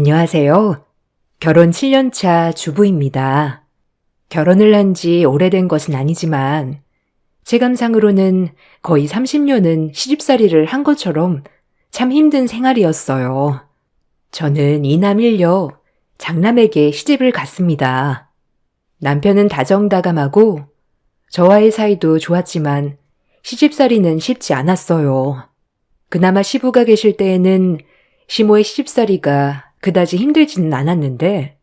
안녕하세요. 결혼 7년 차 주부입니다. 결혼을 한 지 오래된 것은 아니지만 체감상으로는 거의 30년은 시집살이를 한 것처럼 참 힘든 생활이었어요. 저는 이남 1녀, 장남에게 시집을 갔습니다. 남편은 다정다감하고 저와의 사이도 좋았지만 시집살이는 쉽지 않았어요. 그나마 시부가 계실 때에는 시모의 시집살이가 그다지 힘들지는 않았는데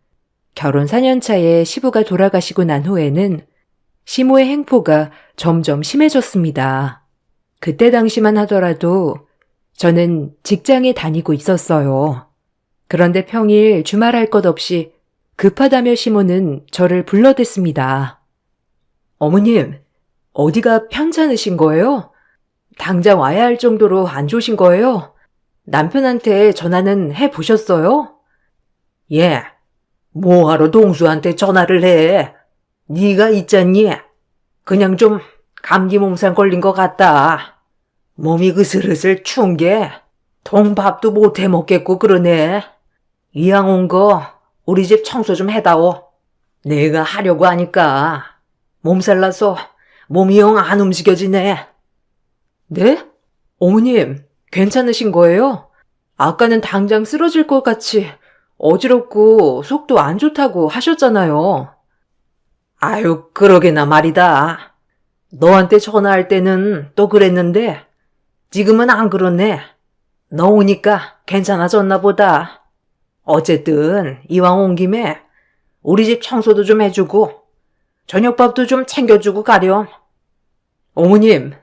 결혼 4년 차에 시부가 돌아가시고 난 후에는 시모의 행포가 점점 심해졌습니다. 그때 당시만 하더라도 저는 직장에 다니고 있었어요. 그런데 평일 주말할 것 없이 급하다며 시모는 저를 불러댔습니다. 어머님, 어디가 편찮으신 거예요? 당장 와야 할 정도로 안 좋으신 거예요? 남편한테 전화는 해보셨어요? 예, 뭐하러 동수한테 전화를 해? 네가 있잖니? 그냥 좀 감기 몸살 걸린 것 같다. 몸이 으슬으슬 추운 게 통밥도 못 해먹겠고 그러네. 이왕 온 거 우리 집 청소 좀 해다오. 내가 하려고 하니까 몸살 나서 몸이 영 안 움직여지네. 네? 어머님, 괜찮으신 거예요? 아까는 당장 쓰러질 것 같이 어지럽고 속도 안 좋다고 하셨잖아요. 아유, 그러게나 말이다. 너한테 전화할 때는 또 그랬는데 지금은 안 그러네. 너 오니까 괜찮아졌나 보다. 어쨌든 이왕 온 김에 우리 집 청소도 좀 해주고 저녁밥도 좀 챙겨주고 가렴. 어머님,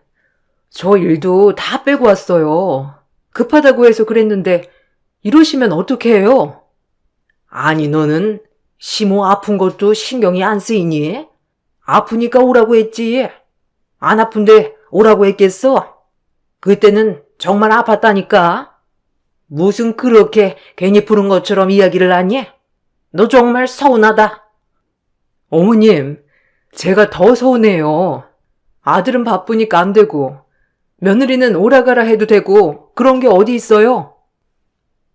저 일도 다 빼고 왔어요. 급하다고 해서 그랬는데 이러시면 어떻게 해요? 아니, 너는 시모 아픈 것도 신경이 안 쓰이니? 아프니까 오라고 했지. 안 아픈데 오라고 했겠어? 그때는 정말 아팠다니까. 무슨 그렇게 괜히 부른 것처럼 이야기를 하니? 너 정말 서운하다. 어머님, 제가 더 서운해요. 아들은 바쁘니까 안 되고 며느리는 오라가라 해도 되고 그런 게 어디 있어요?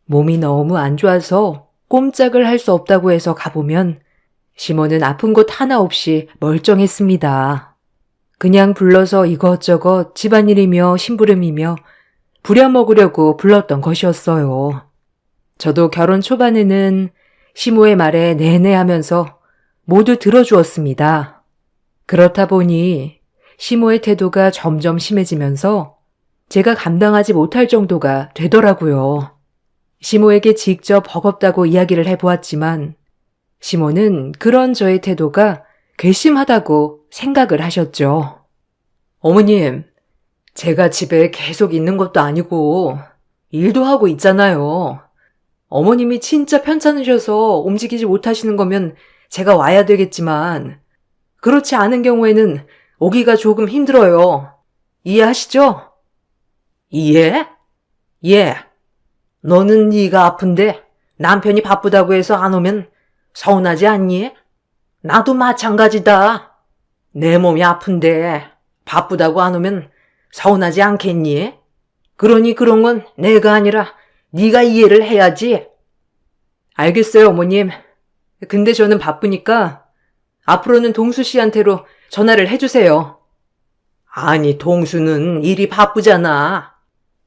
몸이 너무 안 좋아서 꼼짝을 할 수 없다고 해서 가보면 시모는 아픈 곳 하나 없이 멀쩡했습니다. 그냥 불러서 이것저것 집안일이며 심부름이며 부려먹으려고 불렀던 것이었어요. 저도 결혼 초반에는 시모의 말에 내내 하면서 모두 들어주었습니다. 그렇다 보니 시모의 태도가 점점 심해지면서 제가 감당하지 못할 정도가 되더라고요. 시모에게 직접 버겁다고 이야기를 해보았지만 시모는 그런 저의 태도가 괘씸하다고 생각을 하셨죠. 어머님, 제가 집에 계속 있는 것도 아니고 일도 하고 있잖아요. 어머님이 진짜 편찮으셔서 움직이지 못하시는 거면 제가 와야 되겠지만 그렇지 않은 경우에는 오기가 조금 힘들어요. 이해하시죠? 이해? 예. 너는 네가 아픈데 남편이 바쁘다고 해서 안 오면 서운하지 않니? 나도 마찬가지다. 내 몸이 아픈데 바쁘다고 안 오면 서운하지 않겠니? 그러니 그런 건 내가 아니라 네가 이해를 해야지. 알겠어요, 어머님. 근데 저는 바쁘니까 앞으로는 동수 씨한테로 전화를 해주세요. 아니, 동수는 일이 바쁘잖아.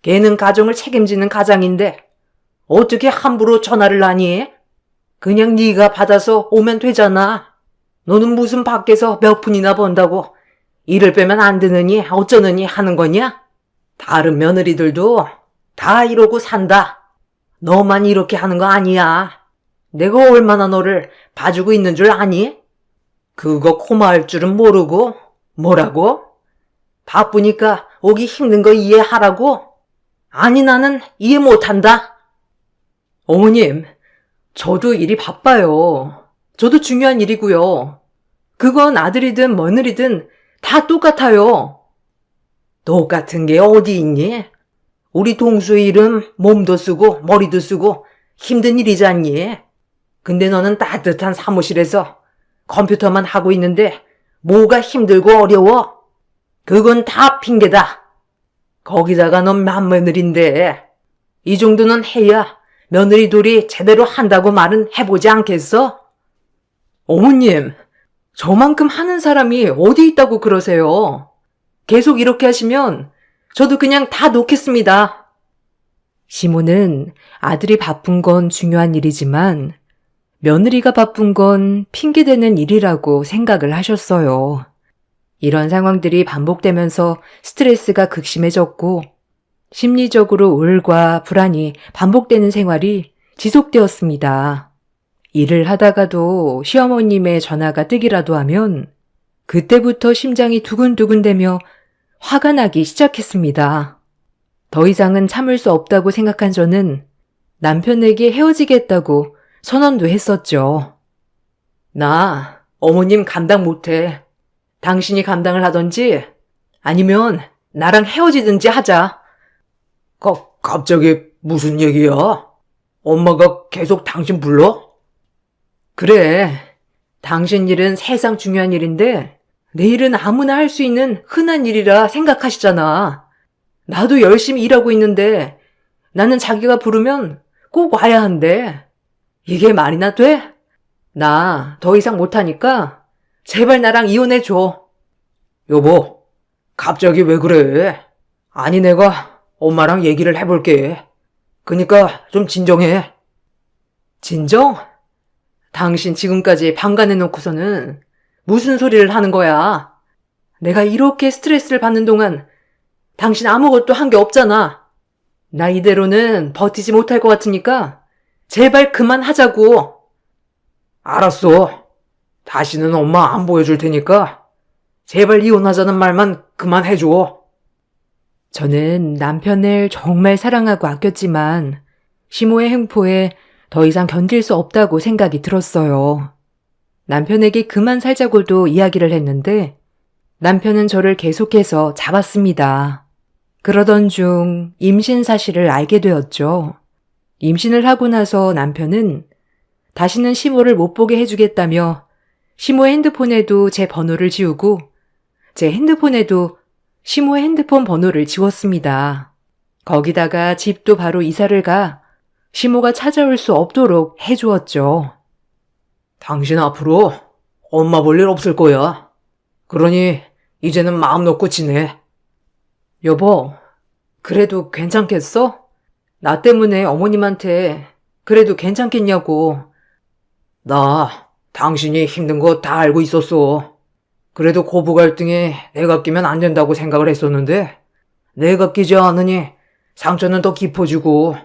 걔는 가정을 책임지는 가장인데 어떻게 함부로 전화를 하니? 그냥 네가 받아서 오면 되잖아. 너는 무슨 밖에서 몇 푼이나 번다고 일을 빼면 안 되느니 어쩌느니 하는 거냐? 다른 며느리들도 다 이러고 산다. 너만 이렇게 하는 거 아니야. 내가 얼마나 너를 봐주고 있는 줄 아니? 그거 고마울 줄은 모르고 뭐라고? 바쁘니까 오기 힘든 거 이해하라고? 아니, 나는 이해 못한다. 어머님, 저도 일이 바빠요. 저도 중요한 일이고요. 그건 아들이든 며느리든 다 똑같아요. 똑같은 게 어디 있니? 우리 동수 일은 몸도 쓰고 머리도 쓰고 힘든 일이잖니. 근데 너는 따뜻한 사무실에서 컴퓨터만 하고 있는데 뭐가 힘들고 어려워? 그건 다 핑계다. 거기다가 넌 맏며느리인데 이 정도는 해야 며느리 둘이 제대로 한다고 말은 해보지 않겠어? 어머님, 저만큼 하는 사람이 어디 있다고 그러세요? 계속 이렇게 하시면 저도 그냥 다 놓겠습니다. 시모는 아들이 바쁜 건 중요한 일이지만 며느리가 바쁜 건 핑계대는 일이라고 생각을 하셨어요. 이런 상황들이 반복되면서 스트레스가 극심해졌고 심리적으로 우울과 불안이 반복되는 생활이 지속되었습니다. 일을 하다가도 시어머님의 전화가 뜨기라도 하면 그때부터 심장이 두근두근대며 화가 나기 시작했습니다. 더 이상은 참을 수 없다고 생각한 저는 남편에게 헤어지겠다고 선언도 했었죠. 나 어머님 감당 못해. 당신이 감당을 하던지 아니면 나랑 헤어지든지 하자. 갑자기 무슨 얘기야? 엄마가 계속 당신 불러? 그래. 당신 일은 세상 중요한 일인데 내 일은 아무나 할 수 있는 흔한 일이라 생각하시잖아. 나도 열심히 일하고 있는데 나는 자기가 부르면 꼭 와야 한대. 이게 말이나 돼? 나 더 이상 못하니까 제발 나랑 이혼해줘. 여보, 갑자기 왜 그래? 아니, 내가 엄마랑 얘기를 해볼게. 그니까 좀 진정해. 진정? 당신 지금까지 방관해놓고서는 무슨 소리를 하는 거야? 내가 이렇게 스트레스를 받는 동안 당신 아무것도 한 게 없잖아. 나 이대로는 버티지 못할 것 같으니까 제발 그만하자고. 알았어. 다시는 엄마 안 보여줄 테니까 제발 이혼하자는 말만 그만해줘. 저는 남편을 정말 사랑하고 아꼈지만 시모의 행포에 더 이상 견딜 수 없다고 생각이 들었어요. 남편에게 그만 살자고도 이야기를 했는데 남편은 저를 계속해서 잡았습니다. 그러던 중 임신 사실을 알게 되었죠. 임신을 하고 나서 남편은 다시는 시모를 못 보게 해주겠다며 시모의 핸드폰에도 제 번호를 지우고 제 핸드폰에도 시모의 핸드폰 번호를 지웠습니다. 거기다가 집도 바로 이사를 가 시모가 찾아올 수 없도록 해주었죠. 당신 앞으로 엄마 볼 일 없을 거야. 그러니 이제는 마음 놓고 지내. 여보, 그래도 괜찮겠어? 나 때문에 어머님한테 그래도 괜찮겠냐고. 나 당신이 힘든 거 다 알고 있었어. 그래도 고부 갈등에 내가 끼면 안 된다고 생각을 했었는데 내가 끼지 않으니 상처는 더 깊어지고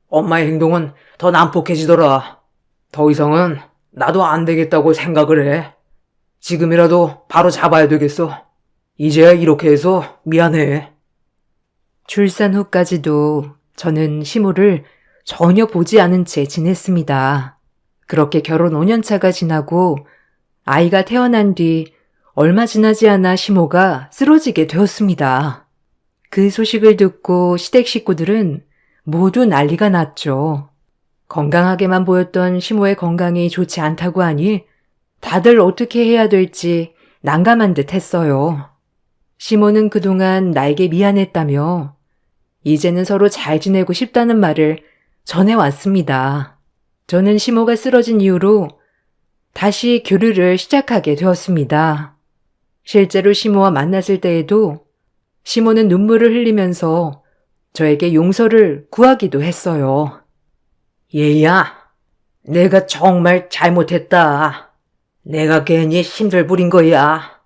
엄마의 행동은 더 난폭해지더라. 더 이상은 나도 안 되겠다고 생각을 해. 지금이라도 바로 잡아야 되겠어. 이제야 이렇게 해서 미안해. 출산 후까지도 저는 시모를 전혀 보지 않은 채 지냈습니다. 그렇게 결혼 5년 차가 지나고 아이가 태어난 뒤 얼마 지나지 않아 시모가 쓰러지게 되었습니다. 그 소식을 듣고 시댁 식구들은 모두 난리가 났죠. 건강하게만 보였던 시모의 건강이 좋지 않다고 하니 다들 어떻게 해야 될지 난감한 듯 했어요. 시모는 그동안 나에게 미안했다며 이제는 서로 잘 지내고 싶다는 말을 전해왔습니다. 저는 시모가 쓰러진 이후로 다시 교류를 시작하게 되었습니다. 실제로 시모와 만났을 때에도 시모는 눈물을 흘리면서 저에게 용서를 구하기도 했어요. 얘야, 내가 정말 잘못했다. 내가 괜히 힘들 부린 거야.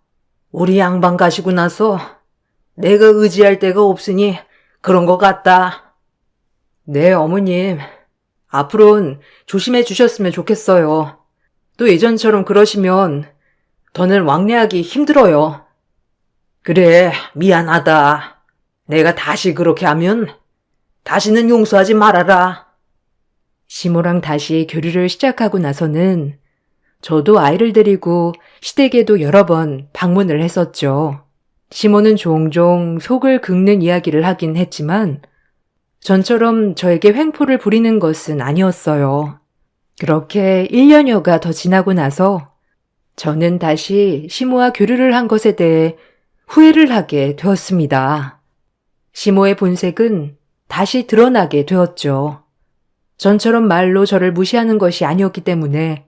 우리 양반 가시고 나서 내가 의지할 데가 없으니 그런 것 같다. 네, 어머님. 앞으로는 조심해 주셨으면 좋겠어요. 또 예전처럼 그러시면 더는 왕래하기 힘들어요. 그래, 미안하다. 내가 다시 그렇게 하면 다시는 용서하지 말아라. 시모랑 다시 교류를 시작하고 나서는 저도 아이를 데리고 시댁에도 여러 번 방문을 했었죠. 시모는 종종 속을 긁는 이야기를 하긴 했지만 전처럼 저에게 횡포를 부리는 것은 아니었어요. 그렇게 1년여가 더 지나고 나서 저는 다시 시모와 교류를 한 것에 대해 후회를 하게 되었습니다. 시모의 본색은 다시 드러나게 되었죠. 전처럼 말로 저를 무시하는 것이 아니었기 때문에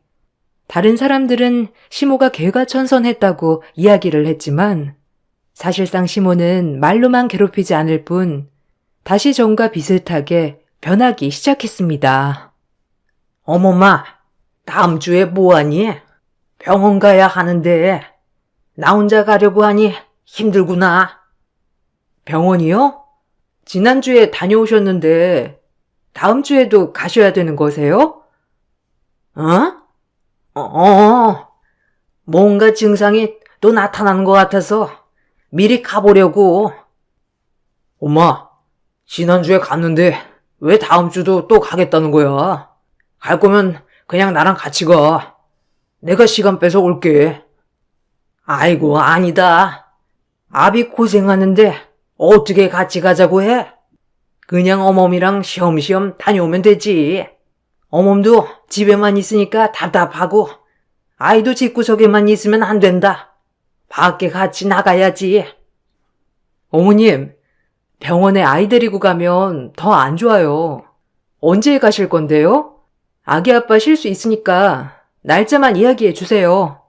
다른 사람들은 시모가 개과천선했다고 이야기를 했지만 사실상 시모는 말로만 괴롭히지 않을 뿐 다시 전과 비슷하게 변하기 시작했습니다. 어머마, 다음 주에 뭐하니? 병원 가야 하는데 나 혼자 가려고 하니 힘들구나. 병원이요? 지난주에 다녀오셨는데 다음 주에도 가셔야 되는 거세요? 뭔가 증상이 또 나타나는 것 같아서 미리 가보려고. 엄마, 지난주에 갔는데 왜 다음 주도 또 가겠다는 거야? 갈 거면 그냥 나랑 같이 가. 내가 시간 빼서 올게. 아이고, 아니다. 아비 고생하는데 어떻게 같이 가자고 해? 그냥 어멈이랑 쉬엄쉬엄 다녀오면 되지. 어멈도 집에만 있으니까 답답하고 아이도 집구석에만 있으면 안 된다. 밖에 같이 나가야지. 어머님, 병원에 아이 데리고 가면 더 안 좋아요. 언제 가실 건데요? 아기 아빠 쉴 수 있으니까 날짜만 이야기해 주세요.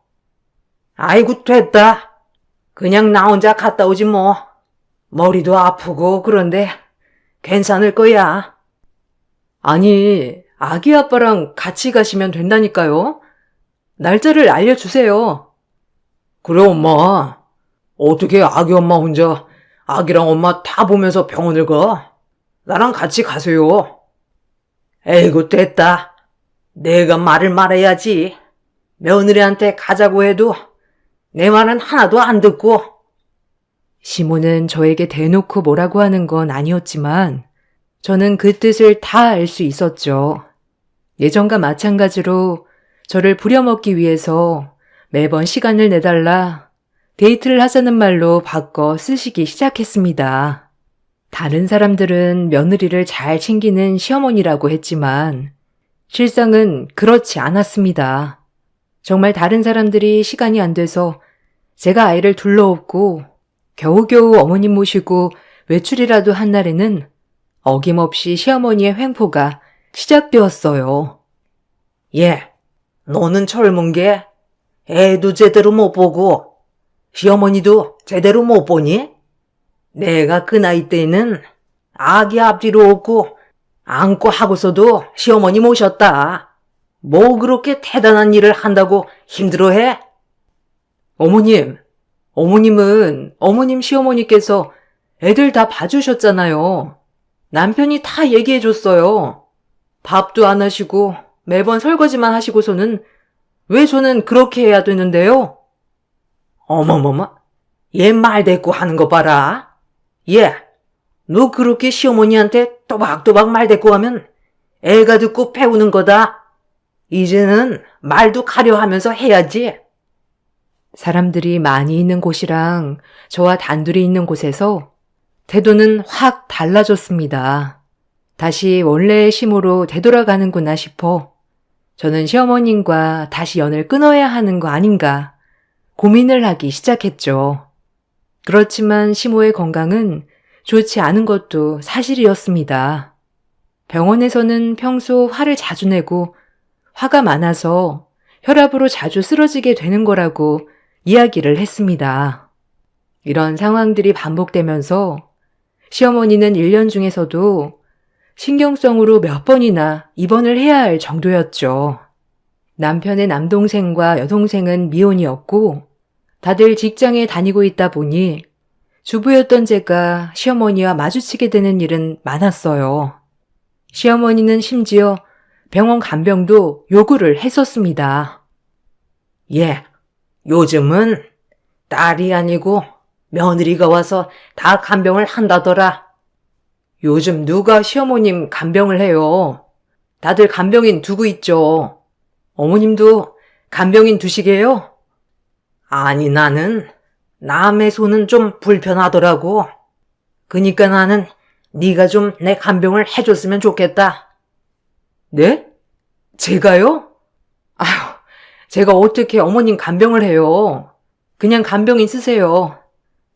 아이고, 됐다. 그냥 나 혼자 갔다 오지 뭐. 머리도 아프고 그런데 괜찮을 거야. 아니, 아기 아빠랑 같이 가시면 된다니까요. 날짜를 알려주세요. 그래, 엄마. 어떻게 아기 엄마 혼자 아기랑 엄마 다 보면서 병원을 가? 나랑 같이 가세요. 에이구, 됐다. 내가 말을 말해야지. 며느리한테 가자고 해도 내 말은 하나도 안 듣고. 시모는 저에게 대놓고 뭐라고 하는 건 아니었지만 저는 그 뜻을 다 알 수 있었죠. 예전과 마찬가지로 저를 부려먹기 위해서 매번 시간을 내달라 데이트를 하자는 말로 바꿔 쓰시기 시작했습니다. 다른 사람들은 며느리를 잘 챙기는 시어머니라고 했지만 실상은 그렇지 않았습니다. 정말 다른 사람들이 시간이 안 돼서 제가 아이를 둘러엎고 겨우겨우 어머님 모시고 외출이라도 한 날에는 어김없이 시어머니의 횡포가 시작되었어요. 예, 너는 젊은 게 애도 제대로 못 보고 시어머니도 제대로 못 보니? 내가 그 나이 때는 아기 앞뒤로 없고 안고 하고서도 시어머니 모셨다. 뭐 그렇게 대단한 일을 한다고 힘들어해? 어머님은 어머님 시어머니께서 애들 다 봐주셨잖아요. 남편이 다 얘기해줬어요. 밥도 안 하시고 매번 설거지만 하시고서는 왜 저는 그렇게 해야 되는데요? 어머머머, 얘 말 대꾸 하는 거 봐라. 얘, 너 그렇게 시어머니한테 또박또박 말 대꾸 하면 애가 듣고 배우는 거다. 이제는 말도 가려 하면서 해야지. 사람들이 많이 있는 곳이랑 저와 단둘이 있는 곳에서 태도는 확 달라졌습니다. 다시 원래의 심으로 되돌아가는구나 싶어 저는 시어머님과 다시 연을 끊어야 하는 거 아닌가 고민을 하기 시작했죠. 그렇지만 시모의 건강은 좋지 않은 것도 사실이었습니다. 병원에서는 평소 화를 자주 내고 화가 많아서 혈압으로 자주 쓰러지게 되는 거라고 이야기를 했습니다. 이런 상황들이 반복되면서 시어머니는 1년 중에서도 신경성으로 몇 번이나 입원을 해야 할 정도였죠. 남편의 남동생과 여동생은 미혼이었고 다들 직장에 다니고 있다 보니 주부였던 제가 시어머니와 마주치게 되는 일은 많았어요. 시어머니는 심지어 병원 간병도 요구를 했었습니다. 예, 요즘은 딸이 아니고 며느리가 와서 다 간병을 한다더라. 요즘 누가 시어머님 간병을 해요? 다들 간병인 두고 있죠. 어머님도 간병인 두시게요? 아니, 나는 남의 손은 좀 불편하더라고. 그니까 나는 네가 좀 내 간병을 해줬으면 좋겠다. 네? 제가요? 아휴, 제가 어떻게 어머님 간병을 해요? 그냥 간병인 쓰세요.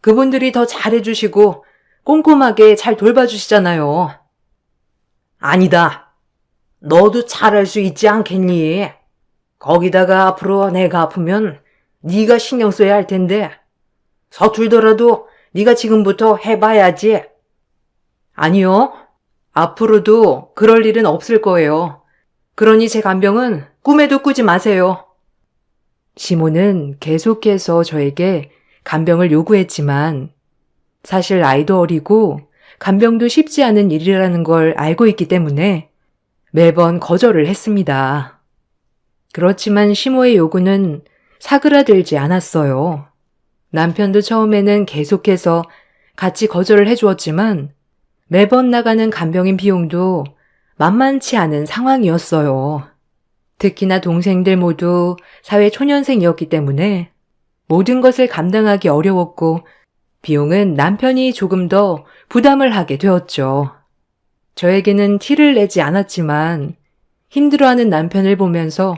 그분들이 더 잘해주시고 꼼꼼하게 잘 돌봐주시잖아요. 아니다. 너도 잘할 수 있지 않겠니? 거기다가 앞으로 내가 아프면 네가 신경 써야 할 텐데 서툴더라도 네가 지금부터 해봐야지. 아니요. 앞으로도 그럴 일은 없을 거예요. 그러니 제 간병은 꿈에도 꾸지 마세요. 시몬은 계속해서 저에게 간병을 요구했지만 사실 나이도 어리고 간병도 쉽지 않은 일이라는 걸 알고 있기 때문에 매번 거절을 했습니다. 그렇지만 시모의 요구는 사그라들지 않았어요. 남편도 처음에는 계속해서 같이 거절을 해주었지만 매번 나가는 간병인 비용도 만만치 않은 상황이었어요. 특히나 동생들 모두 사회 초년생이었기 때문에 모든 것을 감당하기 어려웠고 비용은 남편이 조금 더 부담을 하게 되었죠. 저에게는 티를 내지 않았지만 힘들어하는 남편을 보면서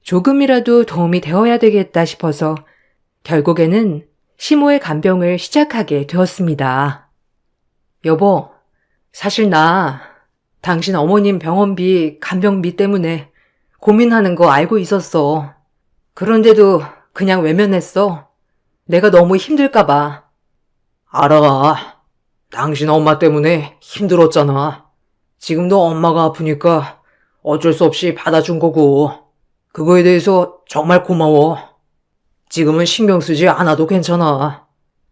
조금이라도 도움이 되어야 되겠다 싶어서 결국에는 시모의 간병을 시작하게 되었습니다. 여보, 사실 나 당신 어머님 병원비, 간병비 때문에 고민하는 거 알고 있었어. 그런데도 그냥 외면했어. 내가 너무 힘들까봐. 알아. 당신 엄마 때문에 힘들었잖아. 지금도 엄마가 아프니까 어쩔 수 없이 받아준 거고. 그거에 대해서 정말 고마워. 지금은 신경 쓰지 않아도 괜찮아.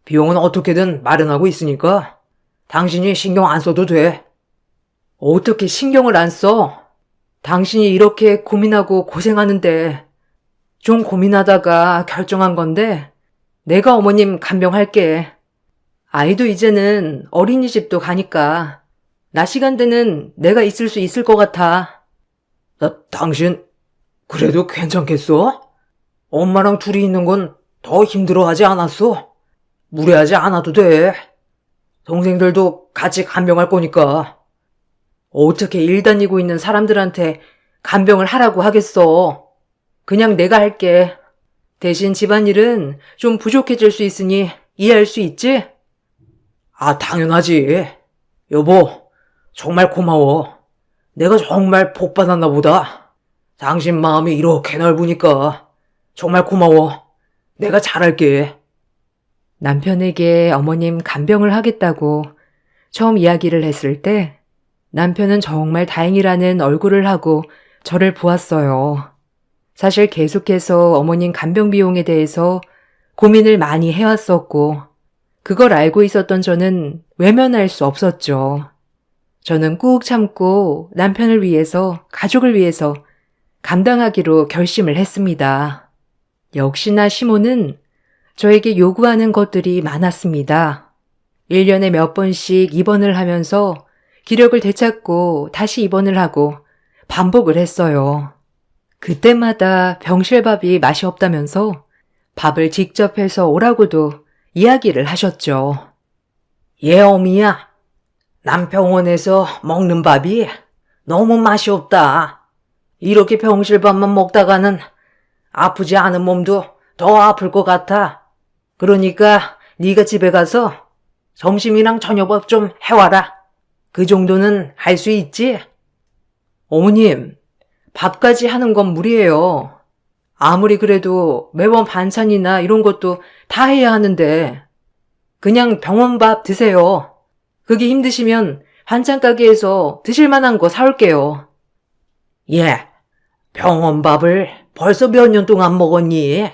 비용은 어떻게든 마련하고 있으니까 당신이 신경 안 써도 돼. 어떻게 신경을 안 써? 당신이 이렇게 고민하고 고생하는데 좀 고민하다가 결정한 건데 내가 어머님 간병할게. 아이도 이제는 어린이집도 가니까 낮 시간대는 내가 있을 수 있을 것 같아. 당신 그래도 괜찮겠어? 엄마랑 둘이 있는 건 더 힘들어하지 않았어? 무리하지 않아도 돼. 동생들도 같이 간병할 거니까. 어떻게 일 다니고 있는 사람들한테 간병을 하라고 하겠어. 그냥 내가 할게. 대신 집안일은 좀 부족해질 수 있으니 이해할 수 있지? 당연하지. 여보, 정말 고마워. 내가 정말 복 받았나 보다. 당신 마음이 이렇게 넓으니까 정말 고마워. 내가 잘할게. 남편에게 어머님 간병을 하겠다고 처음 이야기를 했을 때 남편은 정말 다행이라는 얼굴을 하고 저를 보았어요. 사실 계속해서 어머님 간병 비용에 대해서 고민을 많이 해왔었고 그걸 알고 있었던 저는 외면할 수 없었죠. 저는 꾹 참고 남편을 위해서, 가족을 위해서 감당하기로 결심을 했습니다. 역시나 시모는 저에게 요구하는 것들이 많았습니다. 1년에 몇 번씩 입원을 하면서 기력을 되찾고 다시 입원을 하고 반복을 했어요. 그때마다 병실밥이 맛이 없다면서 밥을 직접 해서 오라고도 이야기를 하셨죠. 어미야. 남 병원에서 먹는 밥이 너무 맛이 없다. 이렇게 병실밥만 먹다가는 아프지 않은 몸도 더 아플 것 같아. 그러니까 네가 집에 가서 점심이랑 저녁밥 좀 해와라. 그 정도는 할 수 있지? 어머님, 밥까지 하는 건 무리예요. 아무리 그래도 매번 반찬이나 이런 것도 다 해야 하는데 그냥 병원밥 드세요. 그게 힘드시면 반찬 가게에서 드실 만한 거 사올게요. 병원밥을 벌써 몇 년 동안 먹었니?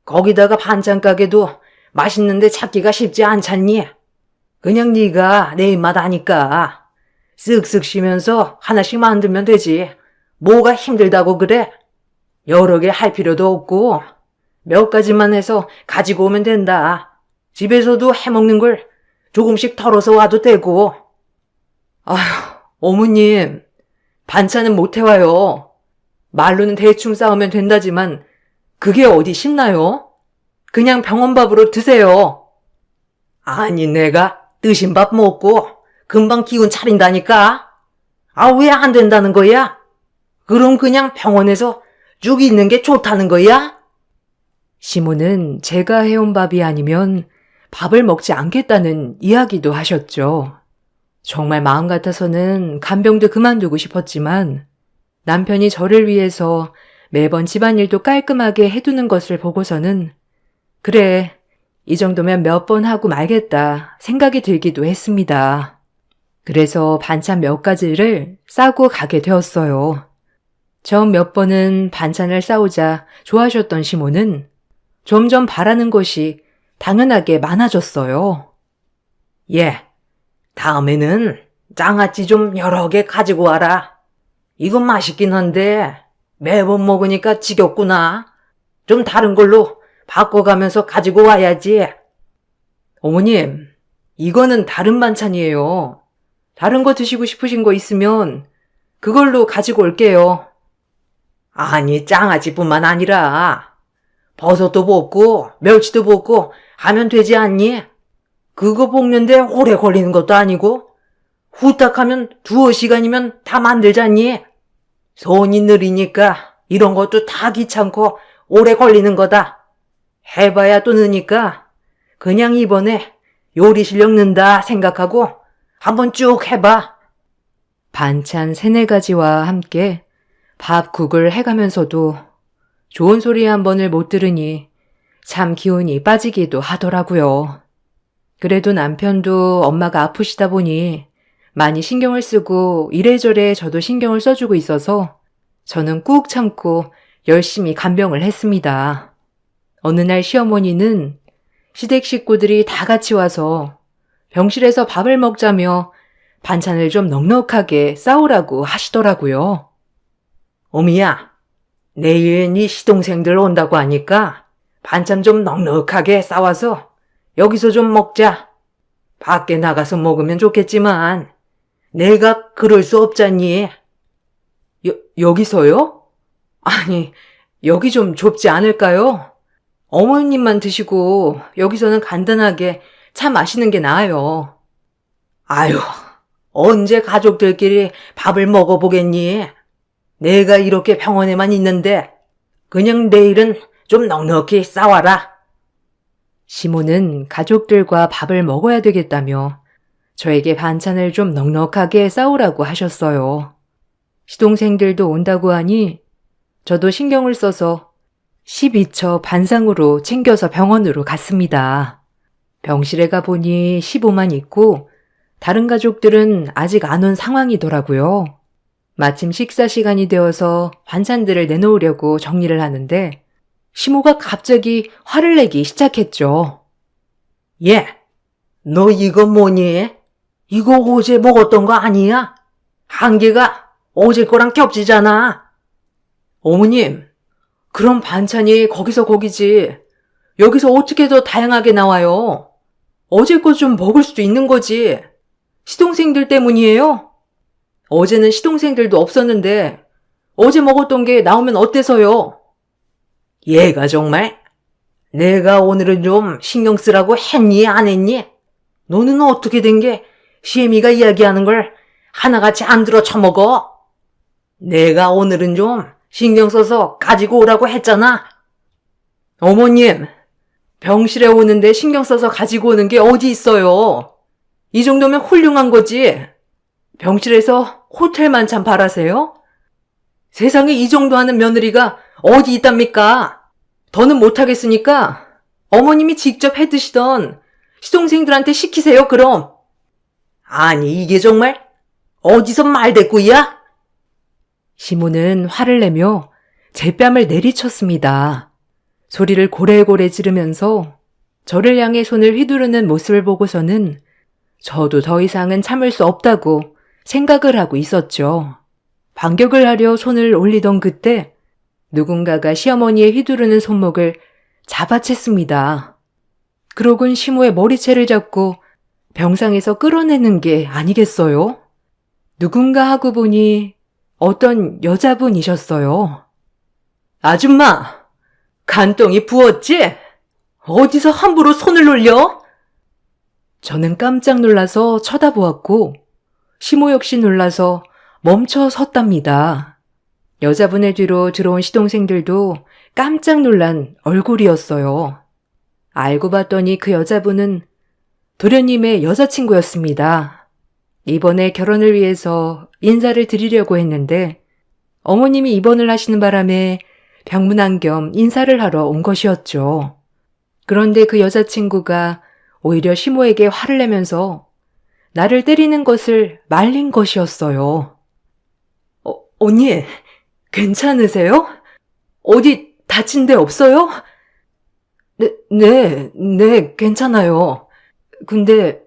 거기다가 반찬 가게도 맛있는데 찾기가 쉽지 않잖니? 그냥 네가 내 입맛 아니까 쓱쓱 쉬면서 하나씩 만들면 되지. 뭐가 힘들다고 그래? 여러 개 할 필요도 없고 몇 가지만 해서 가지고 오면 된다. 집에서도 해먹는 걸 조금씩 덜어서 와도 되고. 아휴, 어머님, 반찬은 못 해와요. 말로는 대충 싸우면 된다지만 그게 어디 쉽나요? 그냥 병원밥으로 드세요. 아니 내가 뜨신 밥 먹고 금방 기운 차린다니까. 왜 안 된다는 거야? 그럼 그냥 병원에서 쭉 있는 게 좋다는 거야? 시모는 제가 해온 밥이 아니면 밥을 먹지 않겠다는 이야기도 하셨죠. 정말 마음 같아서는 간병도 그만두고 싶었지만 남편이 저를 위해서 매번 집안일도 깔끔하게 해두는 것을 보고서는 그래, 이 정도면 몇 번 하고 말겠다 생각이 들기도 했습니다. 그래서 반찬 몇 가지를 싸고 가게 되었어요. 처음 몇 번은 반찬을 싸우자 좋아하셨던 시모는 점점 바라는 것이 당연하게 많아졌어요. 예, 다음에는 장아찌 좀 여러 개 가지고 와라. 이건 맛있긴 한데 매번 먹으니까 지겹구나. 좀 다른 걸로 바꿔가면서 가지고 와야지. 어머님, 이거는 다른 반찬이에요. 다른 거 드시고 싶으신 거 있으면 그걸로 가지고 올게요. 아니, 장아찌뿐만 아니라 버섯도 볶고 멸치도 볶고 하면 되지 않니? 그거 볶는데 오래 걸리는 것도 아니고 후딱 하면 2시간이면 다 만들잖니? 손이 느리니까 이런 것도 다 귀찮고 오래 걸리는 거다. 해봐야 또 느니까 그냥 이번에 요리 실력 는다 생각하고 한번 쭉 해봐. 반찬 3-4가지와 함께 밥, 국을 해가면서도 좋은 소리 한 번을 못 들으니 참 기운이 빠지기도 하더라고요. 그래도 남편도 엄마가 아프시다 보니 많이 신경을 쓰고 이래저래 저도 신경을 써주고 있어서 저는 꾹 참고 열심히 간병을 했습니다. 어느 날 시어머니는 시댁 식구들이 다 같이 와서 병실에서 밥을 먹자며 반찬을 좀 넉넉하게 싸우라고 하시더라고요. 어미야, 내일 네 시동생들 온다고 하니까 반찬 좀 넉넉하게 싸와서 여기서 좀 먹자. 밖에 나가서 먹으면 좋겠지만 내가 그럴 수 없잖니. 여기서요? 아니, 여기 좀 좁지 않을까요? 어머님만 드시고 여기서는 간단하게 차 마시는 게 나아요. 아유, 언제 가족들끼리 밥을 먹어보겠니? 내가 이렇게 병원에만 있는데 그냥 내일은 좀 넉넉히 싸와라. 시모는 가족들과 밥을 먹어야 되겠다며 저에게 반찬을 좀 넉넉하게 싸우라고 하셨어요. 시동생들도 온다고 하니 저도 신경을 써서 12처 반상으로 챙겨서 병원으로 갔습니다. 병실에 가보니 시부만 있고 다른 가족들은 아직 안 온 상황이더라고요. 마침 식사 시간이 되어서 반찬들을 내놓으려고 정리를 하는데 시모가 갑자기 화를 내기 시작했죠. 예, 너 이거 뭐니? 이거 어제 먹었던 거 아니야? 한 개가 어제 거랑 겹치잖아. 어머님, 그럼 반찬이 거기서 거기지. 여기서 어떻게 더 다양하게 나와요? 어제 거 좀 먹을 수도 있는 거지. 시동생들 때문이에요? 어제는 시동생들도 없었는데 어제 먹었던 게 나오면 어때서요? 얘가 정말 내가 오늘은 좀 신경 쓰라고 했니 안 했니? 너는 어떻게 된 게 시애미가 이야기하는 걸 하나같이 안 들어 처먹어? 내가 오늘은 좀 신경 써서 가지고 오라고 했잖아. 어머님, 병실에 오는데 신경 써서 가지고 오는 게 어디 있어요? 이 정도면 훌륭한 거지. 병실에서 호텔 만찬 바라세요? 세상에 이 정도 하는 며느리가 어디 있답니까? 더는 못하겠으니까 어머님이 직접 해 드시던 시동생들한테 시키세요, 그럼. 아니 이게 정말 어디서 말대꾸야? 시모는 화를 내며 제 뺨을 내리쳤습니다. 소리를 고래고래 지르면서 저를 향해 손을 휘두르는 모습을 보고서는 저도 더 이상은 참을 수 없다고 생각을 하고 있었죠. 반격을 하려 손을 올리던 그때 누군가가 시어머니의 휘두르는 손목을 잡아챘습니다. 그러곤 시모의 머리채를 잡고 병상에서 끌어내는 게 아니겠어요? 누군가 하고 보니 어떤 여자분이셨어요. 아줌마, 간똥이 부었지? 어디서 함부로 손을 놀려? 저는 깜짝 놀라서 쳐다보았고 시모 역시 놀라서 멈춰 섰답니다. 여자분의 뒤로 들어온 시동생들도 깜짝 놀란 얼굴이었어요. 알고 봤더니 그 여자분은 도련님의 여자친구였습니다. 이번에 결혼을 위해서 인사를 드리려고 했는데 어머님이 입원을 하시는 바람에 병문안 겸 인사를 하러 온 것이었죠. 그런데 그 여자친구가 오히려 시모에게 화를 내면서 나를 때리는 것을 말린 것이었어요. 언니, 괜찮으세요? 어디 다친 데 없어요? 네, 괜찮아요. 근데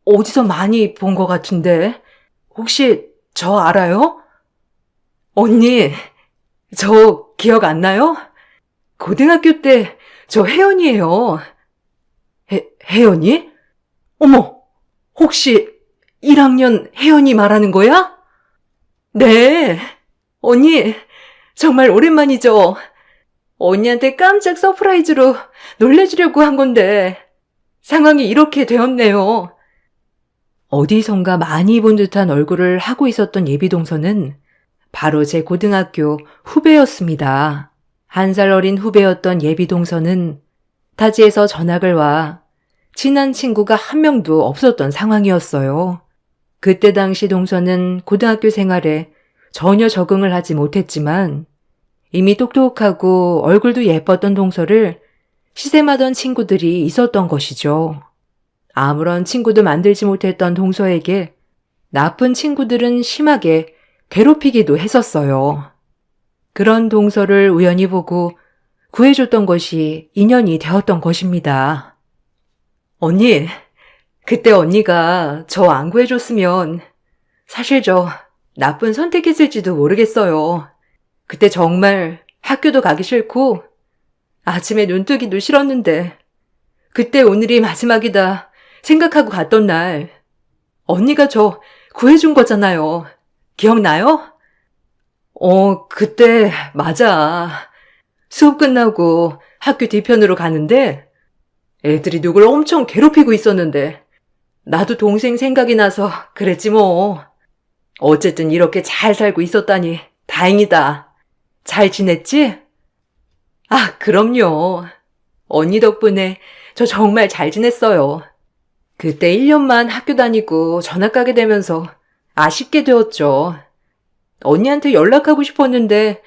어디서 많이 본 것 같은데? 혹시 저 알아요? 언니, 저 기억 안 나요? 고등학교 때 저 혜연이에요. 혜연이? 어머, 혹시 1학년 혜연이 말하는 거야? 네. 언니, 정말 오랜만이죠? 언니한테 깜짝 서프라이즈로 놀래주려고 한 건데 상황이 이렇게 되었네요. 어디선가 많이 본 듯한 얼굴을 하고 있었던 예비동서는 바로 제 고등학교 후배였습니다. 1살 어린 후배였던 예비동서는 타지에서 전학을 와 친한 친구가 한 명도 없었던 상황이었어요. 그때 당시 동서는 고등학교 생활에 전혀 적응을 하지 못했지만 이미 똑똑하고 얼굴도 예뻤던 동서를 시샘하던 친구들이 있었던 것이죠. 아무런 친구도 만들지 못했던 동서에게 나쁜 친구들은 심하게 괴롭히기도 했었어요. 그런 동서를 우연히 보고 구해줬던 것이 인연이 되었던 것입니다. 언니, 그때 언니가 저 안 구해줬으면 사실 저 나쁜 선택했을지도 모르겠어요. 그때 정말 학교도 가기 싫고 아침에 눈 뜨기도 싫었는데 그때 오늘이 마지막이다 생각하고 갔던 날 언니가 저 구해준 거잖아요. 기억나요? 그때 맞아. 수업 끝나고 학교 뒤편으로 가는데 애들이 누굴 엄청 괴롭히고 있었는데 나도 동생 생각이 나서 그랬지 뭐. 어쨌든 이렇게 잘 살고 있었다니 다행이다. 잘 지냈지? 아, 그럼요. 언니 덕분에 저 정말 잘 지냈어요. 그때 1년만 학교 다니고 전학 가게 되면서 아쉽게 되었죠. 언니한테 연락하고 싶었는데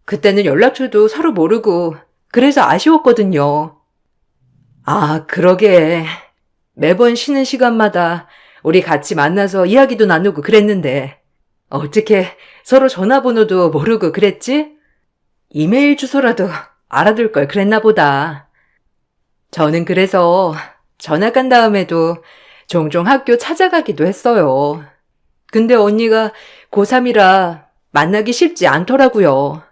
그때는 연락처도 서로 모르고 그래서 아쉬웠거든요. 아, 그러게. 매번 쉬는 시간마다 우리 같이 만나서 이야기도 나누고 그랬는데 어떻게 서로 전화번호도 모르고 그랬지? 이메일 주소라도 알아둘 걸 그랬나 보다. 저는 그래서 전학 간 다음에도 종종 학교 찾아가기도 했어요. 근데 언니가 고3이라 만나기 쉽지 않더라고요.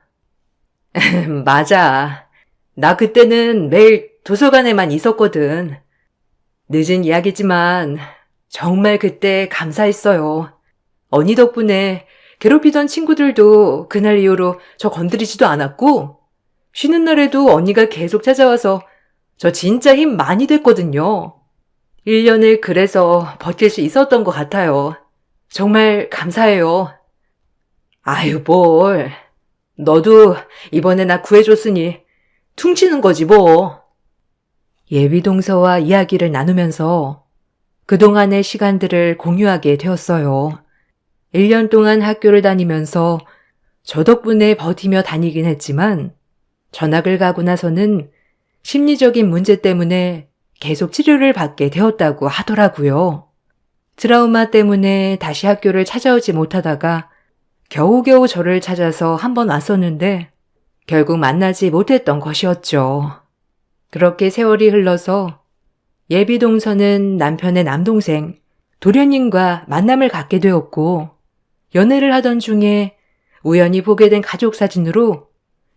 맞아. 나 그때는 매일 도서관에만 있었거든. 늦은 이야기지만 정말 그때 감사했어요. 언니 덕분에 괴롭히던 친구들도 그날 이후로 저 건드리지도 않았고 쉬는 날에도 언니가 계속 찾아와서 저 진짜 힘 많이 됐거든요. 1년을 그래서 버틸 수 있었던 것 같아요. 정말 감사해요. 아유, 뭘. 너도 이번에 나 구해줬으니 퉁치는 거지 뭐. 예비동서와 이야기를 나누면서 그동안의 시간들을 공유하게 되었어요. 1년 동안 학교를 다니면서 저 덕분에 버티며 다니긴 했지만 전학을 가고 나서는 심리적인 문제 때문에 계속 치료를 받게 되었다고 하더라고요. 트라우마 때문에 다시 학교를 찾아오지 못하다가 겨우겨우 저를 찾아서 한번 왔었는데 결국 만나지 못했던 것이었죠. 그렇게 세월이 흘러서 예비동서는 남편의 남동생 도련님과 만남을 갖게 되었고 연애를 하던 중에 우연히 보게 된 가족 사진으로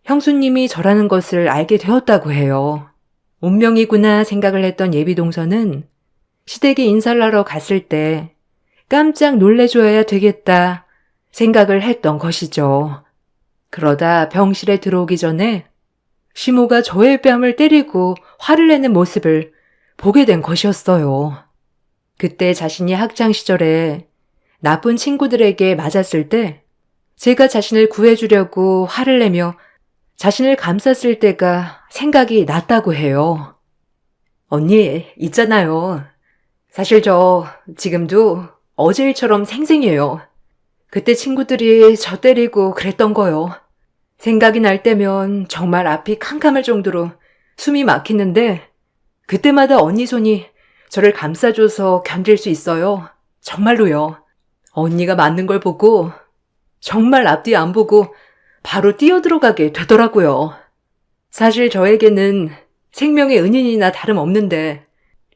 형수님이 저라는 것을 알게 되었다고 해요. 운명이구나 생각을 했던 예비동서는 시댁에 인사를 하러 갔을 때 깜짝 놀래줘야 되겠다 생각을 했던 것이죠. 그러다 병실에 들어오기 전에 시모가 저의 뺨을 때리고 화를 내는 모습을 보게 된 것이었어요. 그때 자신이 학창 시절에 나쁜 친구들에게 맞았을 때 제가 자신을 구해주려고 화를 내며 자신을 감쌌을 때가 생각이 났다고 해요. 언니, 있잖아요. 사실 저 지금도 어제 일처럼 생생해요. 그때 친구들이 저 때리고 그랬던 거요. 생각이 날 때면 정말 앞이 캄캄할 정도로 숨이 막히는데 그때마다 언니 손이 저를 감싸줘서 견딜 수 있어요. 정말로요. 언니가 맞는 걸 보고 정말 앞뒤 안 보고 바로 뛰어들어가게 되더라고요. 사실 저에게는 생명의 은인이나 다름없는데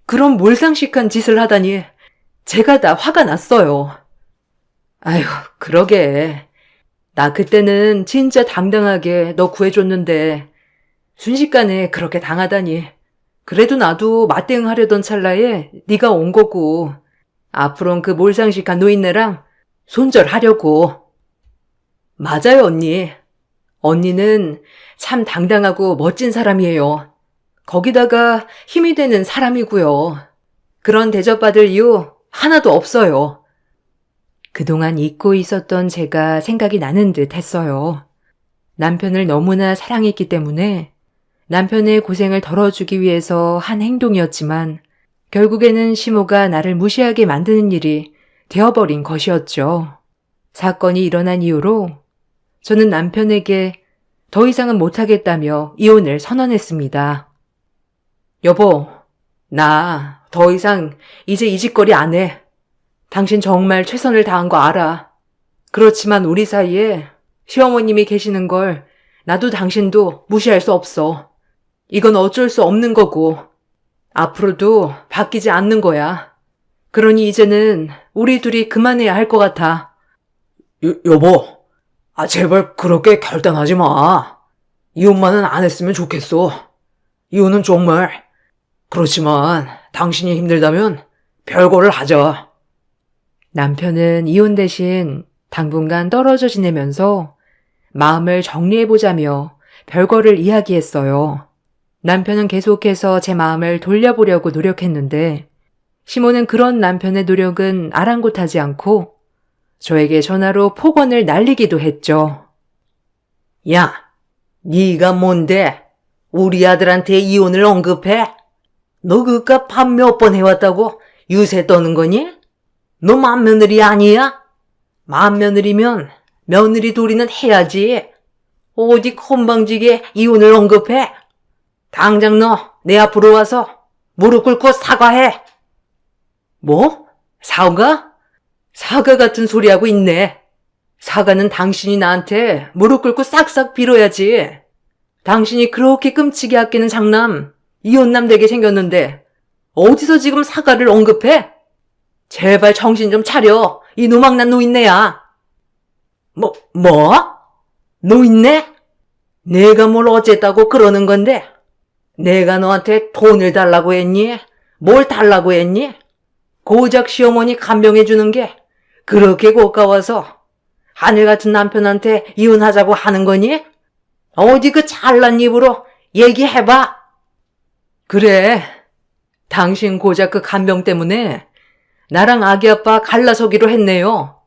그런 몰상식한 짓을 하다니 제가 다 화가 났어요. 아휴, 그러게. 나 그때는 진짜 당당하게 너 구해줬는데 순식간에 그렇게 당하다니. 그래도 나도 맞대응하려던 찰나에 네가 온 거고 앞으론 그 몰상식한 노인네랑 손절하려고. 맞아요, 언니. 언니는 참 당당하고 멋진 사람이에요. 거기다가 힘이 되는 사람이고요. 그런 대접받을 이유 하나도 없어요. 그동안 잊고 있었던 제가 생각이 나는 듯 했어요. 남편을 너무나 사랑했기 때문에 남편의 고생을 덜어주기 위해서 한 행동이었지만 결국에는 시모가 나를 무시하게 만드는 일이 되어버린 것이었죠. 사건이 일어난 이후로 저는 남편에게 더 이상은 못하겠다며 이혼을 선언했습니다. 여보, 나 더 이상 이제 이 짓거리 안 해. 당신 정말 최선을 다한 거 알아. 그렇지만 우리 사이에 시어머님이 계시는 걸 나도 당신도 무시할 수 없어. 이건 어쩔 수 없는 거고 앞으로도 바뀌지 않는 거야. 그러니 이제는 우리 둘이 그만해야 할 것 같아. 여보, 제발 그렇게 결단하지 마. 이혼만은 안 했으면 좋겠어. 이혼은 정말. 그렇지만 당신이 힘들다면 별거를 하자. 남편은 이혼 대신 당분간 떨어져 지내면서 마음을 정리해보자며 별거를 이야기했어요. 남편은 계속해서 제 마음을 돌려보려고 노력했는데 시모는 그런 남편의 노력은 아랑곳하지 않고 저에게 전화로 폭언을 날리기도 했죠. 야, 네가 뭔데 우리 아들한테 이혼을 언급해? 너 그깟 밥 몇 번 해왔다고 유세 떠는 거니? 너 맏며느리 아니야? 맏며느리면 며느리 도리는 해야지. 어디 건방지게 이혼을 언급해? 당장 너 내 앞으로 와서 무릎 꿇고 사과해. 뭐? 사과? 사과 같은 소리 하고 있네. 사과는 당신이 나한테 무릎 꿇고 싹싹 빌어야지. 당신이 그렇게 끔찍이 아끼는 장남, 이혼남 되게 생겼는데 어디서 지금 사과를 언급해? 제발 정신 좀 차려. 이 노망난 노인네야. 뭐? 노인네? 내가 뭘 어쨌다고 그러는 건데? 내가 너한테 돈을 달라고 했니? 뭘 달라고 했니? 고작 시어머니 간병해 주는 게 그렇게 고가워서 하늘 같은 남편한테 이혼하자고 하는 거니? 어디 그 잘난 입으로 얘기해봐. 그래. 당신 고작 그 간병 때문에 나랑 아기 아빠 갈라서기로 했네요.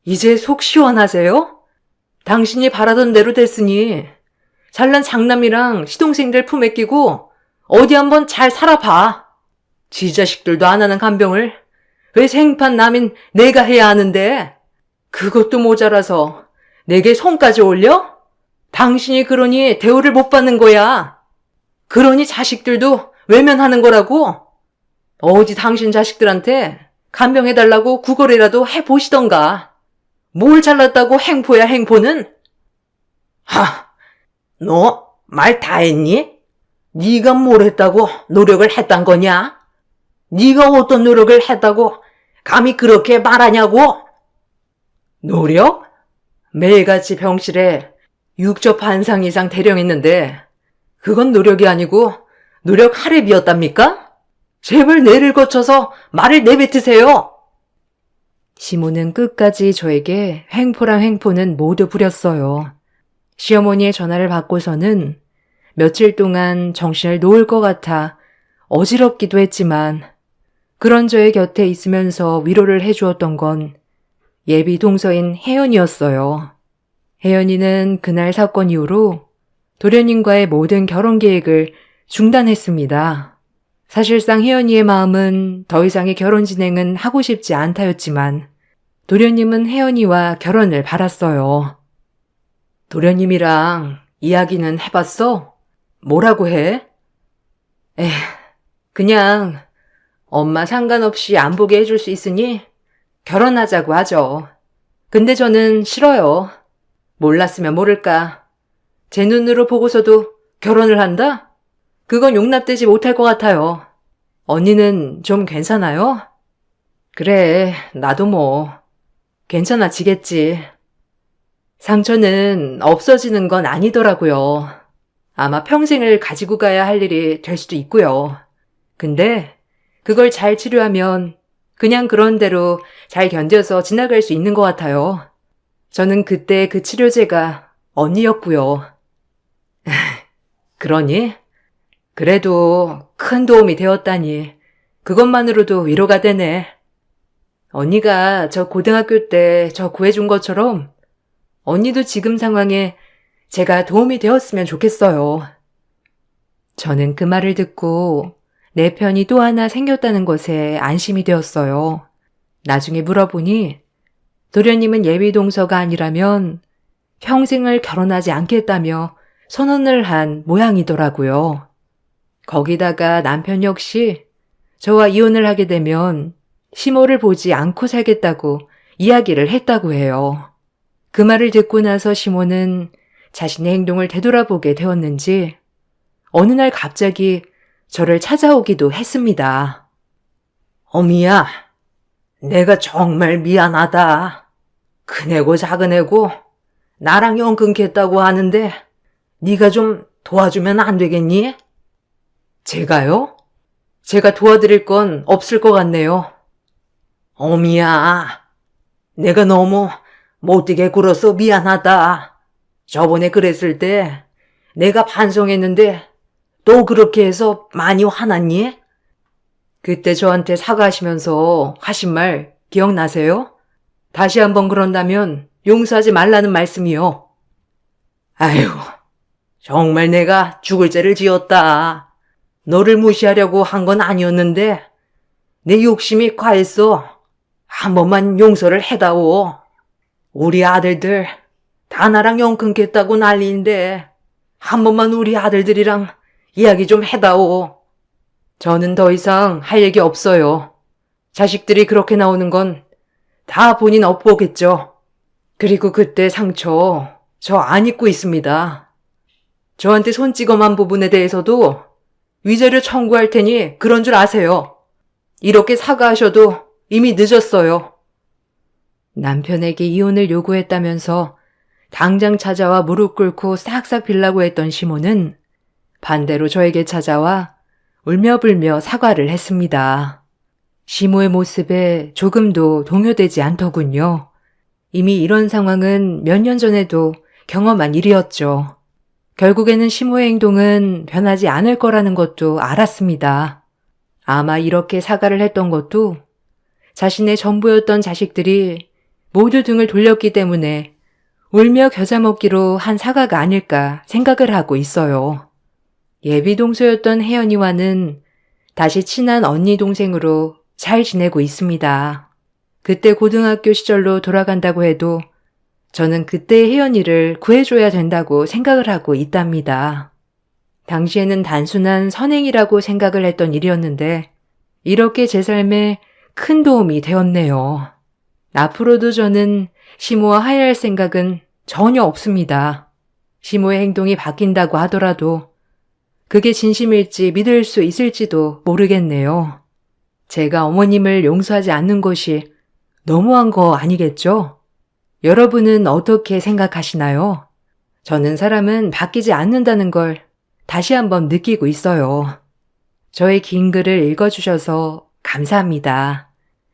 이제 속 시원하세요? 당신이 바라던 대로 됐으니 잘난 장남이랑 시동생들 품에 끼고 어디 한번 잘 살아봐. 지 자식들도 안 하는 간병을 왜 생판 남인 내가 해야 하는데 그것도 모자라서 내게 손까지 올려? 당신이 그러니 대우를 못 받는 거야. 그러니 자식들도 외면하는 거라고. 어디 당신 자식들한테 간병해달라고 구걸이라도 해보시던가. 뭘 잘났다고 행포야 행포는? 너 말 다 했니? 네가 뭘 했다고 노력을 했단 거냐? 네가 어떤 노력을 했다고 감히 그렇게 말하냐고? 노력? 매일같이 병실에 육첩 한상 이상 대령했는데 그건 노력이 아니고 노력 할애비였답니까? 제발 뇌를 거쳐서 말을 내뱉으세요. 시모는 끝까지 저에게 횡포랑 횡포는 모두 부렸어요. 시어머니의 전화를 받고서는 며칠 동안 정신을 놓을 것 같아 어지럽기도 했지만 그런 저의 곁에 있으면서 위로를 해주었던 건 예비 동서인 혜연이었어요. 혜연이는 그날 사건 이후로 도련님과의 모든 결혼 계획을 중단했습니다. 사실상 혜연이의 마음은 더 이상의 결혼 진행은 하고 싶지 않다였지만 도련님은 혜연이와 결혼을 바랐어요. 도련님이랑 이야기는 해봤어? 뭐라고 해? 그냥 엄마 상관없이 안 보게 해줄 수 있으니 결혼하자고 하죠. 근데 저는 싫어요. 몰랐으면 모를까. 제 눈으로 보고서도 결혼을 한다? 그건 용납되지 못할 것 같아요. 언니는 좀 괜찮아요? 그래, 나도 뭐 괜찮아지겠지. 상처는 없어지는 건 아니더라고요. 아마 평생을 가지고 가야 할 일이 될 수도 있고요. 근데 그걸 잘 치료하면 그냥 그런 대로 잘 견뎌서 지나갈 수 있는 것 같아요. 저는 그때 그 치료제가 언니였고요. 그러니? 그래도 큰 도움이 되었다니 그것만으로도 위로가 되네. 언니가 저 고등학교 때 저 구해준 것처럼 언니도 지금 상황에 제가 도움이 되었으면 좋겠어요. 저는 그 말을 듣고 내 편이 또 하나 생겼다는 것에 안심이 되었어요. 나중에 물어보니 도련님은 예비동서가 아니라면 평생을 결혼하지 않겠다며 선언을 한 모양이더라고요. 거기다가 남편 역시 저와 이혼을 하게 되면 시모를 보지 않고 살겠다고 이야기를 했다고 해요. 그 말을 듣고 나서 시모는 자신의 행동을 되돌아보게 되었는지 어느 날 갑자기 저를 찾아오기도 했습니다. 어미야, 내가 정말 미안하다. 큰애고 작은애고 나랑 연 끊겠다고 하는데 네가 좀 도와주면 안 되겠니? 제가요? 제가 도와드릴 건 없을 것 같네요. 어미야, 내가 너무 못되게 굴어서 미안하다. 저번에 그랬을 때 내가 반성했는데 또 그렇게 해서 많이 화났니? 그때 저한테 사과하시면서 하신 말 기억나세요? 다시 한번 그런다면 용서하지 말라는 말씀이요. 아휴, 정말 내가 죽을 죄를 지었다. 너를 무시하려고 한 건 아니었는데 내 욕심이 과했어. 한 번만 용서를 해다오. 우리 아들들 다 나랑 연 끊겠다고 난리인데 한 번만 우리 아들들이랑 이야기 좀 해다오. 저는 더 이상 할 얘기 없어요. 자식들이 그렇게 나오는 건 다 본인 업보겠죠. 그리고 그때 상처 저 안 잊고 있습니다. 저한테 손찌검한 부분에 대해서도 위자료 청구할 테니 그런 줄 아세요. 이렇게 사과하셔도 이미 늦었어요. 남편에게 이혼을 요구했다면서 당장 찾아와 무릎 꿇고 싹싹 빌라고 했던 시모는 반대로 저에게 찾아와 울며불며 사과를 했습니다. 시모의 모습에 조금도 동요되지 않더군요. 이미 이런 상황은 몇 년 전에도 경험한 일이었죠. 결국에는 시모의 행동은 변하지 않을 거라는 것도 알았습니다. 아마 이렇게 사과를 했던 것도 자신의 전부였던 자식들이 모두 등을 돌렸기 때문에 울며 겨자 먹기로 한 사과가 아닐까 생각을 하고 있어요. 예비 동서였던 혜연이와는 다시 친한 언니 동생으로 잘 지내고 있습니다. 그때 고등학교 시절로 돌아간다고 해도 저는 그때의 혜연이를 구해줘야 된다고 생각을 하고 있답니다. 당시에는 단순한 선행이라고 생각을 했던 일이었는데 이렇게 제 삶에 큰 도움이 되었네요. 앞으로도 저는 시모와 화해할 생각은 전혀 없습니다. 시모의 행동이 바뀐다고 하더라도 그게 진심일지 믿을 수 있을지도 모르겠네요. 제가 어머님을 용서하지 않는 것이 너무한 거 아니겠죠? 여러분은 어떻게 생각하시나요? 저는 사람은 바뀌지 않는다는 걸 다시 한번 느끼고 있어요. 저의 긴 글을 읽어주셔서 감사합니다.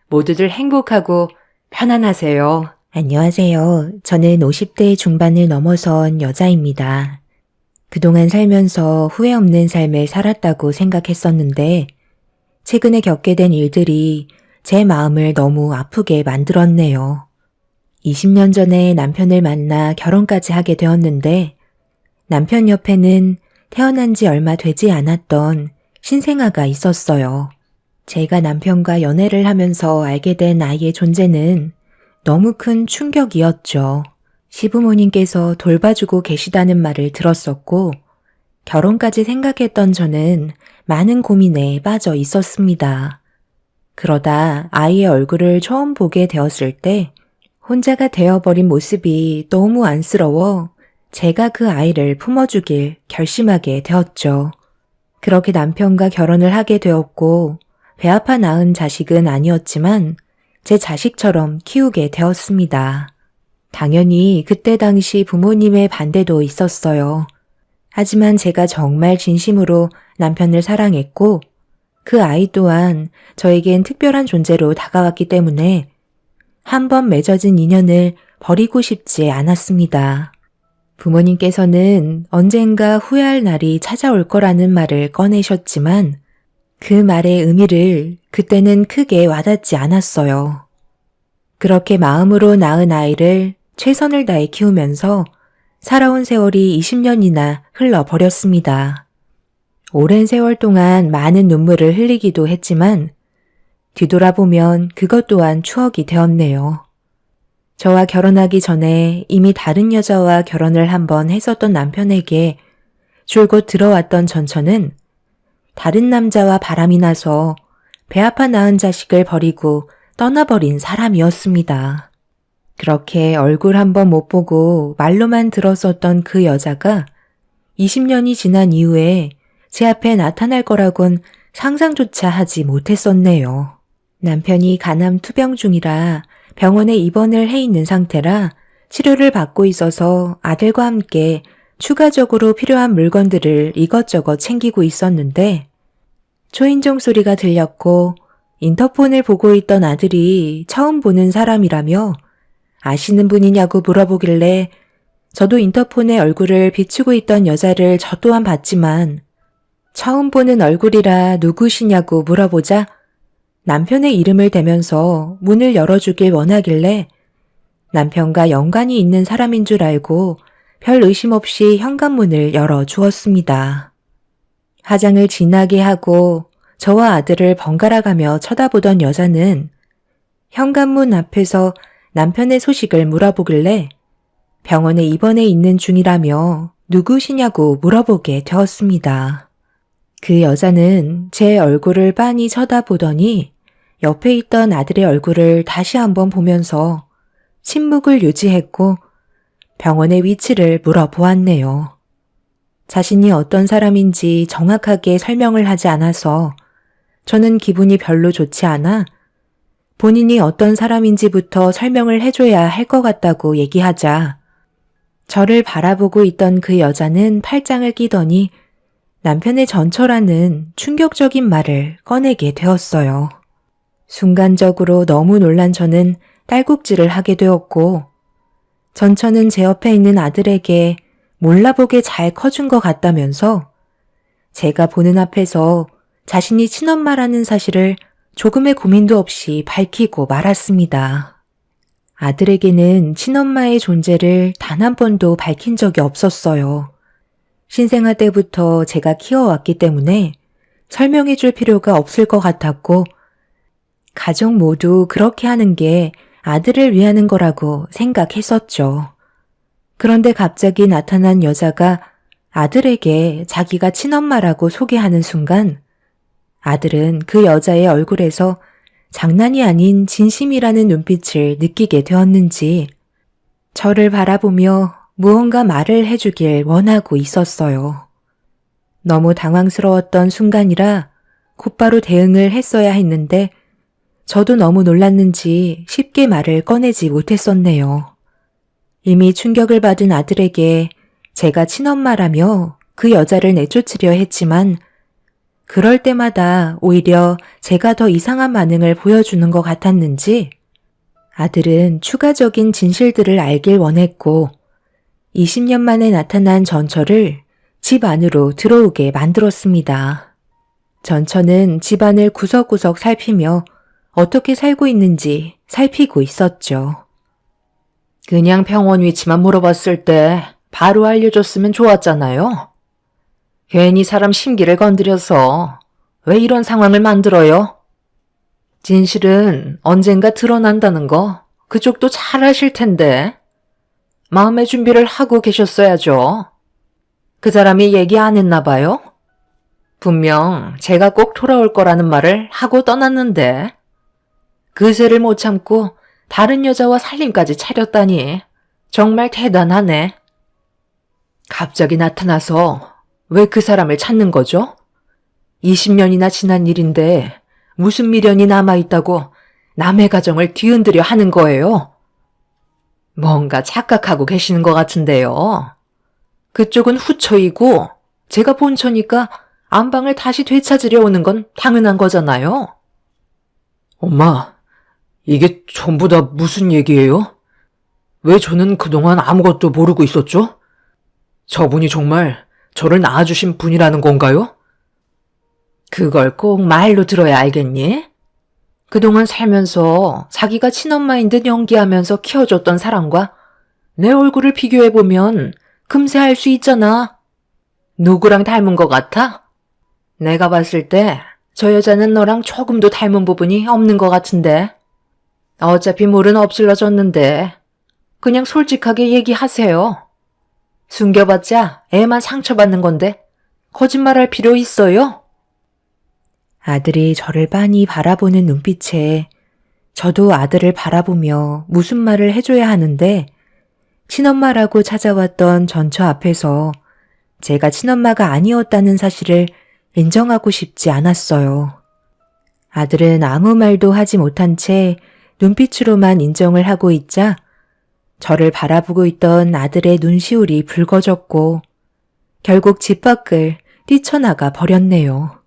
모두들 행복하고 편안하세요. 안녕하세요. 저는 50대 중반을 넘어선 여자입니다. 그동안 살면서 후회 없는 삶을 살았다고 생각했었는데 최근에 겪게 된 일들이 제 마음을 너무 아프게 만들었네요. 20년 전에 남편을 만나 결혼까지 하게 되었는데 남편 옆에는 태어난 지 얼마 되지 않았던 신생아가 있었어요. 제가 남편과 연애를 하면서 알게 된 아이의 존재는 너무 큰 충격이었죠. 시부모님께서 돌봐주고 계시다는 말을 들었었고, 결혼까지 생각했던 저는 많은 고민에 빠져 있었습니다. 그러다 아이의 얼굴을 처음 보게 되었을 때 혼자가 되어버린 모습이 너무 안쓰러워 제가 그 아이를 품어주길 결심하게 되었죠. 그렇게 남편과 결혼을 하게 되었고 배아파 낳은 자식은 아니었지만 제 자식처럼 키우게 되었습니다. 당연히 그때 당시 부모님의 반대도 있었어요. 하지만 제가 정말 진심으로 남편을 사랑했고 그 아이 또한 저에겐 특별한 존재로 다가왔기 때문에 한번 맺어진 인연을 버리고 싶지 않았습니다. 부모님께서는 언젠가 후회할 날이 찾아올 거라는 말을 꺼내셨지만 그 말의 의미를 그때는 크게 와닿지 않았어요. 그렇게 마음으로 낳은 아이를 최선을 다해 키우면서 살아온 세월이 20년이나 흘러버렸습니다. 오랜 세월 동안 많은 눈물을 흘리기도 했지만 뒤돌아보면 그것 또한 추억이 되었네요. 저와 결혼하기 전에 이미 다른 여자와 결혼을 한번 했었던 남편에게 줄곧 들어왔던 전처는 다른 남자와 바람이 나서 배아파 낳은 자식을 버리고 떠나버린 사람이었습니다. 그렇게 얼굴 한번 못 보고 말로만 들었었던 그 여자가 20년이 지난 이후에 제 앞에 나타날 거라곤 상상조차 하지 못했었네요. 남편이 간암 투병 중이라 병원에 입원을 해 있는 상태라 치료를 받고 있어서 아들과 함께 추가적으로 필요한 물건들을 이것저것 챙기고 있었는데 초인종 소리가 들렸고 인터폰을 보고 있던 아들이 처음 보는 사람이라며 아시는 분이냐고 물어보길래 저도 인터폰에 얼굴을 비추고 있던 여자를 저 또한 봤지만 처음 보는 얼굴이라 누구시냐고 물어보자 남편의 이름을 대면서 문을 열어주길 원하길래 남편과 연관이 있는 사람인 줄 알고 별 의심 없이 현관문을 열어주었습니다. 화장을 진하게 하고 저와 아들을 번갈아가며 쳐다보던 여자는 현관문 앞에서 남편의 소식을 물어보길래 병원에 입원해 있는 중이라며 누구시냐고 물어보게 되었습니다. 그 여자는 제 얼굴을 빤히 쳐다보더니 옆에 있던 아들의 얼굴을 다시 한번 보면서 침묵을 유지했고 병원의 위치를 물어보았네요. 자신이 어떤 사람인지 정확하게 설명을 하지 않아서 저는 기분이 별로 좋지 않아 본인이 어떤 사람인지부터 설명을 해줘야 할 것 같다고 얘기하자 저를 바라보고 있던 그 여자는 팔짱을 끼더니 남편의 전처라는 충격적인 말을 꺼내게 되었어요. 순간적으로 너무 놀란 저는 딸꾹질을 하게 되었고 전처는 제 옆에 있는 아들에게 몰라보게 잘 커준 것 같다면서 제가 보는 앞에서 자신이 친엄마라는 사실을 조금의 고민도 없이 밝히고 말았습니다. 아들에게는 친엄마의 존재를 단 한 번도 밝힌 적이 없었어요. 신생아 때부터 제가 키워왔기 때문에 설명해 줄 필요가 없을 것 같았고 가족 모두 그렇게 하는 게 아들을 위하는 거라고 생각했었죠. 그런데 갑자기 나타난 여자가 아들에게 자기가 친엄마라고 소개하는 순간 아들은 그 여자의 얼굴에서 장난이 아닌 진심이라는 눈빛을 느끼게 되었는지 저를 바라보며 무언가 말을 해주길 원하고 있었어요. 너무 당황스러웠던 순간이라 곧바로 대응을 했어야 했는데 저도 너무 놀랐는지 쉽게 말을 꺼내지 못했었네요. 이미 충격을 받은 아들에게 제가 친엄마라며 그 여자를 내쫓으려 했지만 그럴 때마다 오히려 제가 더 이상한 반응을 보여주는 것 같았는지 아들은 추가적인 진실들을 알길 원했고 20년 만에 나타난 전처를 집 안으로 들어오게 만들었습니다. 전처는 집안을 구석구석 살피며 어떻게 살고 있는지 살피고 있었죠. 그냥 병원 위치만 물어봤을 때 바로 알려줬으면 좋았잖아요. 괜히 사람 심기를 건드려서 왜 이런 상황을 만들어요? 진실은 언젠가 드러난다는 거 그쪽도 잘 아실 텐데. 마음의 준비를 하고 계셨어야죠. 그 사람이 얘기 안 했나 봐요? 분명 제가 꼭 돌아올 거라는 말을 하고 떠났는데. 그새를 못 참고 다른 여자와 살림까지 차렸다니 정말 대단하네. 갑자기 나타나서 왜 그 사람을 찾는 거죠? 20년이나 지난 일인데 무슨 미련이 남아있다고 남의 가정을 뒤흔들려 하는 거예요? 뭔가 착각하고 계시는 것 같은데요. 그쪽은 후처이고 제가 본처니까 안방을 다시 되찾으려 오는 건 당연한 거잖아요. 엄마, 이게 전부 다 무슨 얘기예요? 왜 저는 그동안 아무것도 모르고 있었죠? 저분이 정말 저를 낳아주신 분이라는 건가요? 그걸 꼭 말로 들어야 알겠니? 그동안 살면서 자기가 친엄마인 듯 연기하면서 키워줬던 사람과 내 얼굴을 비교해보면 금세 알 수 있잖아. 누구랑 닮은 것 같아? 내가 봤을 때 저 여자는 너랑 조금도 닮은 부분이 없는 것 같은데. 어차피 물은 엎질러졌는데 그냥 솔직하게 얘기하세요. 숨겨봤자 애만 상처받는 건데 거짓말할 필요 있어요? 아들이 저를 빤히 바라보는 눈빛에 저도 아들을 바라보며 무슨 말을 해줘야 하는데 친엄마라고 찾아왔던 전처 앞에서 제가 친엄마가 아니었다는 사실을 인정하고 싶지 않았어요. 아들은 아무 말도 하지 못한 채 눈빛으로만 인정을 하고 있자 저를 바라보고 있던 아들의 눈시울이 붉어졌고 결국 집 밖을 뛰쳐나가 버렸네요.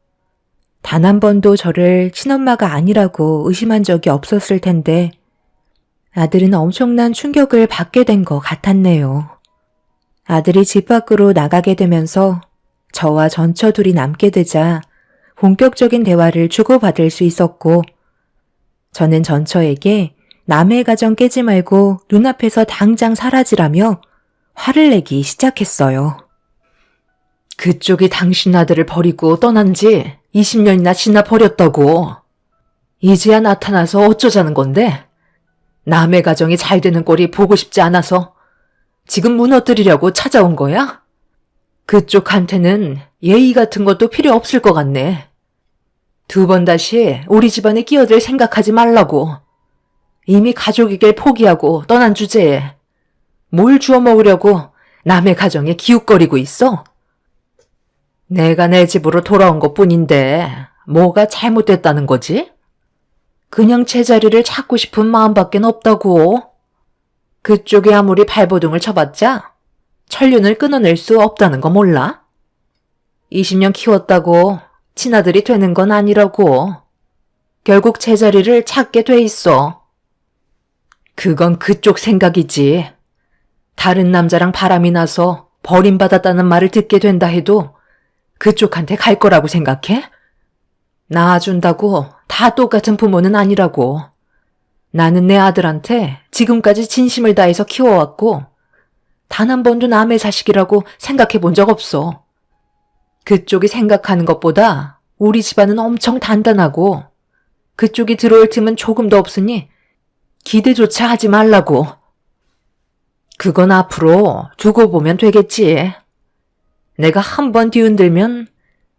단 한 번도 저를 친엄마가 아니라고 의심한 적이 없었을 텐데 아들은 엄청난 충격을 받게 된 것 같았네요. 아들이 집 밖으로 나가게 되면서 저와 전처 둘이 남게 되자 본격적인 대화를 주고받을 수 있었고 저는 전처에게 남의 가정 깨지 말고 눈앞에서 당장 사라지라며 화를 내기 시작했어요. 그쪽이 당신 아들을 버리고 떠난 지 20년이나 지나 버렸다고. 이제야 나타나서 어쩌자는 건데? 남의 가정이 잘 되는 꼴이 보고 싶지 않아서 지금 무너뜨리려고 찾아온 거야? 그쪽한테는 예의 같은 것도 필요 없을 것 같네. 두 번 다시 우리 집안에 끼어들 생각하지 말라고. 이미 가족이길 포기하고 떠난 주제에 뭘 주워 먹으려고 남의 가정에 기웃거리고 있어? 내가 내 집으로 돌아온 것뿐인데 뭐가 잘못됐다는 거지? 그냥 제자리를 찾고 싶은 마음밖에 없다고. 그쪽이 아무리 발버둥을 쳐봤자 천륜을 끊어낼 수 없다는 거 몰라? 20년 키웠다고 친아들이 되는 건 아니라고. 결국 제자리를 찾게 돼 있어. 그건 그쪽 생각이지. 다른 남자랑 바람이 나서 버림받았다는 말을 듣게 된다 해도 그쪽한테 갈 거라고 생각해? 낳아준다고 다 똑같은 부모는 아니라고. 나는 내 아들한테 지금까지 진심을 다해서 키워왔고 단 한 번도 남의 자식이라고 생각해 본 적 없어. 그쪽이 생각하는 것보다 우리 집안은 엄청 단단하고 그쪽이 들어올 틈은 조금도 없으니 기대조차 하지 말라고. 그건 앞으로 두고 보면 되겠지. 내가 한 번 뒤흔들면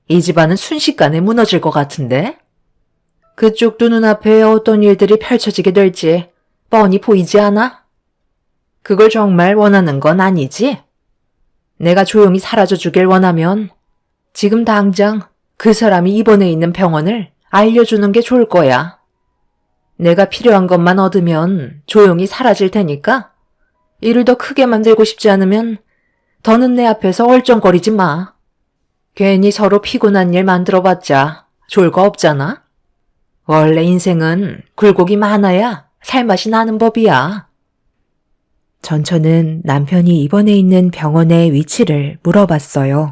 이 집안은 순식간에 무너질 것 같은데? 그쪽도 눈앞에 어떤 일들이 펼쳐지게 될지 뻔히 보이지 않아? 그걸 정말 원하는 건 아니지? 내가 조용히 사라져 주길 원하면 지금 당장 그 사람이 입원해 있는 병원을 알려주는 게 좋을 거야. 내가 필요한 것만 얻으면 조용히 사라질 테니까 일을 더 크게 만들고 싶지 않으면 더는 내 앞에서 얼쩡거리지 마. 괜히 서로 피곤한 일 만들어봤자 좋을 거 없잖아. 원래 인생은 굴곡이 많아야 살맛이 나는 법이야. 전처는 남편이 입원해 있는 병원의 위치를 물어봤어요.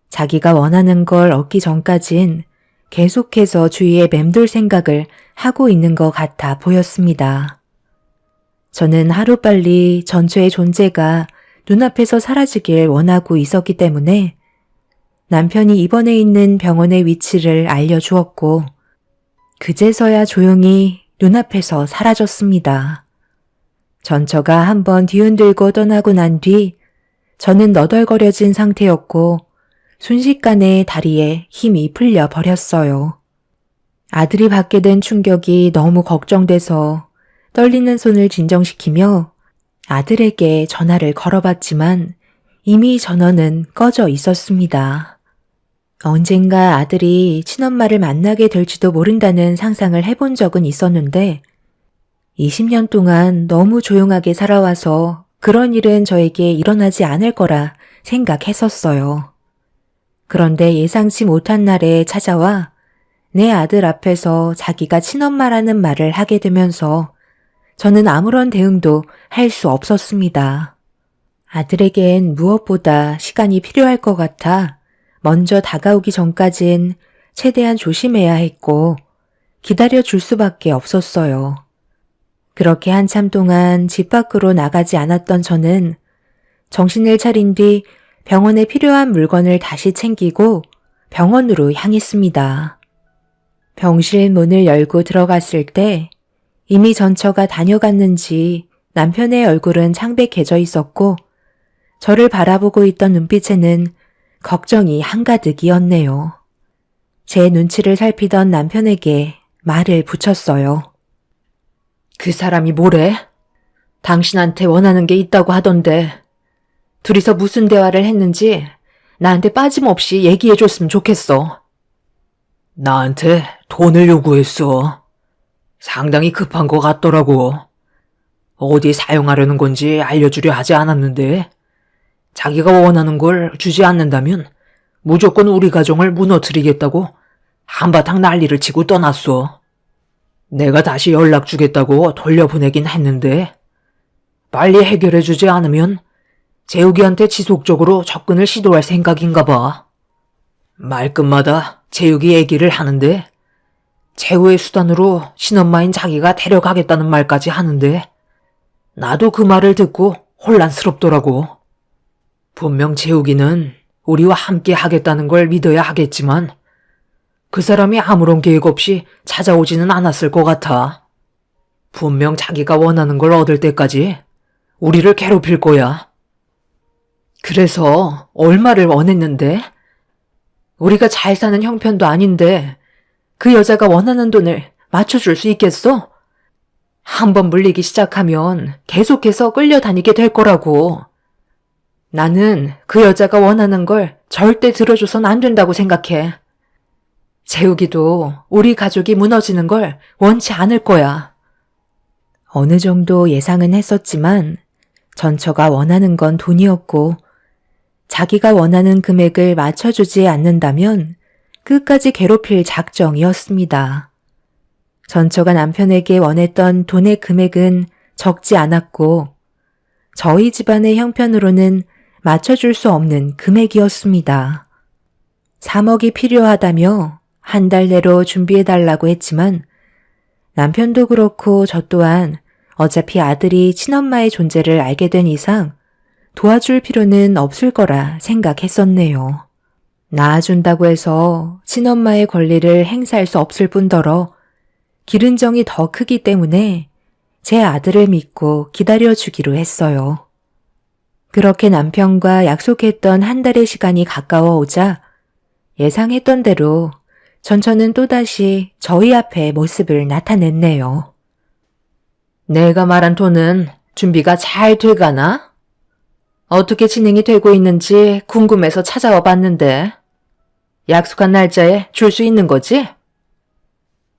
자기가 원하는 걸 얻기 전까진 계속해서 주위에 맴돌 생각을 하고 있는 것 같아 보였습니다. 저는 하루빨리 전처의 존재가 눈앞에서 사라지길 원하고 있었기 때문에 남편이 입원해 있는 병원의 위치를 알려주었고 그제서야 조용히 눈앞에서 사라졌습니다. 전처가 한번 뒤흔들고 떠나고 난 뒤 저는 너덜거려진 상태였고 순식간에 다리에 힘이 풀려 버렸어요. 아들이 받게 된 충격이 너무 걱정돼서 떨리는 손을 진정시키며 아들에게 전화를 걸어봤지만 이미 전원은 꺼져 있었습니다. 언젠가 아들이 친엄마를 만나게 될지도 모른다는 상상을 해본 적은 있었는데 20년 동안 너무 조용하게 살아와서 그런 일은 저에게 일어나지 않을 거라 생각했었어요. 그런데 예상치 못한 날에 찾아와 내 아들 앞에서 자기가 친엄마라는 말을 하게 되면서 저는 아무런 대응도 할 수 없었습니다. 아들에겐 무엇보다 시간이 필요할 것 같아 먼저 다가오기 전까진 최대한 조심해야 했고 기다려줄 수밖에 없었어요. 그렇게 한참 동안 집 밖으로 나가지 않았던 저는 정신을 차린 뒤 병원에 필요한 물건을 다시 챙기고 병원으로 향했습니다. 병실 문을 열고 들어갔을 때 이미 전처가 다녀갔는지 남편의 얼굴은 창백해져 있었고 저를 바라보고 있던 눈빛에는 걱정이 한가득이었네요. 제 눈치를 살피던 남편에게 말을 붙였어요. 그 사람이 뭐래? 당신한테 원하는 게 있다고 하던데 둘이서 무슨 대화를 했는지 나한테 빠짐없이 얘기해줬으면 좋겠어. 나한테 돈을 요구했어. 상당히 급한 것 같더라고. 어디 사용하려는 건지 알려주려 하지 않았는데 자기가 원하는 걸 주지 않는다면 무조건 우리 가정을 무너뜨리겠다고 한바탕 난리를 치고 떠났어. 내가 다시 연락 주겠다고 돌려보내긴 했는데 빨리 해결해주지 않으면 재욱이한테 지속적으로 접근을 시도할 생각인가 봐. 말끝마다 재욱이 얘기를 하는데 최후의 수단으로 친엄마인 자기가 데려가겠다는 말까지 하는데 나도 그 말을 듣고 혼란스럽더라고. 분명 재욱이는 우리와 함께 하겠다는 걸 믿어야 하겠지만 그 사람이 아무런 계획 없이 찾아오지는 않았을 것 같아. 분명 자기가 원하는 걸 얻을 때까지 우리를 괴롭힐 거야. 그래서 얼마를 원했는데? 우리가 잘 사는 형편도 아닌데 그 여자가 원하는 돈을 맞춰줄 수 있겠어? 한번 물리기 시작하면 계속해서 끌려다니게 될 거라고. 나는 그 여자가 원하는 걸 절대 들어줘선 안 된다고 생각해. 재욱이도 우리 가족이 무너지는 걸 원치 않을 거야. 어느 정도 예상은 했었지만 전처가 원하는 건 돈이었고 자기가 원하는 금액을 맞춰주지 않는다면 끝까지 괴롭힐 작정이었습니다. 전처가 남편에게 원했던 돈의 금액은 적지 않았고 저희 집안의 형편으로는 맞춰줄 수 없는 금액이었습니다. 3억이 필요하다며 한 달 내로 준비해달라고 했지만 남편도 그렇고 저 또한 어차피 아들이 친엄마의 존재를 알게 된 이상 도와줄 필요는 없을 거라 생각했었네요. 낳아준다고 해서 친엄마의 권리를 행사할 수 없을 뿐더러 기른 정이 더 크기 때문에 제 아들을 믿고 기다려주기로 했어요. 그렇게 남편과 약속했던 한 달의 시간이 가까워 오자 예상했던 대로 전처는 또다시 저희 앞에 모습을 나타냈네요. 내가 말한 돈은 준비가 잘 돼가나? 어떻게 진행이 되고 있는지 궁금해서 찾아와 봤는데 약속한 날짜에 줄 수 있는 거지?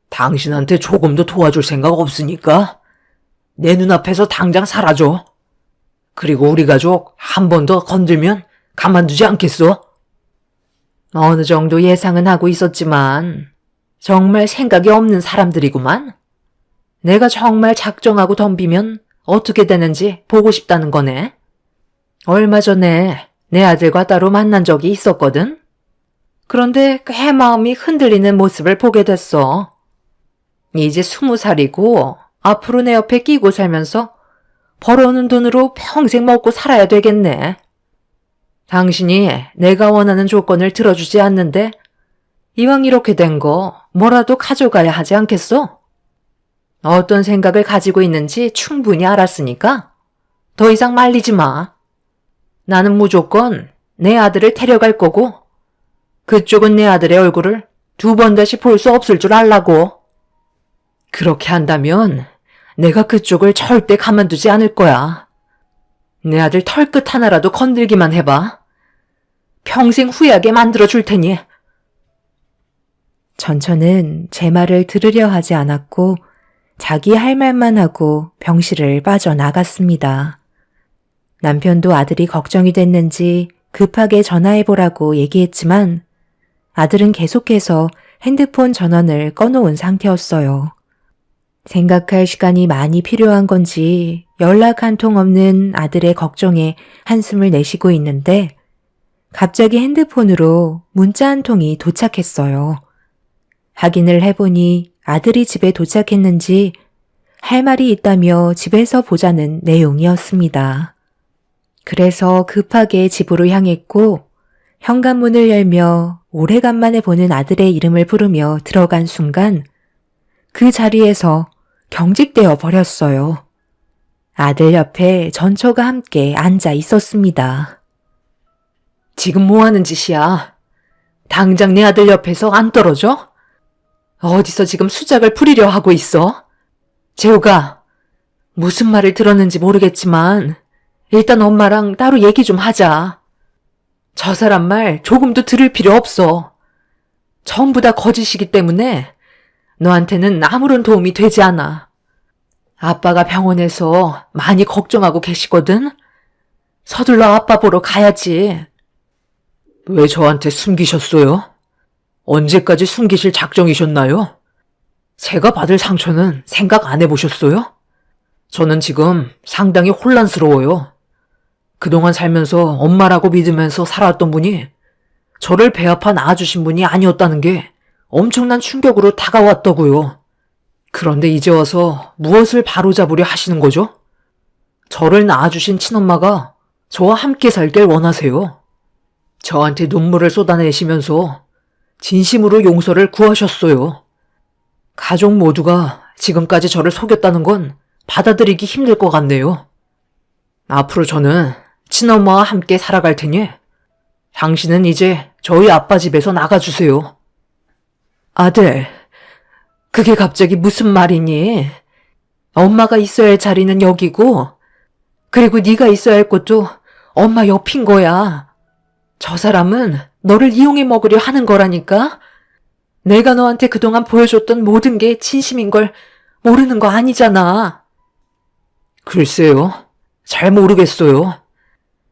당신한테 조금도 도와줄 생각 없으니까 내 눈앞에서 당장 사라져. 그리고 우리 가족 한 번 더 건들면 가만두지 않겠어? 어느 정도 예상은 하고 있었지만 정말 생각이 없는 사람들이구만. 내가 정말 작정하고 덤비면 어떻게 되는지 보고 싶다는 거네. 얼마 전에 내 아들과 따로 만난 적이 있었거든. 그런데 꽤 마음이 흔들리는 모습을 보게 됐어. 이제 20살이고 앞으로 내 옆에 끼고 살면서 벌어오는 돈으로 평생 먹고 살아야 되겠네. 당신이 내가 원하는 조건을 들어주지 않는데 이왕 이렇게 된 거 뭐라도 가져가야 하지 않겠어? 어떤 생각을 가지고 있는지 충분히 알았으니까 더 이상 말리지 마. 나는 무조건 내 아들을 데려갈 거고 그쪽은 내 아들의 얼굴을 2번 다시 볼 수 없을 줄 알라고. 그렇게 한다면 내가 그쪽을 절대 가만두지 않을 거야. 내 아들 털끝 하나라도 건들기만 해봐. 평생 후회하게 만들어 줄 테니. 전처는 제 말을 들으려 하지 않았고 자기 할 말만 하고 병실을 빠져나갔습니다. 남편도 아들이 걱정이 됐는지 급하게 전화해보라고 얘기했지만 아들은 계속해서 핸드폰 전원을 꺼놓은 상태였어요. 생각할 시간이 많이 필요한 건지 연락 한 통 없는 아들의 걱정에 한숨을 내쉬고 있는데 갑자기 핸드폰으로 문자 한 통이 도착했어요. 확인을 해보니 아들이 집에 도착했는지 할 말이 있다며 집에서 보자는 내용이었습니다. 그래서 급하게 집으로 향했고 현관문을 열며 오래간만에 보는 아들의 이름을 부르며 들어간 순간 그 자리에서 경직되어 버렸어요. 아들 옆에 전처가 함께 앉아 있었습니다. 지금 뭐 하는 짓이야? 당장 내 아들 옆에서 안 떨어져? 어디서 지금 수작을 부리려 하고 있어? 재호가, 무슨 말을 들었는지 모르겠지만 일단 엄마랑 따로 얘기 좀 하자. 저 사람 말 조금도 들을 필요 없어. 전부 다 거짓이기 때문에 너한테는 아무런 도움이 되지 않아. 아빠가 병원에서 많이 걱정하고 계시거든? 서둘러 아빠 보러 가야지. 왜 저한테 숨기셨어요? 언제까지 숨기실 작정이셨나요? 제가 받을 상처는 생각 안 해보셨어요? 저는 지금 상당히 혼란스러워요. 그동안 살면서 엄마라고 믿으면서 살았던 분이 저를 배 아파 낳아주신 분이 아니었다는 게 엄청난 충격으로 다가왔더고요. 그런데 이제 와서 무엇을 바로잡으려 하시는 거죠? 저를 낳아주신 친엄마가 저와 함께 살길 원하세요. 저한테 눈물을 쏟아내시면서 진심으로 용서를 구하셨어요. 가족 모두가 지금까지 저를 속였다는 건 받아들이기 힘들 것 같네요. 앞으로 저는 친엄마와 함께 살아갈 테니 당신은 이제 저희 아빠 집에서 나가주세요. 아들, 그게 갑자기 무슨 말이니? 엄마가 있어야 할 자리는 여기고 그리고 네가 있어야 할 곳도 엄마 옆인 거야. 저 사람은 너를 이용해 먹으려 하는 거라니까? 내가 너한테 그동안 보여줬던 모든 게 진심인 걸 모르는 거 아니잖아. 글쎄요. 잘 모르겠어요.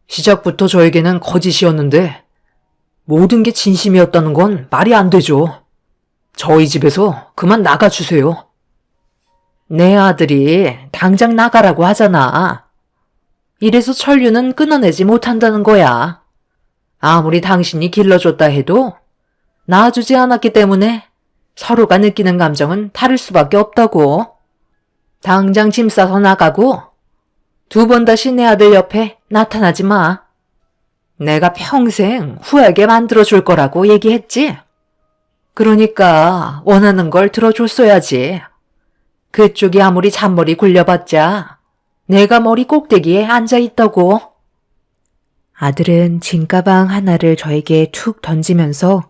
시작부터 저에게는 거짓이었는데 모든 게 진심이었다는 건 말이 안 되죠. 저희 집에서 그만 나가주세요. 내 아들이 당장 나가라고 하잖아. 이래서 천류는 끊어내지 못한다는 거야. 아무리 당신이 길러줬다 해도 낳아주지 않았기 때문에 서로가 느끼는 감정은 다를 수밖에 없다고. 당장 짐 싸서 나가고 2번 다시 내 아들 옆에 나타나지 마. 내가 평생 후회하게 만들어줄 거라고 얘기했지? 그러니까 원하는 걸 들어줬어야지. 그쪽이 아무리 잔머리 굴려봤자 내가 머리 꼭대기에 앉아있다고. 아들은 짐가방 하나를 저에게 툭 던지면서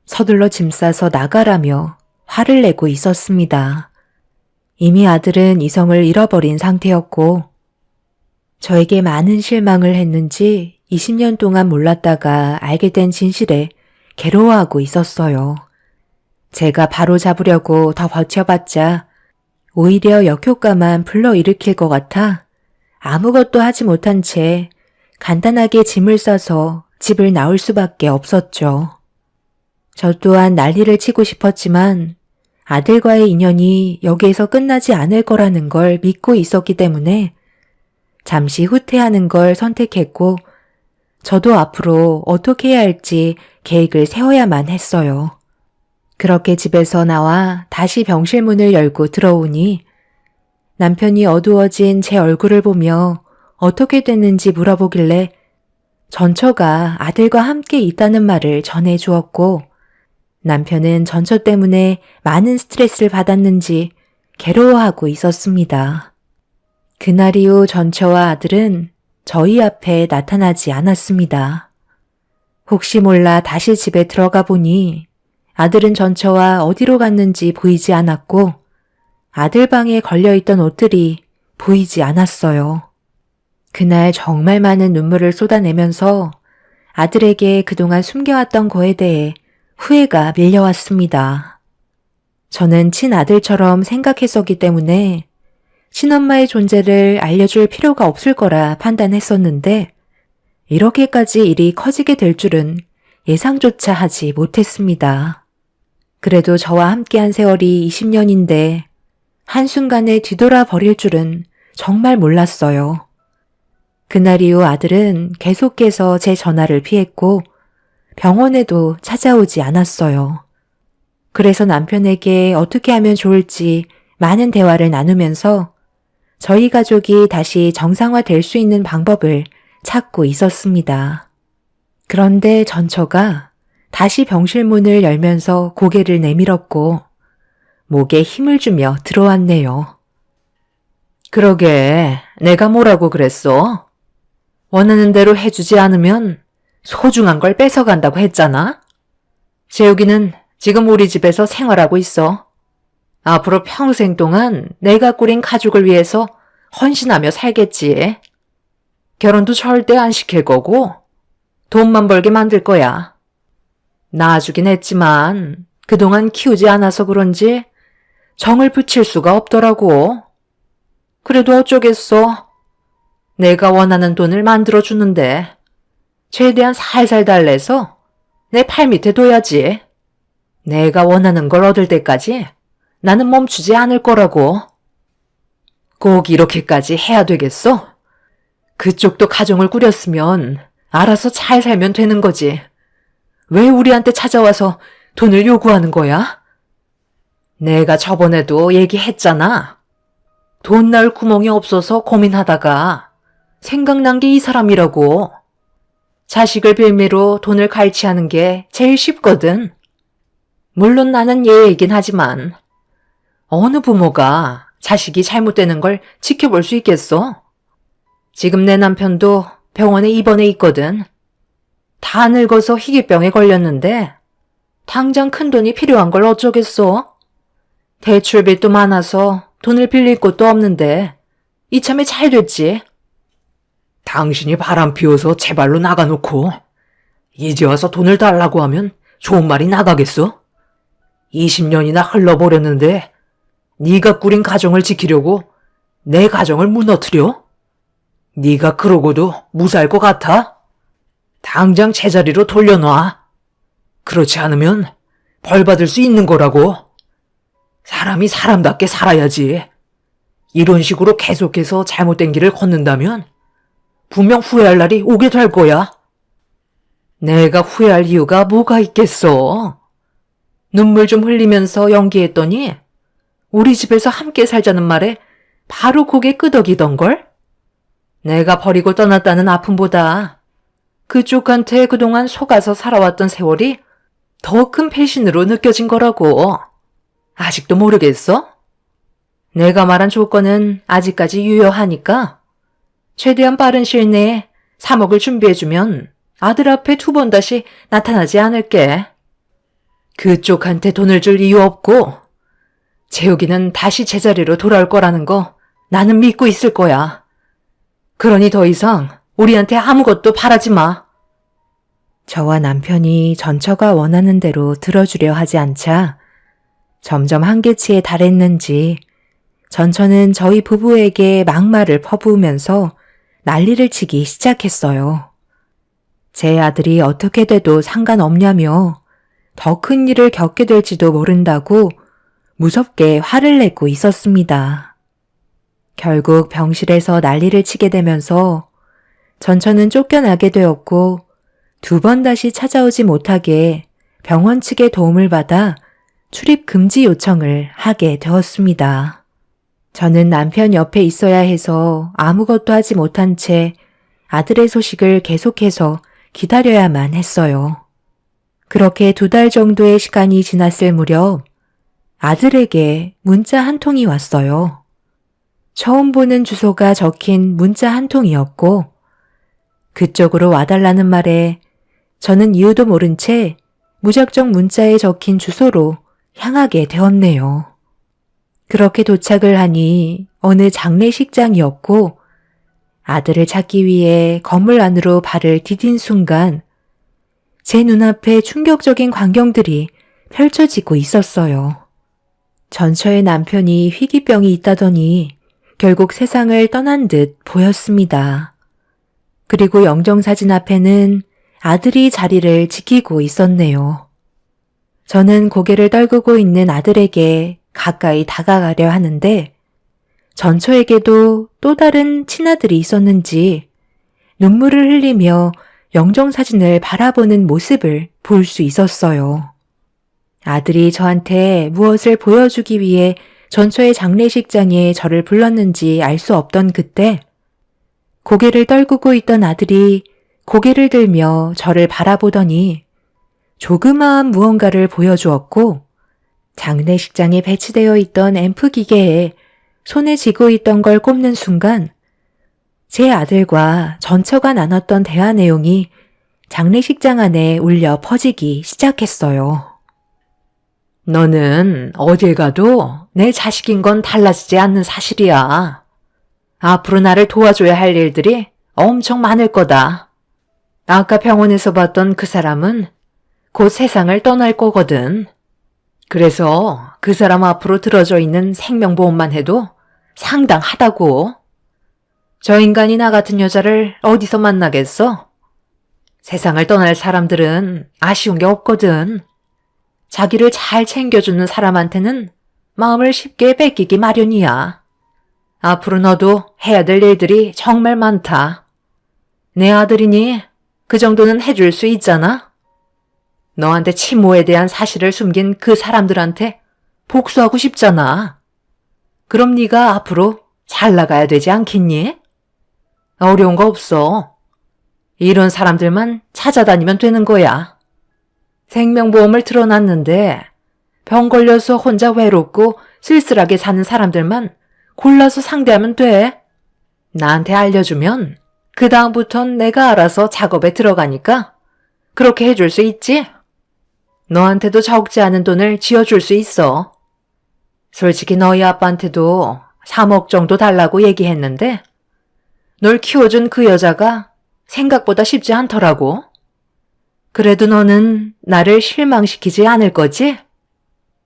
서둘러 짐 싸서 나가라며 화를 내고 있었습니다. 이미 아들은 이성을 잃어버린 상태였고 저에게 많은 실망을 했는지 20년 동안 몰랐다가 알게 된 진실에 괴로워하고 있었어요. 제가 바로 잡으려고 더 버텨봤자 오히려 역효과만 불러일으킬 것 같아 아무것도 하지 못한 채 간단하게 짐을 싸서 집을 나올 수밖에 없었죠. 저 또한 난리를 치고 싶었지만 아들과의 인연이 여기에서 끝나지 않을 거라는 걸 믿고 있었기 때문에 잠시 후퇴하는 걸 선택했고 저도 앞으로 어떻게 해야 할지 계획을 세워야만 했어요. 그렇게 집에서 나와 다시 병실 문을 열고 들어오니 남편이 어두워진 제 얼굴을 보며 어떻게 됐는지 물어보길래 전처가 아들과 함께 있다는 말을 전해주었고 남편은 전처 때문에 많은 스트레스를 받았는지 괴로워하고 있었습니다. 그날 이후 전처와 아들은 저희 앞에 나타나지 않았습니다. 혹시 몰라 다시 집에 들어가 보니 아들은 전처와 어디로 갔는지 보이지 않았고 아들 방에 걸려있던 옷들이 보이지 않았어요. 그날 정말 많은 눈물을 쏟아내면서 아들에게 그동안 숨겨왔던 거에 대해 후회가 밀려왔습니다. 저는 친아들처럼 생각했었기 때문에 친엄마의 존재를 알려줄 필요가 없을 거라 판단했었는데 이렇게까지 일이 커지게 될 줄은 예상조차 하지 못했습니다. 그래도 저와 함께한 세월이 20년인데 한순간에 뒤돌아 버릴 줄은 정말 몰랐어요. 그날 이후 아들은 계속해서 제 전화를 피했고 병원에도 찾아오지 않았어요. 그래서 남편에게 어떻게 하면 좋을지 많은 대화를 나누면서 저희 가족이 다시 정상화될 수 있는 방법을 찾고 있었습니다. 그런데 전처가 다시 병실 문을 열면서 고개를 내밀었고 목에 힘을 주며 들어왔네요. 그러게, 내가 뭐라고 그랬어? 원하는 대로 해주지 않으면 소중한 걸 뺏어간다고 했잖아? 재욱이는 지금 우리 집에서 생활하고 있어. 앞으로 평생 동안 내가 꾸린 가족을 위해서 헌신하며 살겠지. 결혼도 절대 안 시킬 거고 돈만 벌게 만들 거야. 낳아주긴 했지만 그동안 키우지 않아서 그런지 정을 붙일 수가 없더라고. 그래도 어쩌겠어. 내가 원하는 돈을 만들어주는데 최대한 살살 달래서 내 팔 밑에 둬야지. 내가 원하는 걸 얻을 때까지 나는 멈추지 않을 거라고. 꼭 이렇게까지 해야 되겠어? 그쪽도 가정을 꾸렸으면 알아서 잘 살면 되는 거지. 왜 우리한테 찾아와서 돈을 요구하는 거야? 내가 저번에도 얘기했잖아. 돈 나올 구멍이 없어서 고민하다가 생각난 게 이 사람이라고. 자식을 빌미로 돈을 갈취하는 게 제일 쉽거든. 물론 나는 예이긴 하지만 어느 부모가 자식이 잘못되는 걸 지켜볼 수 있겠어? 지금 내 남편도 병원에 입원해 있거든. 다 늙어서 희귀병에 걸렸는데 당장 큰돈이 필요한 걸 어쩌겠어? 대출빚도 많아서 돈을 빌릴 곳도 없는데 이참에 잘 됐지. 당신이 바람 피워서 제 발로 나가놓고 이제 와서 돈을 달라고 하면 좋은 말이 나가겠어? 20년이나 흘러버렸는데 네가 꾸린 가정을 지키려고 내 가정을 무너뜨려? 네가 그러고도 무사할 것 같아? 당장 제자리로 돌려놔. 그렇지 않으면 벌 받을 수 있는 거라고. 사람이 사람답게 살아야지. 이런 식으로 계속해서 잘못된 길을 걷는다면 분명 후회할 날이 오게 될 거야. 내가 후회할 이유가 뭐가 있겠어? 눈물 좀 흘리면서 연기했더니 우리 집에서 함께 살자는 말에 바로 고개 끄덕이던걸? 내가 버리고 떠났다는 아픔보다 그쪽한테 그동안 속아서 살아왔던 세월이 더 큰 배신으로 느껴진 거라고. 아직도 모르겠어? 내가 말한 조건은 아직까지 유효하니까 최대한 빠른 시일 내에 3억을 준비해주면 아들 앞에 2번 다시 나타나지 않을게. 그쪽한테 돈을 줄 이유 없고 재욱이는 다시 제자리로 돌아올 거라는 거 나는 믿고 있을 거야. 그러니 더 이상 우리한테 아무것도 바라지 마. 저와 남편이 전처가 원하는 대로 들어주려 하지 않자 점점 한계치에 달했는지 전처는 저희 부부에게 막말을 퍼부으면서 난리를 치기 시작했어요. 제 아들이 어떻게 돼도 상관없냐며 더 큰 일을 겪게 될지도 모른다고 무섭게 화를 내고 있었습니다. 결국 병실에서 난리를 치게 되면서 전처는 쫓겨나게 되었고 2번 다시 찾아오지 못하게 병원 측의 도움을 받아 출입 금지 요청을 하게 되었습니다. 저는 남편 옆에 있어야 해서 아무것도 하지 못한 채 아들의 소식을 계속해서 기다려야만 했어요. 그렇게 2달 정도의 시간이 지났을 무렵 아들에게 문자 한 통이 왔어요. 처음 보는 주소가 적힌 문자 한 통이었고, 그쪽으로 와달라는 말에 저는 이유도 모른 채 무작정 문자에 적힌 주소로 향하게 되었네요. 그렇게 도착을 하니 어느 장례식장이었고, 아들을 찾기 위해 건물 안으로 발을 디딘 순간 제 눈앞에 충격적인 광경들이 펼쳐지고 있었어요. 전처의 남편이 희귀병이 있다더니 결국 세상을 떠난 듯 보였습니다. 그리고 영정사진 앞에는 아들이 자리를 지키고 있었네요. 저는 고개를 떨구고 있는 아들에게 가까이 다가가려 하는데 전처에게도 또 다른 친아들이 있었는지 눈물을 흘리며 영정사진을 바라보는 모습을 볼 수 있었어요. 아들이 저한테 무엇을 보여주기 위해 전처의 장례식장에 저를 불렀는지 알 수 없던 그때 고개를 떨구고 있던 아들이 고개를 들며 저를 바라보더니 조그마한 무언가를 보여주었고 장례식장에 배치되어 있던 앰프 기계에 손에 쥐고 있던 걸 꼽는 순간 제 아들과 전처가 나눴던 대화 내용이 장례식장 안에 울려 퍼지기 시작했어요. 너는 어딜 가도 내 자식인 건 달라지지 않는 사실이야. 앞으로 나를 도와줘야 할 일들이 엄청 많을 거다. 아까 병원에서 봤던 그 사람은 곧 세상을 떠날 거거든. 그래서 그 사람 앞으로 들어져 있는 생명보험만 해도 상당하다고. 저 인간이 나 같은 여자를 어디서 만나겠어? 세상을 떠날 사람들은 아쉬운 게 없거든. 자기를 잘 챙겨주는 사람한테는 마음을 쉽게 뺏기기 마련이야. 앞으로 너도 해야 될 일들이 정말 많다. 내 아들이니 그 정도는 해줄 수 있잖아? 너한테 치모에 대한 사실을 숨긴 그 사람들한테 복수하고 싶잖아. 그럼 네가 앞으로 잘 나가야 되지 않겠니? 어려운 거 없어. 이런 사람들만 찾아다니면 되는 거야. 생명보험을 틀어놨는데 병 걸려서 혼자 외롭고 쓸쓸하게 사는 사람들만 골라서 상대하면 돼. 나한테 알려주면 그 다음부턴 내가 알아서 작업에 들어가니까 그렇게 해줄 수 있지? 너한테도 적지 않은 돈을 쥐어줄 수 있어. 솔직히 너희 아빠한테도 3억 정도 달라고 얘기했는데 널 키워준 그 여자가 생각보다 쉽지 않더라고. 그래도 너는 나를 실망시키지 않을 거지?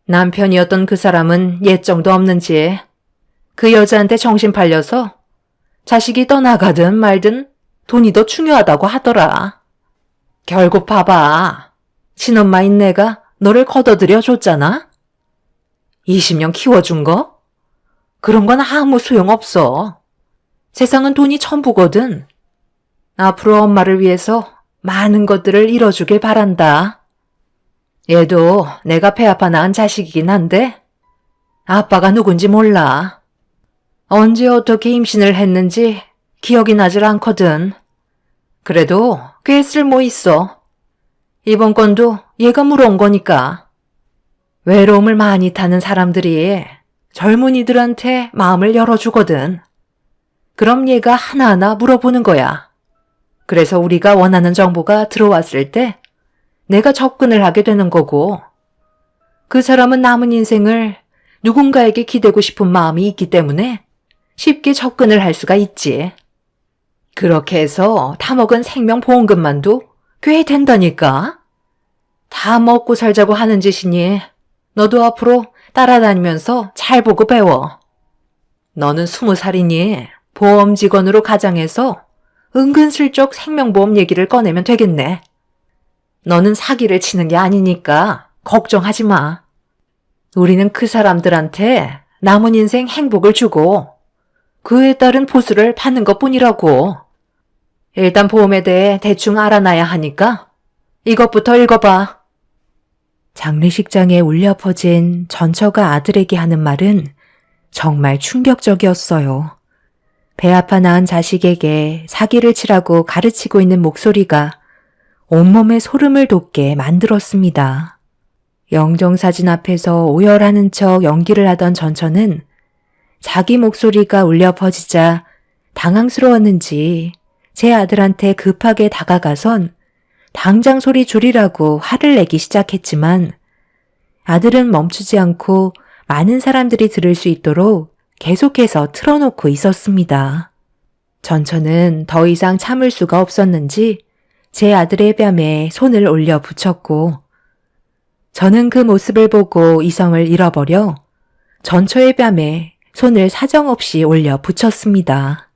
남편이었던 그 사람은 예정도 없는지 그 여자한테 정신 팔려서 자식이 떠나가든 말든 돈이 더 중요하다고 하더라. 결국 봐봐. 친엄마인 내가 너를 걷어들여 줬잖아? 20년 키워준 거? 그런 건 아무 소용없어. 세상은 돈이 전부거든. 앞으로 엄마를 위해서 많은 것들을 이뤄주길 바란다. 얘도 내가 배 아파 낳은 자식이긴 한데 아빠가 누군지 몰라. 언제 어떻게 임신을 했는지 기억이 나질 않거든. 그래도 꽤 쓸모 있어. 이번 건도 얘가 물어온 거니까. 외로움을 많이 타는 사람들이 젊은이들한테 마음을 열어주거든. 그럼 얘가 하나하나 물어보는 거야. 그래서 우리가 원하는 정보가 들어왔을 때 내가 접근을 하게 되는 거고, 그 사람은 남은 인생을 누군가에게 기대고 싶은 마음이 있기 때문에 쉽게 접근을 할 수가 있지. 그렇게 해서 다 먹은 생명보험금만도 꽤 된다니까. 다 먹고 살자고 하는 짓이니 너도 앞으로 따라다니면서 잘 보고 배워. 너는 20살이니 보험 직원으로 가장해서 은근슬쩍 생명보험 얘기를 꺼내면 되겠네. 너는 사기를 치는 게 아니니까 걱정하지 마. 우리는 그 사람들한테 남은 인생 행복을 주고 그에 따른 보수를 받는 것뿐이라고. 일단 보험에 대해 대충 알아놔야 하니까 이것부터 읽어봐. 장례식장에 울려 퍼진 전처가 아들에게 하는 말은 정말 충격적이었어요. 배 아파 낳은 자식에게 사기를 치라고 가르치고 있는 목소리가 온몸에 소름을 돋게 만들었습니다. 영정사진 앞에서 오열하는 척 연기를 하던 전처는 자기 목소리가 울려 퍼지자 당황스러웠는지 제 아들한테 급하게 다가가선 당장 소리 줄이라고 화를 내기 시작했지만 아들은 멈추지 않고 많은 사람들이 들을 수 있도록 계속해서 틀어놓고 있었습니다. 전처는 더 이상 참을 수가 없었는지 제 아들의 뺨에 손을 올려 붙였고 저는 그 모습을 보고 이성을 잃어버려 전처의 뺨에 손을 사정없이 올려 붙였습니다.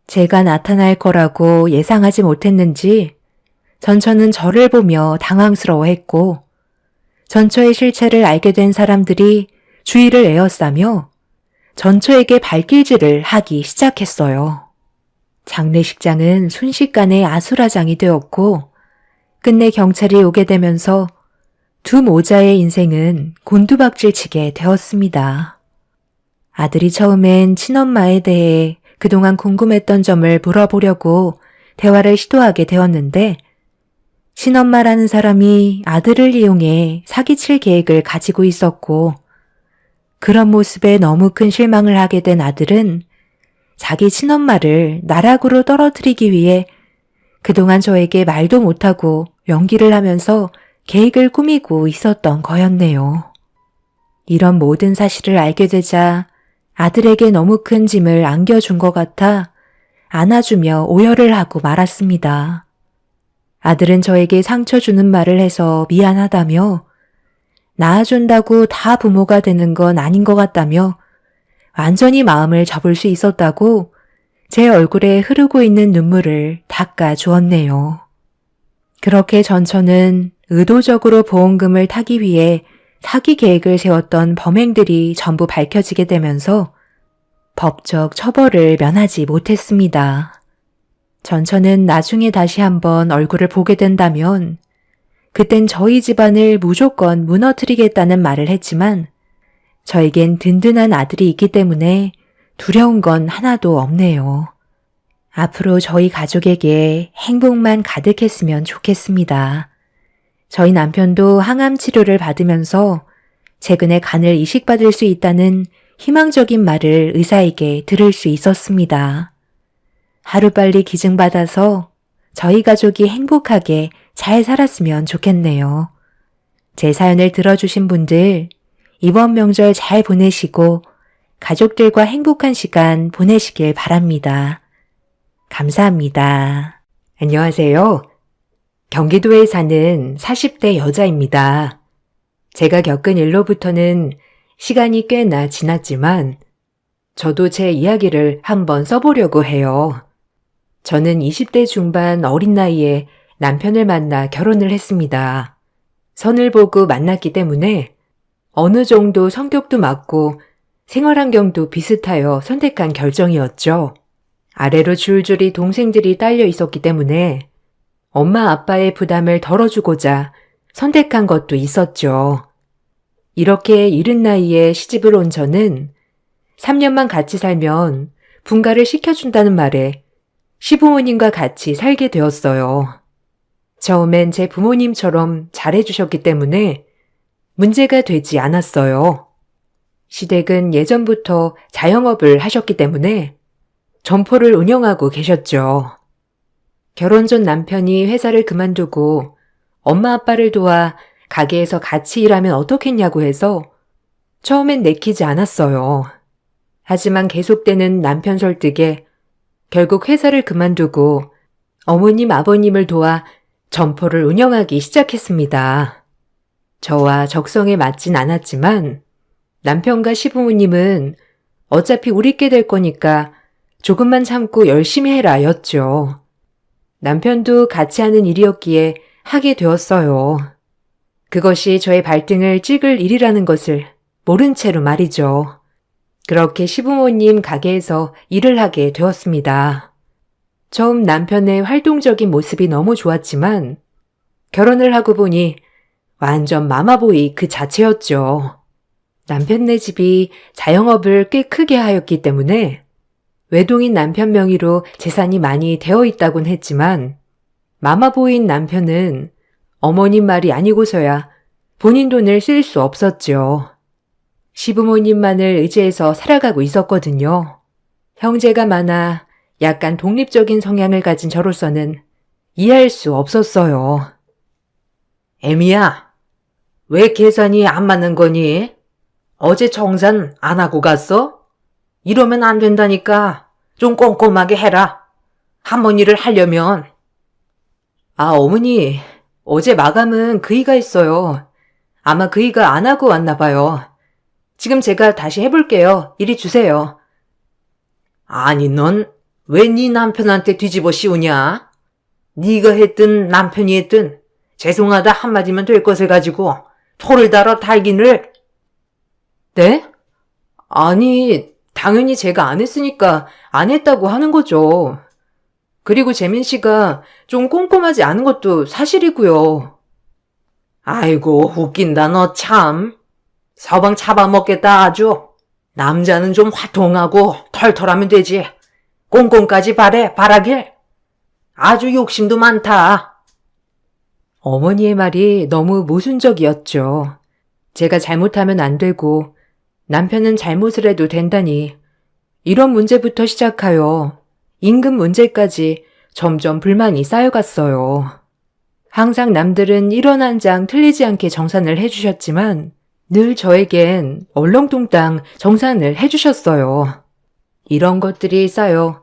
제가 나타날 거라고 예상하지 못했는지 전처는 저를 보며 당황스러워했고 전처의 실체를 알게 된 사람들이 주의를 에워싸며 전처에게 발길질을 하기 시작했어요. 장례식장은 순식간에 아수라장이 되었고 끝내 경찰이 오게 되면서 두 모자의 인생은 곤두박질치게 되었습니다. 아들이 처음엔 친엄마에 대해 그동안 궁금했던 점을 물어보려고 대화를 시도하게 되었는데 친엄마라는 사람이 아들을 이용해 사기칠 계획을 가지고 있었고 그런 모습에 너무 큰 실망을 하게 된 아들은 자기 친엄마를 나락으로 떨어뜨리기 위해 그동안 저에게 말도 못하고 연기를 하면서 계획을 꾸미고 있었던 거였네요. 이런 모든 사실을 알게 되자 아들에게 너무 큰 짐을 안겨준 것 같아 안아주며 오열을 하고 말았습니다. 아들은 저에게 상처 주는 말을 해서 미안하다며 낳아준다고 다 부모가 되는 건 아닌 것 같다며 완전히 마음을 접을 수 있었다고 제 얼굴에 흐르고 있는 눈물을 닦아 주었네요. 그렇게 전처는 의도적으로 보험금을 타기 위해 사기 계획을 세웠던 범행들이 전부 밝혀지게 되면서 법적 처벌을 면하지 못했습니다. 전처는 나중에 다시 한번 얼굴을 보게 된다면 그땐 저희 집안을 무조건 무너뜨리겠다는 말을 했지만 저에겐 든든한 아들이 있기 때문에 두려운 건 하나도 없네요. 앞으로 저희 가족에게 행복만 가득했으면 좋겠습니다. 저희 남편도 항암 치료를 받으면서 최근에 간을 이식받을 수 있다는 희망적인 말을 의사에게 들을 수 있었습니다. 하루빨리 기증받아서 저희 가족이 행복하게 잘 살았으면 좋겠네요. 제 사연을 들어주신 분들 이번 명절 잘 보내시고 가족들과 행복한 시간 보내시길 바랍니다. 감사합니다. 안녕하세요. 경기도에 사는 40대 여자입니다. 제가 겪은 일로부터는 시간이 꽤나 지났지만 저도 제 이야기를 한번 써보려고 해요. 저는 20대 중반 어린 나이에 남편을 만나 결혼을 했습니다. 선을 보고 만났기 때문에 어느 정도 성격도 맞고 생활 환경도 비슷하여 선택한 결정이었죠. 아래로 줄줄이 동생들이 딸려 있었기 때문에 엄마 아빠의 부담을 덜어주고자 선택한 것도 있었죠. 이렇게 이른 나이에 시집을 온 저는 3년만 같이 살면 분가를 시켜준다는 말에 시부모님과 같이 살게 되었어요. 처음엔 제 부모님처럼 잘해주셨기 때문에 문제가 되지 않았어요. 시댁은 예전부터 자영업을 하셨기 때문에 점포를 운영하고 계셨죠. 결혼 전 남편이 회사를 그만두고 엄마 아빠를 도와 가게에서 같이 일하면 어떻겠냐고 해서 처음엔 내키지 않았어요. 하지만 계속되는 남편 설득에 결국 회사를 그만두고 어머님 아버님을 도와 점포를 운영하기 시작했습니다. 저와 적성에 맞진 않았지만 남편과 시부모님은 어차피 우리 있게 될 거니까 조금만 참고 열심히 해라 였죠. 남편도 같이 하는 일이었기에 하게 되었어요. 그것이 저의 발등을 찍을 일이라는 것을 모른 채로 말이죠. 그렇게 시부모님 가게에서 일을 하게 되었습니다. 처음 남편의 활동적인 모습이 너무 좋았지만 결혼을 하고 보니 완전 마마보이 그 자체였죠. 남편네 집이 자영업을 꽤 크게 하였기 때문에 외동인 남편 명의로 재산이 많이 되어 있다곤 했지만 마마보이인 남편은 어머님 말이 아니고서야 본인 돈을 쓸 수 없었죠. 시부모님만을 의지해서 살아가고 있었거든요. 형제가 많아 약간 독립적인 성향을 가진 저로서는 이해할 수 없었어요. 애미야, 왜 계산이 안 맞는 거니? 어제 정산 안 하고 갔어? 이러면 안 된다니까. 좀 꼼꼼하게 해라. 한번 일을 하려면. 아, 어머니, 어제 마감은 그이가 했어요. 아마 그이가 안 하고 왔나 봐요. 지금 제가 다시 해볼게요. 이리 주세요. 아니, 넌 왜 네 남편한테 뒤집어 씌우냐? 네가 했든 남편이 했든 죄송하다 한마디면 될 것을 가지고 토를 달아 달기를. 네? 아니, 당연히 제가 안 했으니까 안 했다고 하는 거죠. 그리고 재민 씨가 좀 꼼꼼하지 않은 것도 사실이고요. 아이고, 웃긴다, 너 참. 서방 잡아먹겠다, 아주. 남자는 좀 화통하고 털털하면 되지. 꼼꼼까지 바라길. 아주 욕심도 많다. 어머니의 말이 너무 모순적이었죠. 제가 잘못하면 안 되고 남편은 잘못을 해도 된다니 이런 문제부터 시작하여 임금 문제까지 점점 불만이 쌓여갔어요. 항상 남들은 1원 한 장 틀리지 않게 정산을 해주셨지만 늘 저에겐 얼렁뚱땅 정산을 해주셨어요. 이런 것들이 쌓여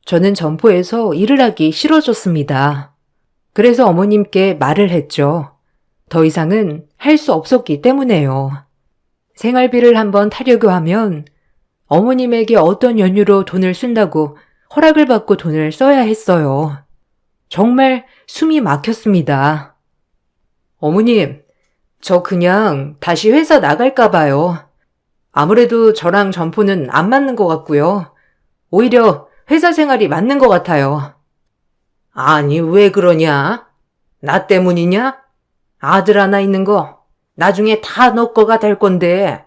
저는 점포에서 일을 하기 싫어졌습니다. 그래서 어머님께 말을 했죠. 더 이상은 할 수 없었기 때문에요. 생활비를 한번 타려고 하면 어머님에게 어떤 연유로 돈을 쓴다고 허락을 받고 돈을 써야 했어요. 정말 숨이 막혔습니다. 어머님, 저 그냥 다시 회사 나갈까 봐요. 아무래도 저랑 점포는 안 맞는 것 같고요. 오히려 회사 생활이 맞는 것 같아요. 아니, 왜 그러냐? 나 때문이냐? 아들 하나 있는 거 나중에 다 너 거가 될 건데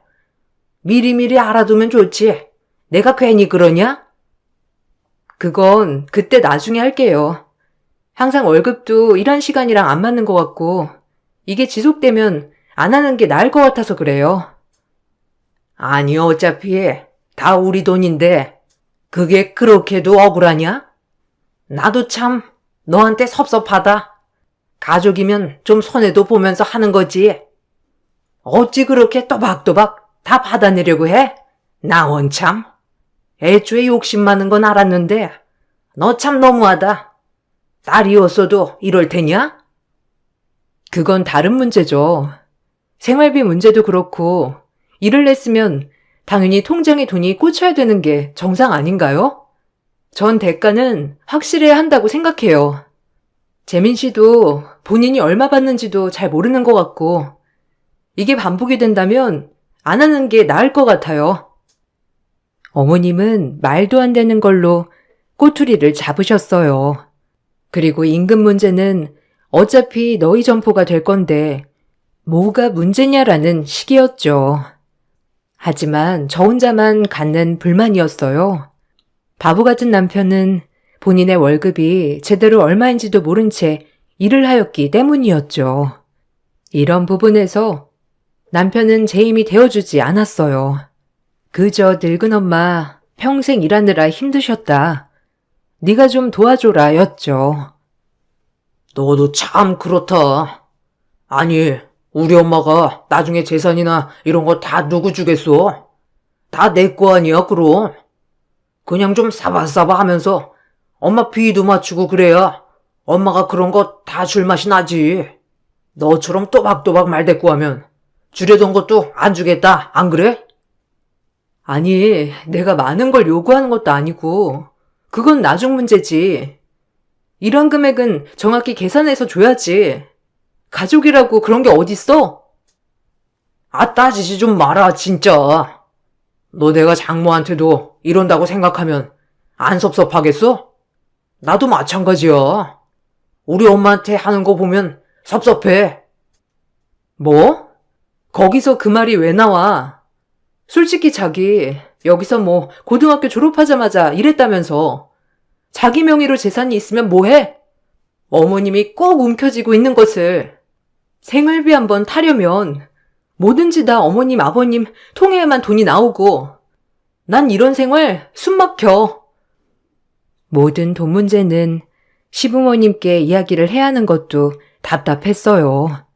미리미리 알아두면 좋지. 내가 괜히 그러냐? 그건 그때 나중에 할게요. 항상 월급도 일한 시간이랑 안 맞는 것 같고 이게 지속되면 안 하는 게 나을 것 같아서 그래요. 아니, 어차피 다 우리 돈인데 그게 그렇게도 억울하냐? 나도 참 너한테 섭섭하다. 가족이면 좀 손해도 보면서 하는 거지. 어찌 그렇게 또박또박 다 받아내려고 해? 나 원참. 애초에 욕심 많은 건 알았는데 너 참 너무하다. 딸이었어도 이럴 테냐? 그건 다른 문제죠. 생활비 문제도 그렇고 일을 냈으면 당연히 통장에 돈이 꽂혀야 되는 게 정상 아닌가요? 전 대가는 확실해야 한다고 생각해요. 재민 씨도 본인이 얼마 받는지도 잘 모르는 것 같고 이게 반복이 된다면 안 하는 게 나을 것 같아요. 어머님은 말도 안 되는 걸로 꼬투리를 잡으셨어요. 그리고 임금 문제는 어차피 너희 점포가 될 건데 뭐가 문제냐라는 식이었죠. 하지만 저 혼자만 갖는 불만이었어요. 바보 같은 남편은 본인의 월급이 제대로 얼마인지도 모른 채 일을 하였기 때문이었죠. 이런 부분에서 남편은 제 힘이 되어주지 않았어요. 그저 늙은 엄마 평생 일하느라 힘드셨다. 네가 좀 도와줘라 였죠. 너도 참 그렇다. 아니, 우리 엄마가 나중에 재산이나 이런 거 다 누구 주겠어? 다 내 거 아니야, 그럼. 그냥 좀 사바사바 하면서 엄마 비위도 맞추고 그래야 엄마가 그런 거 다 줄 맛이 나지. 너처럼 또박또박 말대꾸하면 주려던 것도 안 주겠다, 안 그래? 아니, 내가 많은 걸 요구하는 것도 아니고 그건 나중 문제지. 이런 금액은 정확히 계산해서 줘야지. 가족이라고 그런 게 어딨어? 아, 따지지 좀 마라, 진짜. 너 내가 장모한테도 이런다고 생각하면 안 섭섭하겠어? 나도 마찬가지야. 우리 엄마한테 하는 거 보면 섭섭해. 뭐? 거기서 그 말이 왜 나와? 솔직히 자기 여기서 뭐 고등학교 졸업하자마자 일했다면서 자기 명의로 재산이 있으면 뭐해? 어머님이 꼭 움켜쥐고 있는 것을. 생활비 한번 타려면 뭐든지 다 어머님, 아버님 통해야만 돈이 나오고 난 이런 생활 숨 막혀. 모든 돈 문제는 시부모님께 이야기를 해야 하는 것도 답답했어요.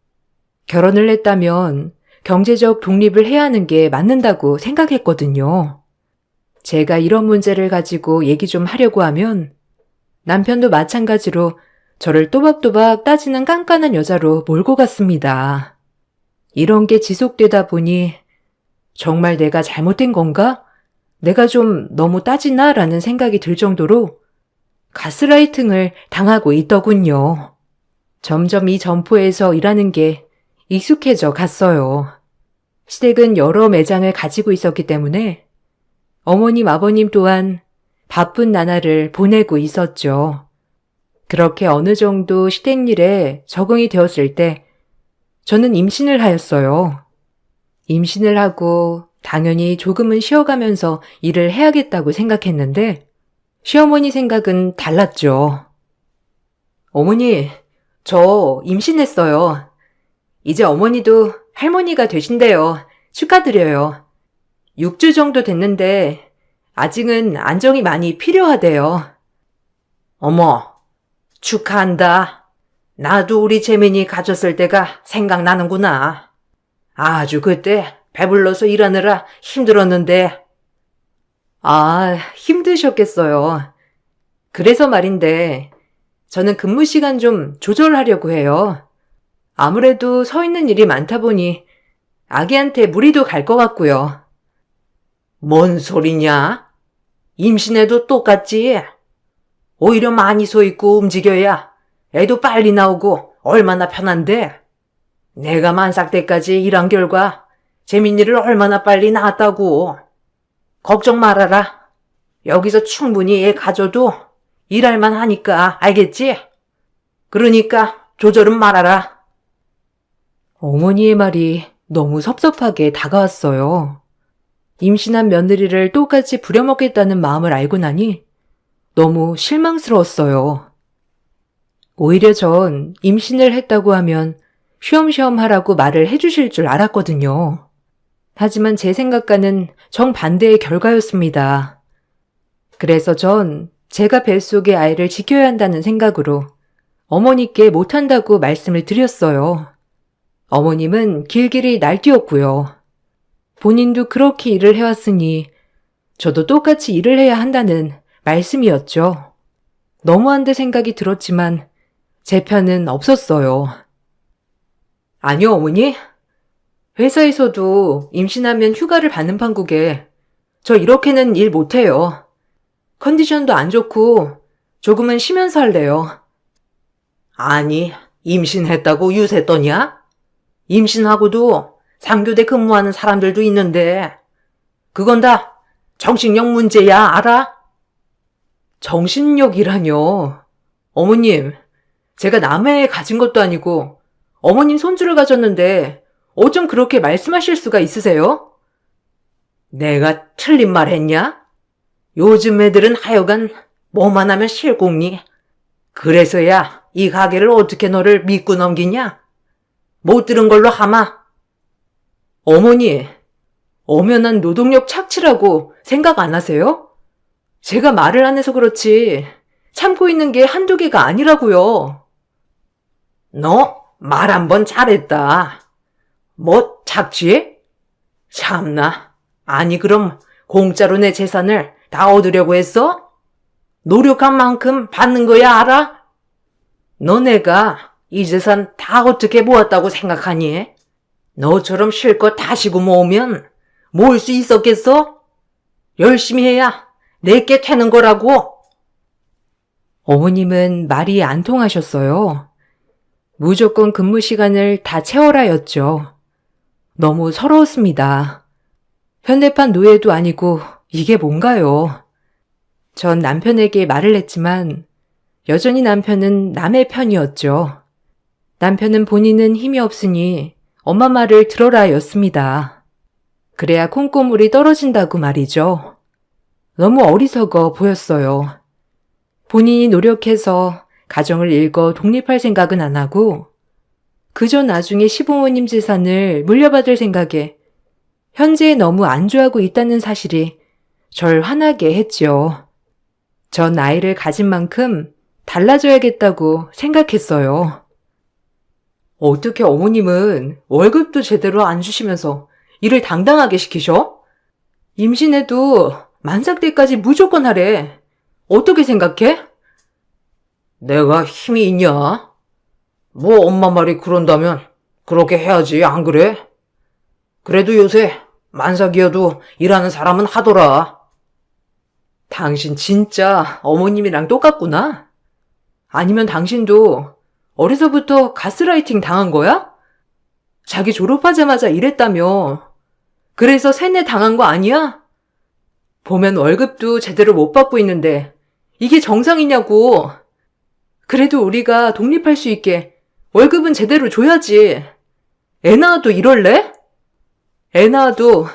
결혼을 했다면 경제적 독립을 해야 하는 게 맞는다고 생각했거든요. 제가 이런 문제를 가지고 얘기 좀 하려고 하면 남편도 마찬가지로 저를 또박또박 따지는 깐깐한 여자로 몰고 갔습니다. 이런 게 지속되다 보니 정말 내가 잘못된 건가? 내가 좀 너무 따지나? 라는 생각이 들 정도로 가스라이팅을 당하고 있더군요. 점점 이 점포에서 일하는 게 익숙해져 갔어요. 시댁은 여러 매장을 가지고 있었기 때문에 어머님, 아버님 또한 바쁜 나날을 보내고 있었죠. 그렇게 어느 정도 시댁 일에 적응이 되었을 때 저는 임신을 하였어요. 임신을 하고 당연히 조금은 쉬어가면서 일을 해야겠다고 생각했는데 시어머니 생각은 달랐죠. 어머니, 저 임신했어요. 이제 어머니도 할머니가 되신대요. 축하드려요. 6주 정도 됐는데 아직은 안정이 많이 필요하대요. 어머, 축하한다. 나도 우리 재민이 가졌을 때가 생각나는구나. 아주 그때 배불러서 일하느라 힘들었는데. 아, 힘드셨겠어요. 그래서 말인데 저는 근무 시간 좀 조절하려고 해요. 아무래도 서 있는 일이 많다 보니 아기한테 무리도 갈 것 같고요. 뭔 소리냐? 임신해도 똑같지? 오히려 많이 서 있고 움직여야 애도 빨리 나오고 얼마나 편한데? 내가 만삭 때까지 일한 결과 재민이를 얼마나 빨리 낳았다고. 걱정 말아라. 여기서 충분히 애 가져도 일할만 하니까 알겠지? 그러니까 조절은 말아라. 어머니의 말이 너무 섭섭하게 다가왔어요. 임신한 며느리를 똑같이 부려먹겠다는 마음을 알고 나니 너무 실망스러웠어요. 오히려 전 임신을 했다고 하면 쉬엄쉬엄 하라고 말을 해주실 줄 알았거든요. 하지만 제 생각과는 정반대의 결과였습니다. 그래서 전 제가 뱃속의 아이를 지켜야 한다는 생각으로 어머니께 못한다고 말씀을 드렸어요. 어머님은 길길이 날뛰었고요. 본인도 그렇게 일을 해왔으니 저도 똑같이 일을 해야 한다는 말씀이었죠. 너무한 데 생각이 들었지만 제 편은 없었어요. 아니요, 어머니. 회사에서도 임신하면 휴가를 받는 판국에 저 이렇게는 일 못해요. 컨디션도 안 좋고 조금은 쉬면서 할래요. 아니, 임신했다고 유세 떠냐? 임신하고도 3교대 근무하는 사람들도 있는데 그건 다 정신력 문제야, 알아? 정신력이라뇨. 어머님, 제가 남의 애 가진 것도 아니고 어머님 손주를 가졌는데 어쩜 그렇게 말씀하실 수가 있으세요? 내가 틀린 말 했냐? 요즘 애들은 하여간 뭐만 하면 실공니. 그래서야 이 가게를 어떻게 너를 믿고 넘기냐? 못 들은 걸로 하마. 어머니, 엄연한 노동력 착취라고 생각 안 하세요? 제가 말을 안 해서 그렇지 참고 있는 게 한두 개가 아니라고요. 너 말 한 번 잘했다. 뭐 착취해? 참나. 아니 그럼 공짜로 내 재산을 다 얻으려고 했어? 노력한 만큼 받는 거야, 알아? 너네가 이 재산 다 어떻게 모았다고 생각하니? 너처럼 실컷 다시고 모으면 모을 수 있었겠어? 열심히 해야 내게 캐는 거라고. 어머님은 말이 안 통하셨어요. 무조건 근무 시간을 다 채워라였죠. 너무 서러웠습니다. 현대판 노예도 아니고 이게 뭔가요? 전 남편에게 말을 했지만 여전히 남편은 남의 편이었죠. 남편은 본인은 힘이 없으니 엄마 말을 들어라였습니다. 그래야 콩고물이 떨어진다고 말이죠. 너무 어리석어 보였어요. 본인이 노력해서 가정을 일궈 독립할 생각은 안 하고 그저 나중에 시부모님 재산을 물려받을 생각에 현재에 너무 안주하고 있다는 사실이 절 화나게 했죠. 전 아이를 가진 만큼 달라져야겠다고 생각했어요. 어떻게 어머님은 월급도 제대로 안 주시면서 일을 당당하게 시키셔? 임신해도 만삭 때까지 무조건 하래. 어떻게 생각해? 내가 힘이 있냐? 뭐 엄마 말이 그런다면 그렇게 해야지, 안 그래? 그래도 요새 만삭이어도 일하는 사람은 하더라. 당신 진짜 어머님이랑 똑같구나? 아니면 당신도 어려서부터 가스라이팅 당한 거야? 자기 졸업하자마자 일했다며. 그래서 세뇌 당한 거 아니야? 보면 월급도 제대로 못 받고 있는데 이게 정상이냐고. 그래도 우리가 독립할 수 있게 월급은 제대로 줘야지. 애 낳아도 이럴래? 애 낳아도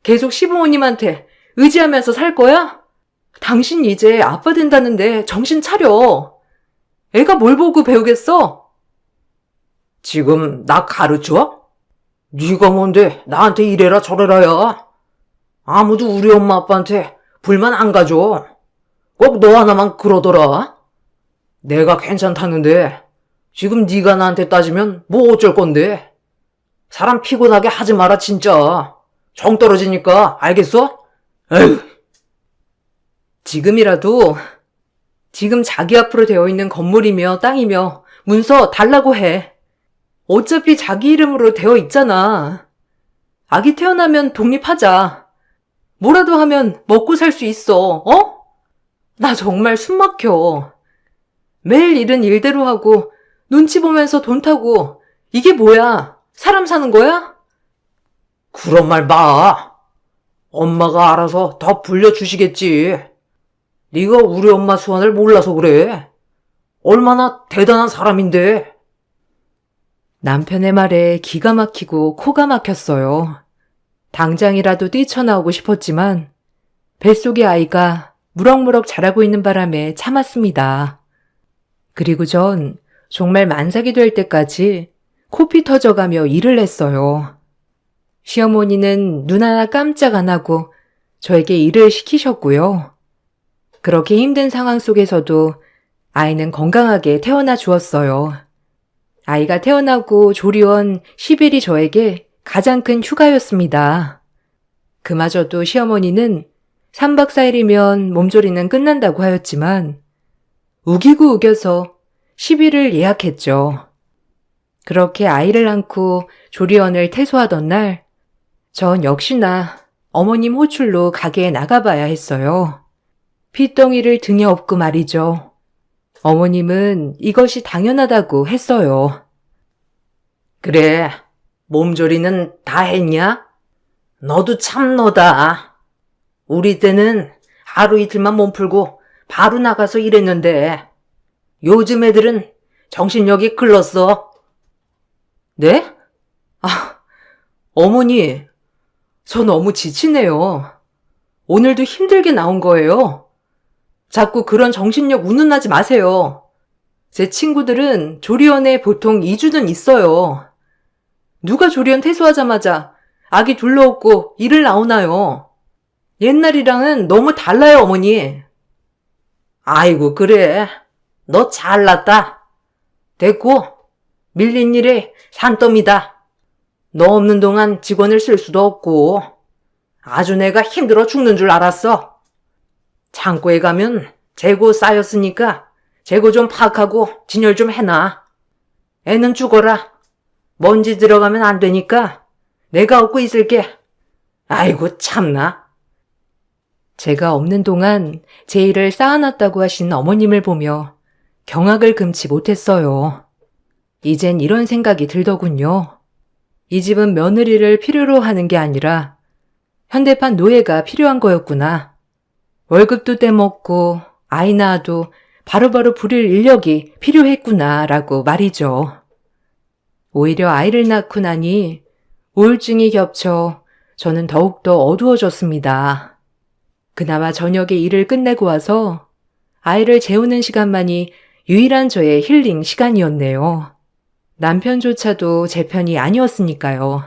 계속 시부모님한테 의지하면서 살 거야? 당신 이제 아빠 된다는데 정신 차려. 애가 뭘 보고 배우겠어? 지금 나 가르쳐? 네가 뭔데 나한테 이래라 저래라야. 아무도 우리 엄마 아빠한테 불만 안 가져. 꼭 너 하나만 그러더라. 내가 괜찮다는데 지금 네가 나한테 따지면 뭐 어쩔 건데. 사람 피곤하게 하지 마라 진짜. 정 떨어지니까 알겠어? 에휴. 지금이라도 지금 자기 앞으로 되어 있는 건물이며 땅이며 문서 달라고 해. 어차피 자기 이름으로 되어 있잖아. 아기 태어나면 독립하자. 뭐라도 하면 먹고 살 수 있어, 어? 나 정말 숨 막혀. 매일 일은 일대로 하고 눈치 보면서 돈 타고 이게 뭐야? 사람 사는 거야? 그런 말 마. 엄마가 알아서 더 불려주시겠지. 네가 우리 엄마 수완을 몰라서 그래. 얼마나 대단한 사람인데. 남편의 말에 기가 막히고 코가 막혔어요. 당장이라도 뛰쳐나오고 싶었지만 뱃속의 아이가 무럭무럭 자라고 있는 바람에 참았습니다. 그리고 전 정말 만삭이 될 때까지 코피 터져가며 일을 했어요. 시어머니는 눈 하나 깜짝 안 하고 저에게 일을 시키셨고요. 그렇게 힘든 상황 속에서도 아이는 건강하게 태어나 주었어요. 아이가 태어나고 조리원 10일이 저에게 가장 큰 휴가였습니다. 그마저도 시어머니는 3박 4일이면 몸조리는 끝난다고 하였지만 우기고 우겨서 10일을 예약했죠. 그렇게 아이를 안고 조리원을 퇴소하던 날, 전 역시나 어머님 호출로 가게에 나가봐야 했어요. 핏덩이를 등에 업고 말이죠. 어머님은 이것이 당연하다고 했어요. 그래, 몸조리는 다 했냐? 너도 참 너다. 우리 때는 하루 이틀만 몸 풀고 바로 나가서 일했는데 요즘 애들은 정신력이 글렀어. 네? 어머니, 저 너무 지치네요. 오늘도 힘들게 나온 거예요. 자꾸 그런 정신력 운운하지 마세요. 제 친구들은 조리원에 보통 2주는 있어요. 누가 조리원 퇴소하자마자 아기 둘러 업고 일을 나오나요? 옛날이랑은 너무 달라요, 어머니. 아이고 그래. 너 잘났다. 됐고 밀린 일에 산더미다. 너 없는 동안 직원을 쓸 수도 없고 아주 내가 힘들어 죽는 줄 알았어. 창고에 가면 재고 쌓였으니까 재고 좀 파악하고 진열 좀 해놔. 애는 죽어라. 먼지 들어가면 안 되니까 내가 업고 있을게. 아이고 참나. 제가 없는 동안 제 일을 쌓아놨다고 하신 어머님을 보며 경악을 금치 못했어요. 이젠 이런 생각이 들더군요. 이 집은 며느리를 필요로 하는 게 아니라 현대판 노예가 필요한 거였구나. 월급도 떼먹고 아이 낳아도 바로바로 부릴 인력이 필요했구나라고 말이죠. 오히려 아이를 낳고 나니 우울증이 겹쳐 저는 더욱더 어두워졌습니다. 그나마 저녁에 일을 끝내고 와서 아이를 재우는 시간만이 유일한 저의 힐링 시간이었네요. 남편조차도 제 편이 아니었으니까요.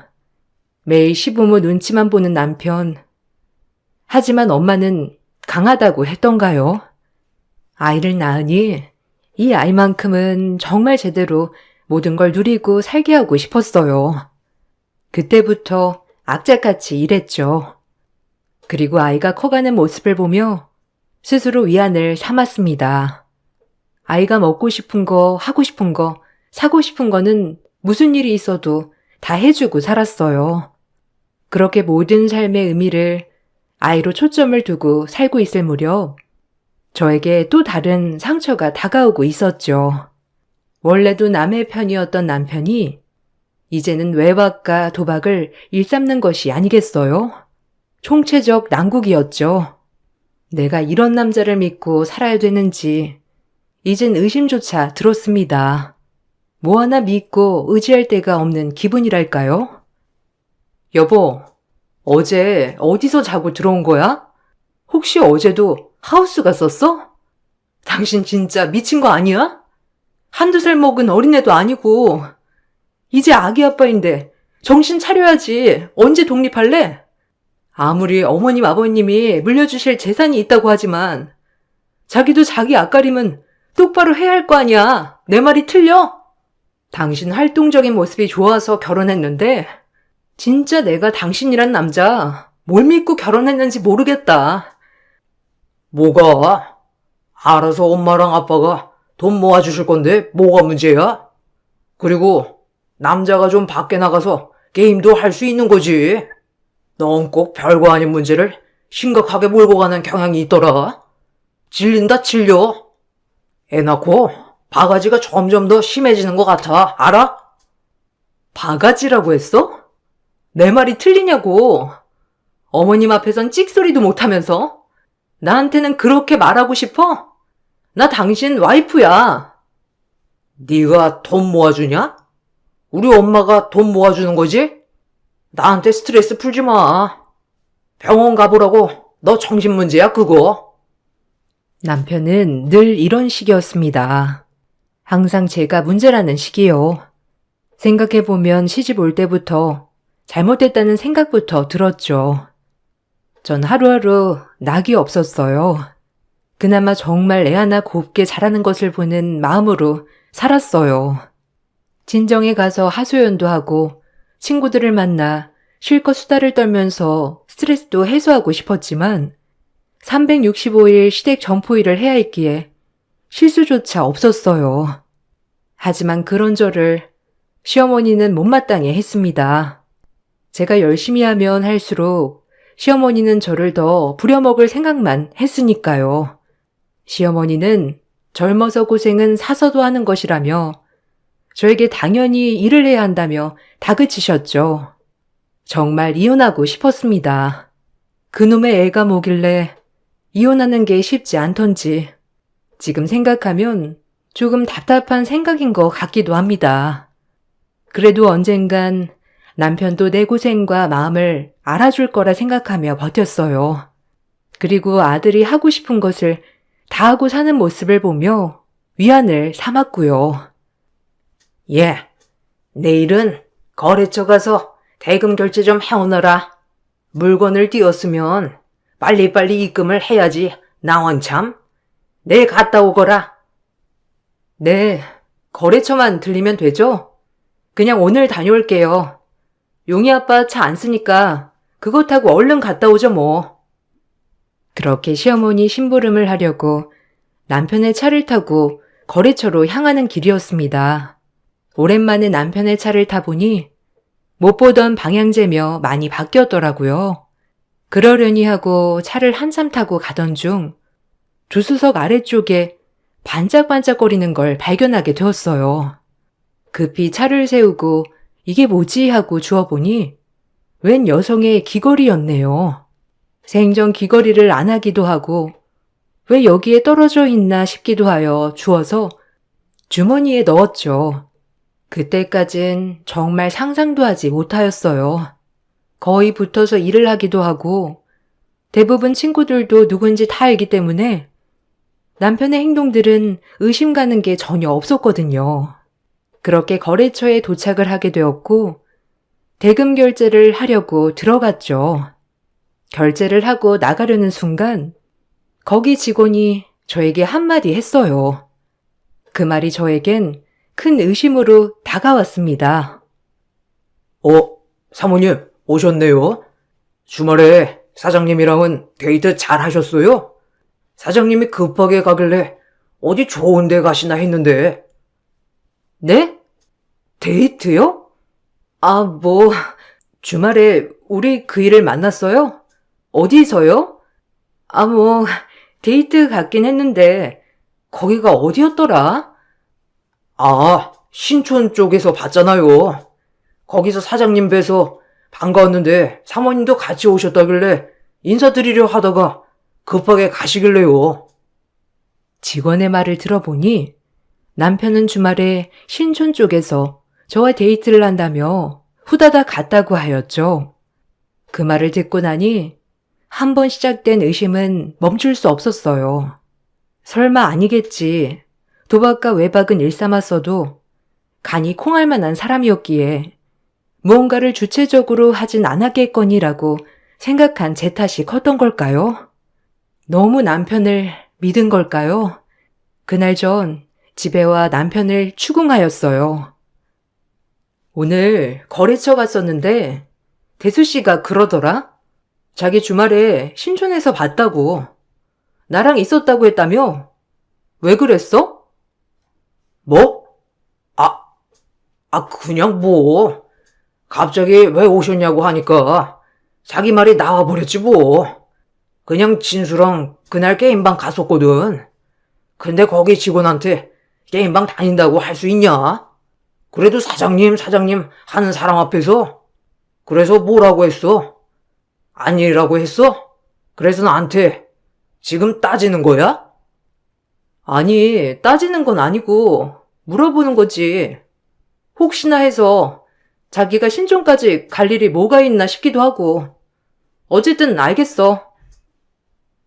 매일 시부모 눈치만 보는 남편. 하지만 엄마는 강하다고 했던가요? 아이를 낳으니 이 아이만큼은 정말 제대로 모든 걸 누리고 살게 하고 싶었어요. 그때부터 악착같이 일했죠. 그리고 아이가 커가는 모습을 보며 스스로 위안을 삼았습니다. 아이가 먹고 싶은 거, 하고 싶은 거, 사고 싶은 거는 무슨 일이 있어도 다 해주고 살았어요. 그렇게 모든 삶의 의미를 아이로 초점을 두고 살고 있을 무렵 저에게 또 다른 상처가 다가오고 있었죠. 원래도 남의 편이었던 남편이 이제는 외박과 도박을 일삼는 것이 아니겠어요? 총체적 난국이었죠. 내가 이런 남자를 믿고 살아야 되는지 이젠 의심조차 들었습니다. 뭐 하나 믿고 의지할 데가 없는 기분이랄까요? 여보, 어제 어디서 자고 들어온 거야? 혹시 어제도 하우스 갔었어? 당신 진짜 미친 거 아니야? 한두 살 먹은 어린애도 아니고 이제 아기 아빠인데 정신 차려야지. 언제 독립할래? 아무리 어머님 아버님이 물려주실 재산이 있다고 하지만 자기도 자기 앞가림은 똑바로 해야 할 거 아니야. 내 말이 틀려? 당신 활동적인 모습이 좋아서 결혼했는데 진짜 내가 당신이란 남자 뭘 믿고 결혼했는지 모르겠다. 뭐가? 알아서 엄마랑 아빠가 돈 모아주실 건데 뭐가 문제야? 그리고 남자가 좀 밖에 나가서 게임도 할 수 있는 거지. 넌 꼭 별거 아닌 문제를 심각하게 몰고 가는 경향이 있더라. 질린다 질려. 애 낳고 바가지가 점점 더 심해지는 것 같아. 알아? 바가지라고 했어? 내 말이 틀리냐고. 어머님 앞에선 찍소리도 못하면서 나한테는 그렇게 말하고 싶어? 나 당신 와이프야. 네가 돈 모아주냐? 우리 엄마가 돈 모아주는 거지? 나한테 스트레스 풀지 마. 병원 가보라고. 너 정신 문제야 그거. 남편은 늘 이런 식이었습니다. 항상 제가 문제라는 식이요. 생각해보면 시집 올 때부터 잘못됐다는 생각부터 들었죠. 전 하루하루 낙이 없었어요. 그나마 정말 애 하나 곱게 자라는 것을 보는 마음으로 살았어요. 친정에 가서 하소연도 하고 친구들을 만나 실컷 수다를 떨면서 스트레스도 해소하고 싶었지만 365일 시댁 점포일을 해야 했기에 실수조차 없었어요. 하지만 그런 저를 시어머니는 못마땅해 했습니다. 제가 열심히 하면 할수록 시어머니는 저를 더 부려먹을 생각만 했으니까요. 시어머니는 젊어서 고생은 사서도 하는 것이라며 저에게 당연히 일을 해야 한다며 다그치셨죠. 정말 이혼하고 싶었습니다. 그놈의 애가 뭐길래 이혼하는 게 쉽지 않던지 지금 생각하면 조금 답답한 생각인 것 같기도 합니다. 그래도 언젠간 남편도 내 고생과 마음을 알아줄 거라 생각하며 버텼어요. 그리고 아들이 하고 싶은 것을 다 하고 사는 모습을 보며 위안을 삼았고요. 예, 내일은 거래처 가서 대금 결제 좀 해오너라. 물건을 띄웠으면 빨리빨리 입금을 해야지. 나왕참. 내일 갔다 오거라. 네, 거래처만 들리면 되죠? 그냥 오늘 다녀올게요. 용이 아빠 차 안 쓰니까 그거 타고 얼른 갔다 오죠 뭐. 그렇게 시어머니 심부름을 하려고 남편의 차를 타고 거래처로 향하는 길이었습니다. 오랜만에 남편의 차를 타보니 못 보던 방향제며 많이 바뀌었더라고요. 그러려니 하고 차를 한참 타고 가던 중 조수석 아래쪽에 반짝반짝거리는 걸 발견하게 되었어요. 급히 차를 세우고 이게 뭐지 하고 주워보니 웬 여성의 귀걸이였네요. 생전 귀걸이를 안 하기도 하고 왜 여기에 떨어져 있나 싶기도 하여 주워서 주머니에 넣었죠. 그때까진 정말 상상도 하지 못하였어요. 거의 붙어서 일을 하기도 하고 대부분 친구들도 누군지 다 알기 때문에 남편의 행동들은 의심 가는 게 전혀 없었거든요. 그렇게 거래처에 도착을 하게 되었고 대금 결제를 하려고 들어갔죠. 결제를 하고 나가려는 순간 거기 직원이 저에게 한마디 했어요. 그 말이 저에겐 큰 의심으로 다가왔습니다. 사모님, 오셨네요. 주말에 사장님이랑은 데이트 잘 하셨어요? 사장님이 급하게 가길래 어디 좋은 데 가시나 했는데. 네? 데이트요? 주말에 우리 그 일을 만났어요? 어디서요? 데이트 갔긴 했는데 거기가 어디였더라? 신촌 쪽에서 봤잖아요. 거기서 사장님 뵈서 반가웠는데 사모님도 같이 오셨다길래 인사드리려 하다가 급하게 가시길래요. 직원의 말을 들어보니 남편은 주말에 신촌 쪽에서 저와 데이트를 한다며 후다닥 갔다고 하였죠. 그 말을 듣고 나니 한 번 시작된 의심은 멈출 수 없었어요. 설마 아니겠지. 도박과 외박은 일삼았어도 간이 콩할 만한 사람이었기에 무언가를 주체적으로 하진 않았겠거니라고 생각한 제 탓이 컸던 걸까요? 너무 남편을 믿은 걸까요? 그날 전 집에 와 남편을 추궁하였어요. 오늘 거래처 갔었는데 대수 씨가 그러더라? 자기 주말에 신촌에서 봤다고. 나랑 있었다고 했다며? 왜 그랬어? 뭐? 그냥 뭐. 갑자기 왜 오셨냐고 하니까 자기 말이 나와버렸지 뭐. 그냥 진수랑 그날 게임방 갔었거든. 근데 거기 직원한테 게임방 다닌다고 할 수 있냐? 그래도 사장님 하는 사람 앞에서. 그래서 뭐라고 했어? 아니라고 했어? 그래서 나한테 지금 따지는 거야? 아니, 따지는 건 아니고 물어보는 거지. 혹시나 해서 자기가 신촌까지 갈 일이 뭐가 있나 싶기도 하고. 어쨌든 알겠어.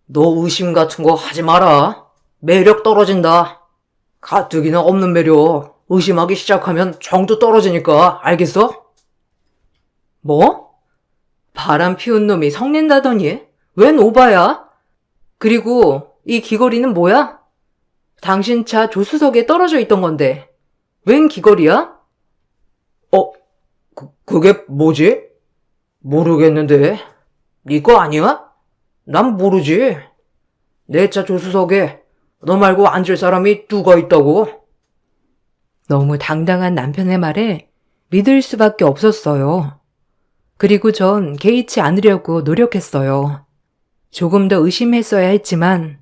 너 의심 같은 거 하지 마라. 매력 떨어진다. 가뜩이나 없는 매력 의심하기 시작하면 정도 떨어지니까 알겠어? 뭐? 바람 피운 놈이 성낸다더니? 웬 오바야? 그리고 이 귀걸이는 뭐야? 당신 차 조수석에 떨어져 있던 건데 웬 귀걸이야? 그게 뭐지? 모르겠는데. 네 거 아니야? 난 모르지. 내 차 조수석에 너 말고 앉을 사람이 누가 있다고? 너무 당당한 남편의 말에 믿을 수밖에 없었어요. 그리고 전 개의치 않으려고 노력했어요. 조금 더 의심했어야 했지만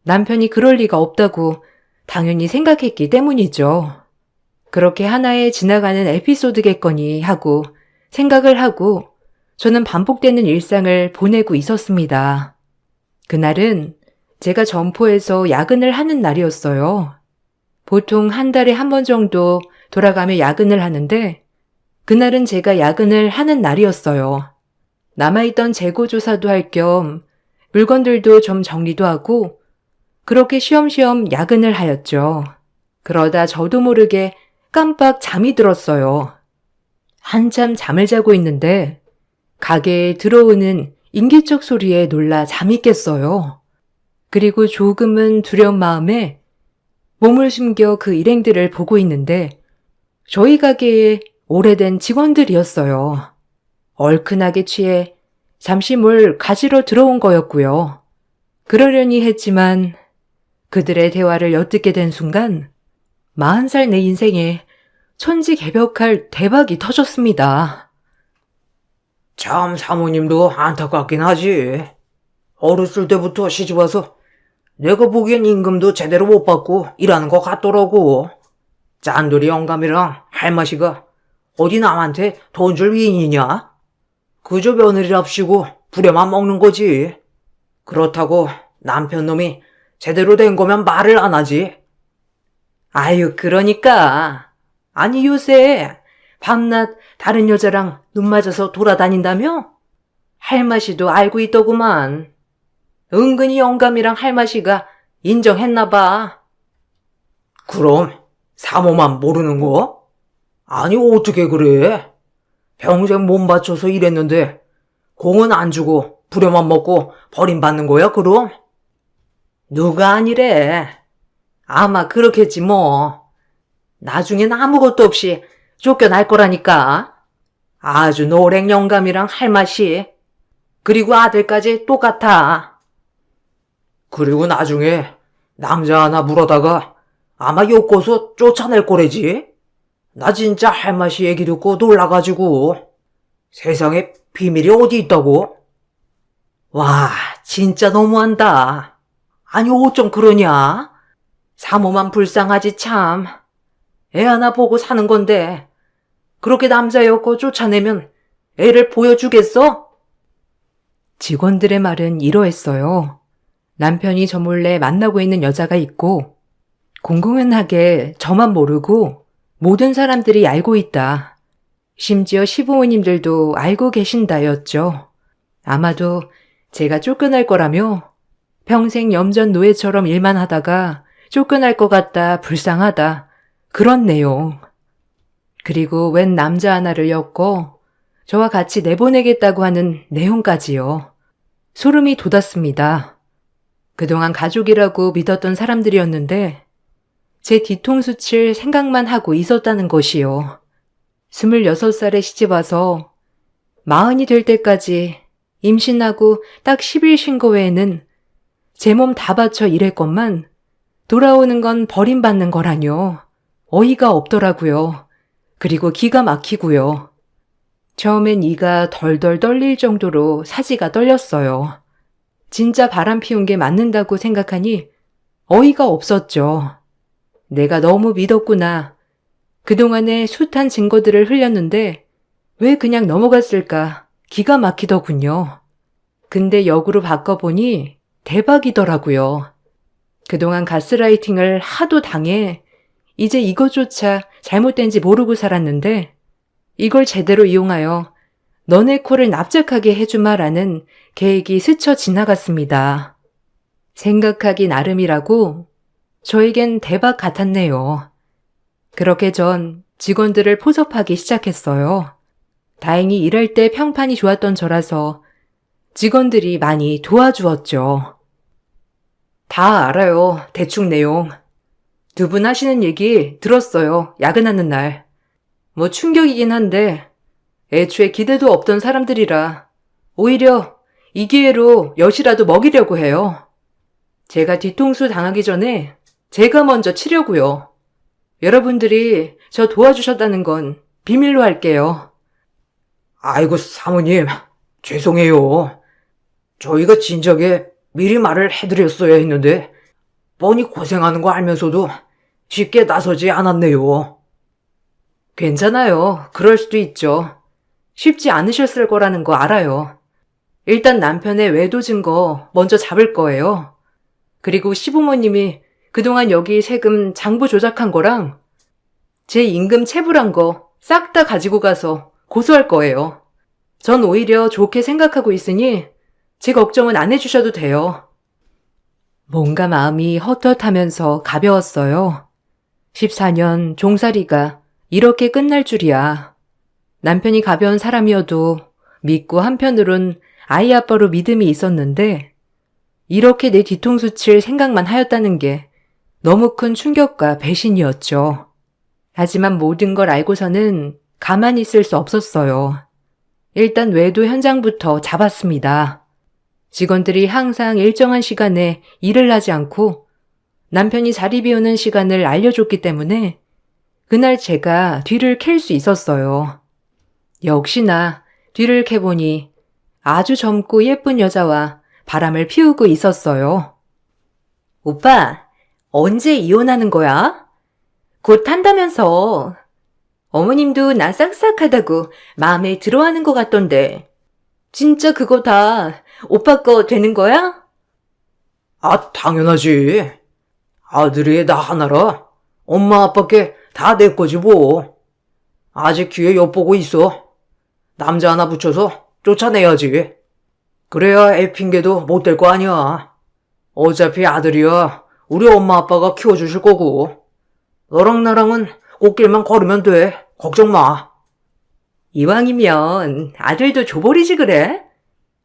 남편이 그럴 리가 없다고 당연히 생각했기 때문이죠. 그렇게 하나의 지나가는 에피소드겠거니 하고 생각을 하고 저는 반복되는 일상을 보내고 있었습니다. 그날은 제가 점포에서 야근을 하는 날이었어요. 보통 한 달에 한 번 정도 돌아가며 야근을 하는데 그날은 제가 야근을 하는 날이었어요. 남아있던 재고조사도 할 겸 물건들도 좀 정리도 하고 그렇게 쉬엄쉬엄 야근을 하였죠. 그러다 저도 모르게 깜빡 잠이 들었어요. 한참 잠을 자고 있는데 가게에 들어오는 인기척 소리에 놀라 잠이 깼어요. 그리고 조금은 두려운 마음에 몸을 숨겨 그 일행들을 보고 있는데 저희 가게에 오래된 직원들이었어요. 얼큰하게 취해 잠시 뭘 가지러 들어온 거였고요. 그러려니 했지만 그들의 대화를 엿듣게 된 순간 40살 내 인생에 천지개벽할 대박이 터졌습니다. 참 사모님도 안타깝긴 하지. 어렸을 때부터 시집와서 내가 보기엔 임금도 제대로 못 받고 일하는 것 같더라고. 짠돌이 영감이랑 할마씨가 어디 남한테 돈 줄 위인이냐? 그저 며느리랍시고 부려만 먹는 거지. 그렇다고 남편 놈이 제대로 된 거면 말을 안 하지. 아유, 그러니까. 아니, 요새 밤낮 다른 여자랑 눈 맞아서 돌아다닌다며? 할마씨도 알고 있더구만. 은근히 영감이랑 할마씨가 인정했나 봐. 그럼 사모만 모르는 거? 아니, 어떻게 그래? 평생 몸 바쳐서 일했는데 공은 안 주고 부려만 먹고 버림받는 거야, 그럼? 누가 아니래. 아마 그렇겠지 뭐. 나중엔 아무것도 없이 쫓겨날 거라니까. 아주 노랭 영감이랑 할 맛이. 그리고 아들까지 똑같아. 그리고 나중에 남자 하나 물어다가 아마 엮어서 쫓아낼 거래지. 나 진짜 할 맛이 얘기 듣고 놀라가지고. 세상에 비밀이 어디 있다고? 와, 진짜 너무한다. 아니, 어쩜 그러냐? 사모만 불쌍하지 참. 애 하나 보고 사는 건데 그렇게 남자였고 쫓아내면 애를 보여주겠어? 직원들의 말은 이러했어요. 남편이 저 몰래 만나고 있는 여자가 있고 공공연하게 저만 모르고 모든 사람들이 알고 있다. 심지어 시부모님들도 알고 계신다였죠. 아마도 제가 쫓겨날 거라며 평생 염전 노예처럼 일만 하다가 쫓겨날 것 같다, 불쌍하다. 그런 내용. 그리고 웬 남자 하나를 엮고 저와 같이 내보내겠다고 하는 내용까지요. 소름이 돋았습니다. 그동안 가족이라고 믿었던 사람들이었는데 제 뒤통수 칠 생각만 하고 있었다는 것이요. 26살에 시집와서 40이 될 때까지 임신하고 딱 10일 쉰 거 외에는 제 몸 다 바쳐 일했건만 돌아오는 건 버림받는 거라뇨. 어이가 없더라고요. 그리고 기가 막히고요. 처음엔 이가 덜덜 떨릴 정도로 사지가 떨렸어요. 진짜 바람 피운 게 맞는다고 생각하니 어이가 없었죠. 내가 너무 믿었구나. 그동안에 숱한 증거들을 흘렸는데 왜 그냥 넘어갔을까 기가 막히더군요. 근데 역으로 바꿔보니 대박이더라고요. 그동안 가스라이팅을 하도 당해 이제 이것조차 잘못된지 모르고 살았는데 이걸 제대로 이용하여 너네 코를 납작하게 해주마라는 계획이 스쳐 지나갔습니다. 생각하기 나름이라고 저에겐 대박 같았네요. 그렇게 전 직원들을 포섭하기 시작했어요. 다행히 일할 때 평판이 좋았던 저라서 직원들이 많이 도와주었죠. 다 알아요, 대충 내용. 두 분 하시는 얘기 들었어요, 야근하는 날. 뭐 충격이긴 한데 애초에 기대도 없던 사람들이라 오히려 이 기회로 엿이라도 먹이려고 해요. 제가 뒤통수 당하기 전에 제가 먼저 치려고요. 여러분들이 저 도와주셨다는 건 비밀로 할게요. 아이고, 사모님, 죄송해요. 저희가 진작에 미리 말을 해드렸어야 했는데 뻔히 고생하는 거 알면서도 쉽게 나서지 않았네요. 괜찮아요. 그럴 수도 있죠. 쉽지 않으셨을 거라는 거 알아요. 일단 남편의 외도 증거 먼저 잡을 거예요. 그리고 시부모님이 그동안 여기 세금 장부 조작한 거랑 제 임금 체불한 거 싹 다 가지고 가서 고소할 거예요. 전 오히려 좋게 생각하고 있으니 제 걱정은 안 해주셔도 돼요. 뭔가 마음이 헛헛하면서 가벼웠어요. 14년 종살이가 이렇게 끝날 줄이야. 남편이 가벼운 사람이어도 믿고 한편으론 아이 아빠로 믿음이 있었는데 이렇게 내 뒤통수 칠 생각만 하였다는 게 너무 큰 충격과 배신이었죠. 하지만 모든 걸 알고서는 가만히 있을 수 없었어요. 일단 외도 현장부터 잡았습니다. 직원들이 항상 일정한 시간에 일을 하지 않고 남편이 자리 비우는 시간을 알려줬기 때문에 그날 제가 뒤를 캘 수 있었어요. 역시나 뒤를 캐보니 아주 젊고 예쁜 여자와 바람을 피우고 있었어요. 오빠, 언제 이혼하는 거야? 곧 한다면서. 어머님도 나 싹싹하다고 마음에 들어하는 것 같던데. 진짜 그거 다 오빠 거 되는 거야? 아, 당연하지. 아들이 나 하나라. 엄마 아빠께 다 내 거지 뭐. 아직 기회 엿보고 있어. 남자 하나 붙여서 쫓아내야지. 그래야 애 핑계도 못 댈 거 아니야. 어차피 아들이야 우리 엄마 아빠가 키워주실 거고. 너랑 나랑은 꽃길만 걸으면 돼. 걱정 마. 이왕이면 아들도 줘버리지 그래?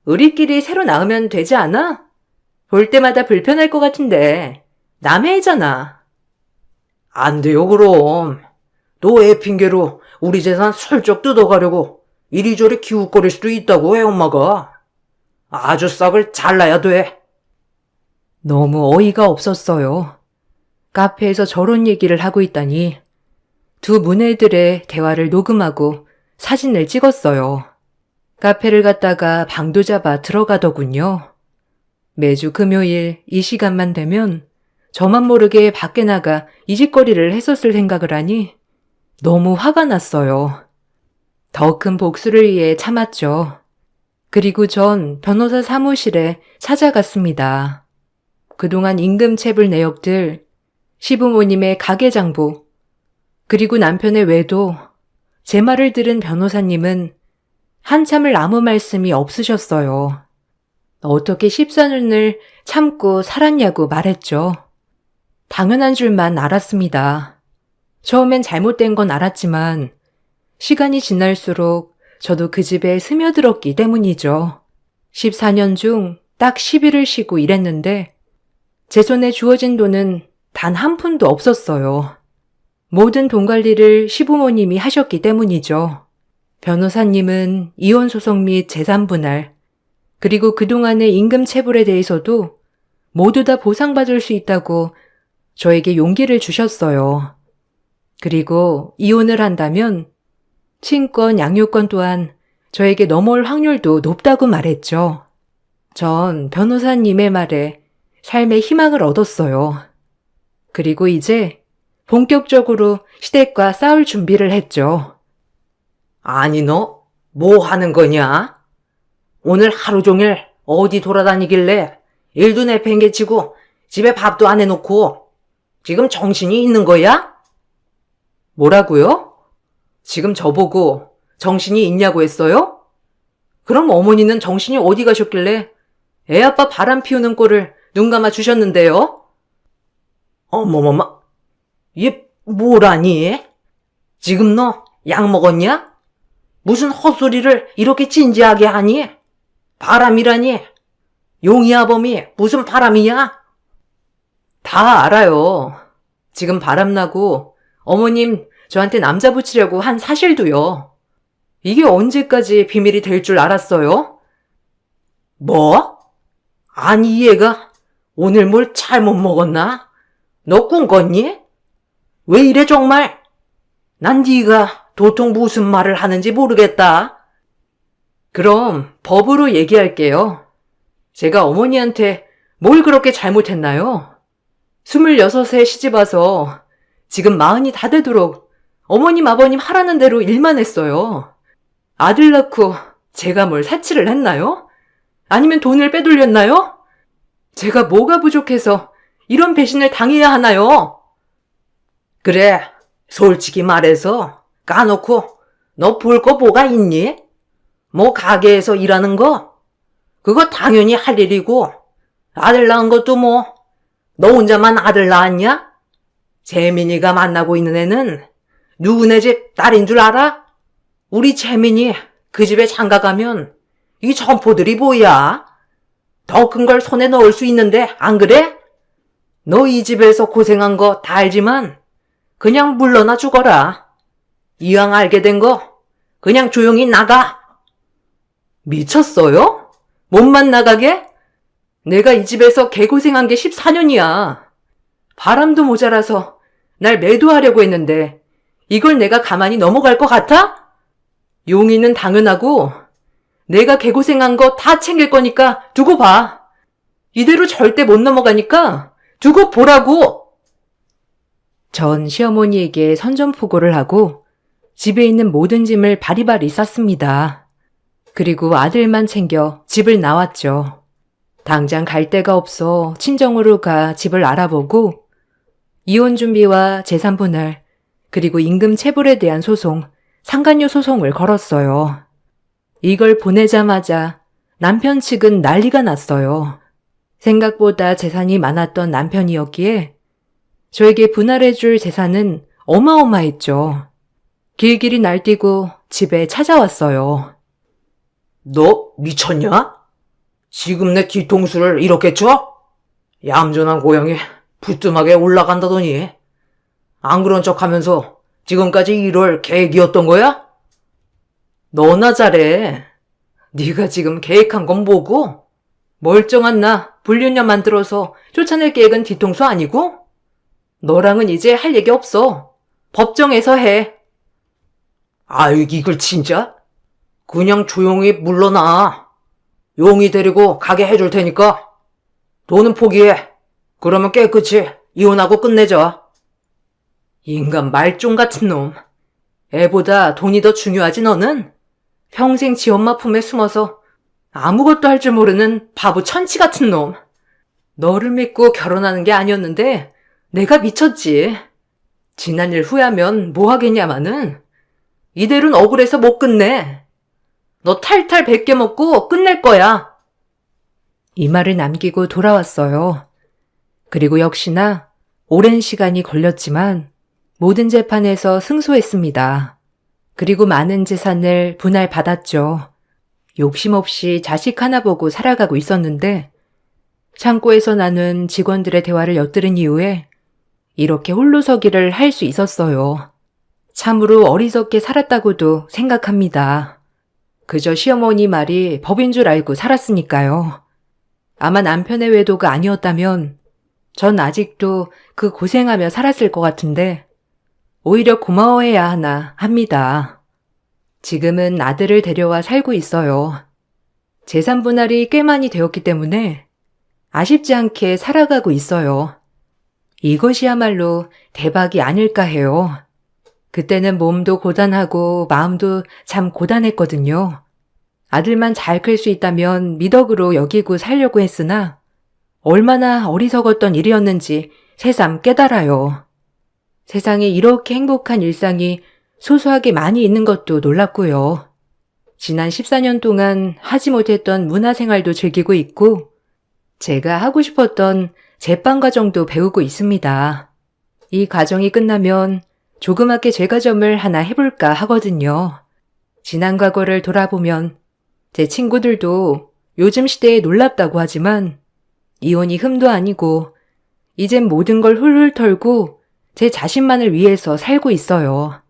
우리끼리 새로 낳으면 되지 않아? 볼 때마다 불편할 것 같은데 남의 애잖아. 안 돼요, 그럼. 너 애 핑계로 우리 재산 슬쩍 뜯어가려고 이리저리 기웃거릴 수도 있다고 해, 엄마가. 아주 싹을 잘라야 돼. 너무 어이가 없었어요. 카페에서 저런 얘기를 하고 있다니. 두 문애들의 대화를 녹음하고 사진을 찍었어요. 카페를 갔다가 방도 잡아 들어가더군요. 매주 금요일 이 시간만 되면 저만 모르게 밖에 나가 이 짓거리를 했었을 생각을 하니 너무 화가 났어요. 더 큰 복수를 위해 참았죠. 그리고 전 변호사 사무실에 찾아갔습니다. 그동안 임금체불 내역들, 시부모님의 가계장부, 그리고 남편의 외도, 제 말을 들은 변호사님은 한참을 아무 말씀이 없으셨어요. 어떻게 14년을 참고 살았냐고 말했죠. 당연한 줄만 알았습니다. 처음엔 잘못된 건 알았지만 시간이 지날수록 저도 그 집에 스며들었기 때문이죠. 14년 중 딱 10일을 쉬고 일했는데 제 손에 주어진 돈은 단 한 푼도 없었어요. 모든 돈 관리를 시부모님이 하셨기 때문이죠. 변호사님은 이혼 소송 및 재산 분할, 그리고 그동안의 임금 체불에 대해서도 모두 다 보상받을 수 있다고 저에게 용기를 주셨어요. 그리고 이혼을 한다면 친권, 양육권 또한 저에게 넘어올 확률도 높다고 말했죠. 전 변호사님의 말에 삶의 희망을 얻었어요. 그리고 이제 본격적으로 시댁과 싸울 준비를 했죠. 아니, 너 뭐 하는 거냐? 오늘 하루 종일 어디 돌아다니길래 일도 내팽개치고 집에 밥도 안 해놓고 지금 정신이 있는 거야? 뭐라고요? 지금 저보고 정신이 있냐고 했어요? 그럼 어머니는 정신이 어디 가셨길래 애 아빠 바람 피우는 꼴을 눈 감아 주셨는데요? 어머머머, 얘 뭐라니? 지금 너 약 먹었냐? 무슨 헛소리를 이렇게 진지하게 하니? 바람이라니? 용이야범이 무슨 바람이야? 다 알아요. 지금 바람나고 어머님 저한테 남자 붙이려고 한 사실도요. 이게 언제까지 비밀이 될 줄 알았어요? 뭐? 아니, 얘가 오늘 뭘 잘못 먹었나? 너 꿈꿨니? 왜 이래 정말? 난 네가 도통 무슨 말을 하는지 모르겠다. 그럼 법으로 얘기할게요. 제가 어머니한테 뭘 그렇게 잘못했나요? 26에 시집와서 지금 40이 다 되도록 어머님 아버님 하라는 대로 일만 했어요. 아들 낳고 제가 뭘 사치를 했나요? 아니면 돈을 빼돌렸나요? 제가 뭐가 부족해서 이런 배신을 당해야 하나요? 그래, 솔직히 말해서 까놓고 너 볼 거 뭐가 있니? 뭐 가게에서 일하는 거? 그거 당연히 할 일이고 아들 낳은 것도 뭐 너 혼자만 아들 낳았냐? 재민이가 만나고 있는 애는 누구네 집 딸인 줄 알아? 우리 재민이 그 집에 장가 가면 이 점포들이 뭐야? 더 큰 걸 손에 넣을 수 있는데 안 그래? 너 이 집에서 고생한 거 다 알지만 그냥 물러나 죽어라. 이왕 알게 된 거 그냥 조용히 나가. 미쳤어요? 몸만 나가게? 내가 이 집에서 개고생한 게 14년이야. 바람도 모자라서 날 매도하려고 했는데 이걸 내가 가만히 넘어갈 것 같아? 용의는 당연하고 내가 개고생한 거 다 챙길 거니까 두고 봐. 이대로 절대 못 넘어가니까 두고 보라고. 전 시어머니에게 선전포고를 하고 집에 있는 모든 짐을 바리바리 쌌습니다. 그리고 아들만 챙겨 집을 나왔죠. 당장 갈 데가 없어 친정으로 가 집을 알아보고 이혼 준비와 재산 분할, 그리고 임금 체불에 대한 소송, 상간녀 소송을 걸었어요. 이걸 보내자마자 남편 측은 난리가 났어요. 생각보다 재산이 많았던 남편이었기에 저에게 분할해줄 재산은 어마어마했죠. 길길이 날뛰고 집에 찾아왔어요. 너 미쳤냐? 지금 내 뒤통수를 이렇게 쳐? 얌전한 고양이 부뚜막에 올라간다더니 안 그런 척하면서 지금까지 이럴 계획이었던 거야? 너나 잘해. 네가 지금 계획한 건 뭐고? 멀쩡한 나 불륜녀 만들어서 쫓아낼 계획은 뒤통수 아니고? 너랑은 이제 할 얘기 없어. 법정에서 해. 아유, 이걸 진짜? 그냥 조용히 물러나. 용이 데리고 가게 해줄 테니까. 돈은 포기해. 그러면 깨끗이 이혼하고 끝내자. 인간 말종 같은 놈. 애보다 돈이 더 중요하지 너는? 평생 지 엄마 품에 숨어서 아무것도 할 줄 모르는 바보 천치 같은 놈. 너를 믿고 결혼하는 게 아니었는데 내가 미쳤지. 지난 일 후회하면 뭐 하겠냐마는. 이대로는 억울해서 못 끝내. 너 탈탈 100개 먹고 끝낼 거야. 이 말을 남기고 돌아왔어요. 그리고 역시나 오랜 시간이 걸렸지만 모든 재판에서 승소했습니다. 그리고 많은 재산을 분할받았죠. 욕심 없이 자식 하나 보고 살아가고 있었는데 창고에서 나눈 직원들의 대화를 엿들은 이후에 이렇게 홀로서기를 할 수 있었어요. 참으로 어리석게 살았다고도 생각합니다. 그저 시어머니 말이 법인 줄 알고 살았으니까요. 아마 남편의 외도가 아니었다면 전 아직도 그 고생하며 살았을 것 같은데 오히려 고마워해야 하나 합니다. 지금은 아들을 데려와 살고 있어요. 재산 분할이 꽤 많이 되었기 때문에 아쉽지 않게 살아가고 있어요. 이것이야말로 대박이 아닐까 해요. 그때는 몸도 고단하고 마음도 참 고단했거든요. 아들만 잘 클 수 있다면 미덕으로 여기고 살려고 했으나 얼마나 어리석었던 일이었는지 새삼 깨달아요. 세상에 이렇게 행복한 일상이 소소하게 많이 있는 것도 놀랍고요. 지난 14년 동안 하지 못했던 문화생활도 즐기고 있고 제가 하고 싶었던 제빵 과정도 배우고 있습니다. 이 과정이 끝나면 조그맣게 제과점을 하나 해볼까 하거든요. 지난 과거를 돌아보면 제 친구들도 요즘 시대에 놀랍다고 하지만 이혼이 흠도 아니고 이젠 모든 걸 훌훌 털고 제 자신만을 위해서 살고 있어요.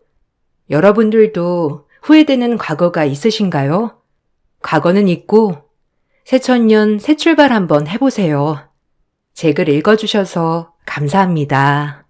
여러분들도 후회되는 과거가 있으신가요? 과거는 잊고 새천년 새 출발 한번 해보세요. 제 글 읽어주셔서 감사합니다.